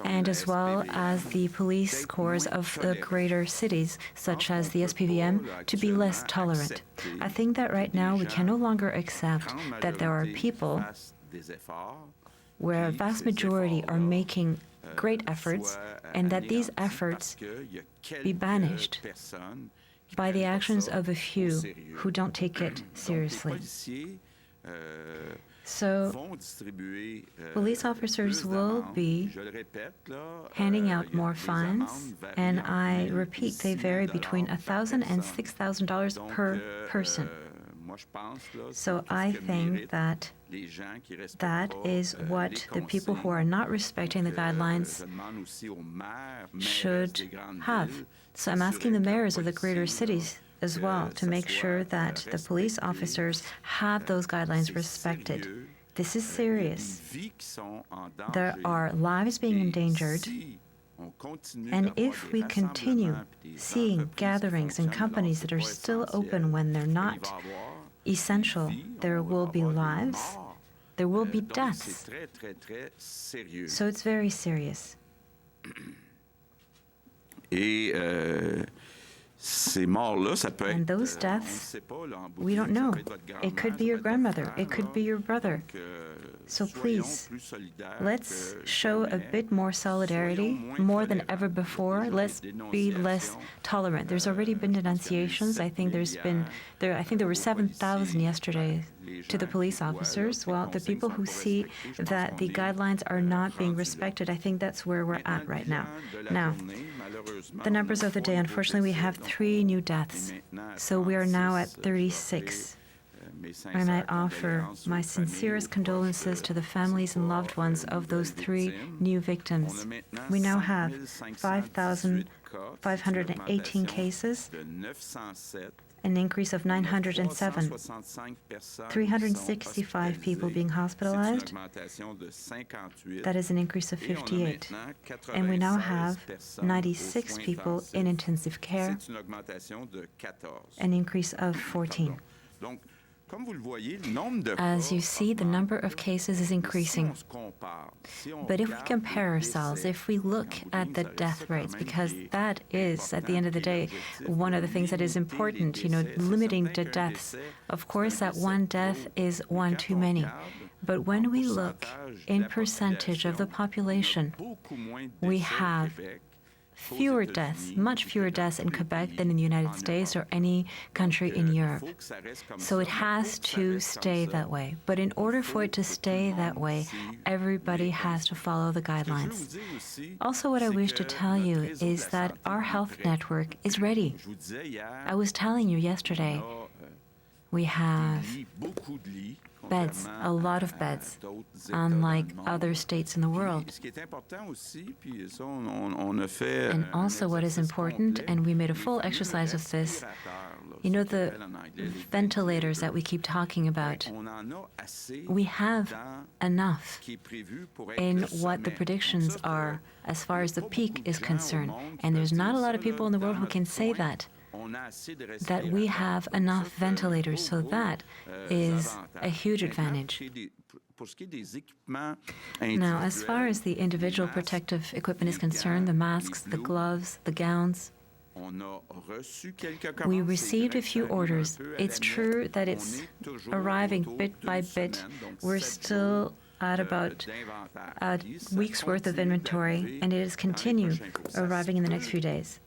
and as well as the police corps of the greater cities, such as the SPVM, to be less tolerant. I think that right now we can no longer accept that there are people where a vast majority are making great efforts and that these efforts be banished by the actions of a few who don't take it seriously. So, police officers will be handing out more fines, and I repeat, they vary between $1,000 and $6,000 per person. So I think that that is what the people who are not respecting the guidelines should have. So I'm asking the mayors of the greater cities as well to make sure that the police officers have those guidelines respected. This is serious. There are lives being endangered. And if we continue seeing gatherings and companies that are still open when they're not essential, there will be lives, there will be deaths. So it's very serious. And those deaths, we don't know. It could be your grandmother, it could be your brother. So please, let's show a bit more solidarity, more than ever before. Let's be less tolerant. There's already been denunciations. I think there were 7,000 yesterday to the police officers. Well, the people who see that the guidelines are not being respected, I think that's where we're at right now. Now, the numbers of the day, unfortunately, we have 3 new deaths. So we are now at 36. And I offer my sincerest condolences to the families and loved ones of those 3 new victims. We now have 5,518 cases, an increase of 907, 365 people being hospitalized. That is an increase of 58. And we now have 96 people in intensive care, an increase of 14. As you see, the number of cases is increasing. But if we compare ourselves, if we look at the death rates, because that is, at the end of the day, one of the things that is important, limiting the deaths. Of course, that one death is one too many. But when we look in percentage of the population, we have fewer deaths, much fewer deaths in Quebec than in the United States or any country in Europe. So it has to stay that way. But in order for it to stay that way, everybody has to follow the guidelines. Also, what I wish to tell you is that our health network is ready. I was telling you yesterday, we have beds, a lot of beds, unlike other states in the world. And also what is important, and we made a full exercise of this, the ventilators that we keep talking about, we have enough in what the predictions are as far as the peak is concerned. And there's not a lot of people in the world who can say that we have enough ventilators, so that is a huge advantage. Now, as far as the individual protective equipment is concerned, the masks, the gloves, the gowns, we received a few orders. It's true that it's arriving bit by bit. We're still at about a week's worth of inventory, and it is continue arriving in the next few days.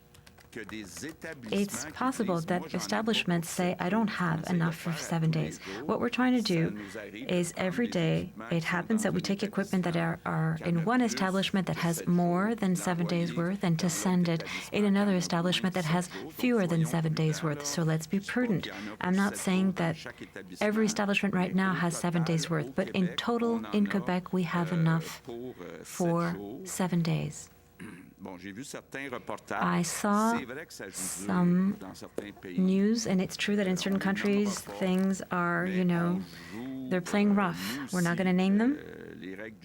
It's possible that establishments say, I don't have enough for 7 days. What we're trying to do is every day, it happens that we take equipment that are in one establishment that has more than 7 days worth and to send it in another establishment that has fewer than 7 days worth. So let's be prudent. I'm not saying that every establishment right now has 7 days worth, but in total in Quebec, we have enough for 7 days. I saw some news, and it's true that in certain countries, things are, they're playing rough. We're not going to name them,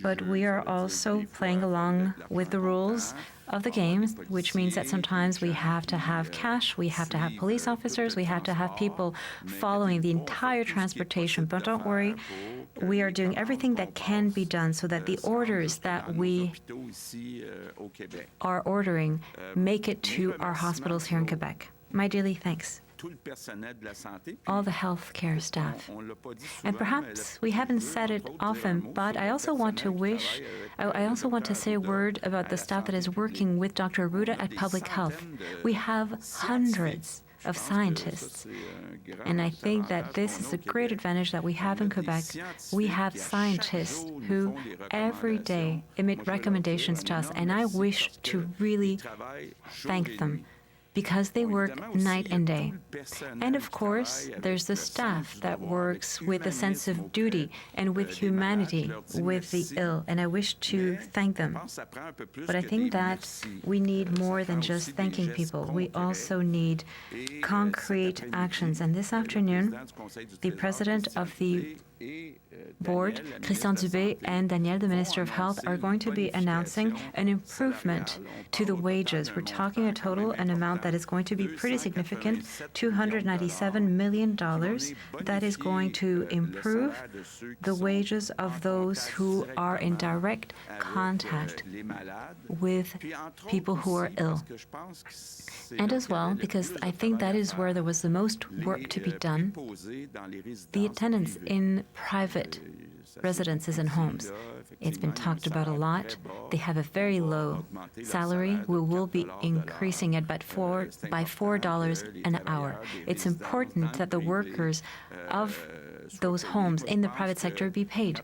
but we are also playing along with the rules of the game, which means that sometimes we have to have cash, we have to have police officers, we have to have people following the entire transportation. But don't worry, we are doing everything that can be done so that the orders that we are ordering make it to our hospitals here in Quebec. My dearly thanks. All the healthcare staff. And perhaps we haven't said it often, but I also want to say a word about the staff that is working with Dr. Arruda at Public Health. We have hundreds of scientists. And I think that this is a great advantage that we have in Quebec. We have scientists who every day emit recommendations to us, and I wish to really thank them, because they work night and day. And of course, there's the staff that works with a sense of duty and with humanity with the ill, and I wish to thank them. But I think that we need more than just thanking people. We also need concrete actions. And this afternoon, the president of the board, Christian Dubé, and Danielle, the Minister of Health, are going to be announcing an improvement to the wages. We're talking an amount that is going to be pretty significant, $297 million, that is going to improve the wages of those who are in direct contact with people who are ill. And as well, because I think that is where there was the most work to be done, the attendance in private residences and homes. It's been talked about a lot. They have a very low salary. We will be increasing it by $4 an hour. It's important that the workers of those homes in the private sector be paid.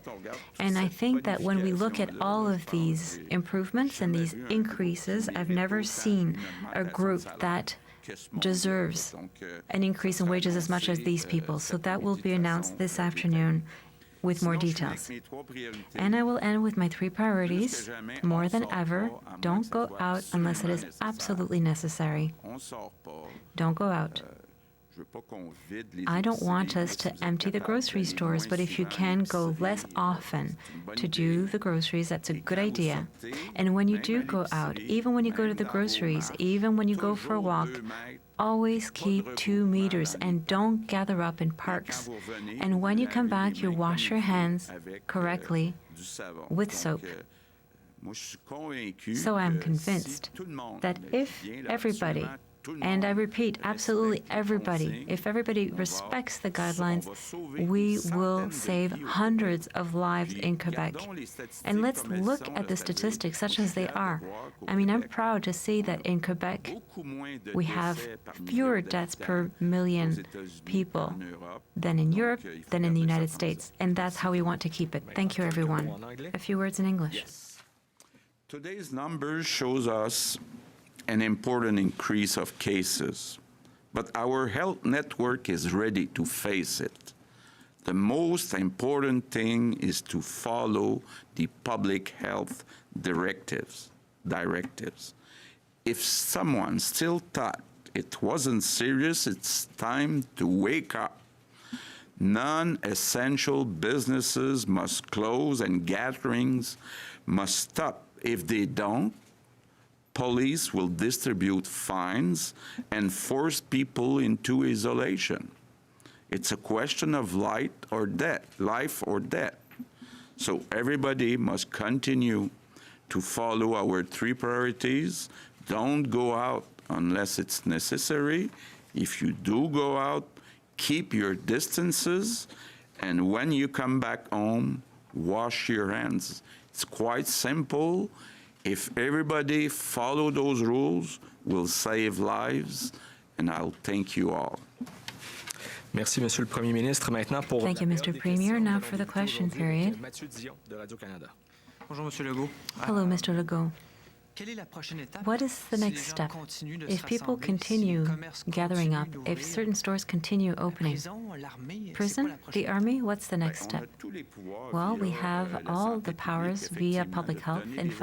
And I think that when we look at all of these improvements and these increases, I've never seen a group that deserves an increase in wages as much as these people. So that will be announced this afternoon with more details. And I will end with my 3 priorities. More than ever, don't go out unless it is absolutely necessary. Don't go out. I don't want us to empty the grocery stores, but if you can go less often to do the groceries, that's a good idea. And when you do go out, even when you go to the groceries, even when you go for a walk, always keep 2 meters and don't gather up in parks. And when you come back, you wash your hands correctly with soap. So I'm convinced that if everybody, and I repeat, absolutely everybody, if everybody respects the guidelines, we will save hundreds of lives in Quebec. And let's look at the statistics such as they are. I mean, I'm proud to see that in Quebec, we have fewer deaths per million people than in Europe, than in the United States. And that's how we want to keep it. Thank you, everyone. A few words in English. Today's numbers shows us an important increase of cases, but our health network is ready to face it. The most important thing is to follow the public health directives. If someone still thought it wasn't serious, it's time to wake up. Non-essential businesses must close and gatherings must stop. If they don't, police will distribute fines and force people into isolation. It's a question of life or death. So everybody must continue to follow our 3 priorities. Don't go out unless it's necessary. If you do go out, keep your distances, and when you come back home, wash your hands. It's quite simple. If everybody follow those rules, will save lives, and I'll thank you all. Merci, Monsieur le Premier ministre. Maintenant pour Thank you, Mr. Premier. Now for the question period. Bonjour, Monsieur Legault. Hello, Mr. Legault. What is the next step? If people continue gathering up, if certain stores continue opening, prison, the army, what's the next step? Well, we have all the powers via public health. In fact,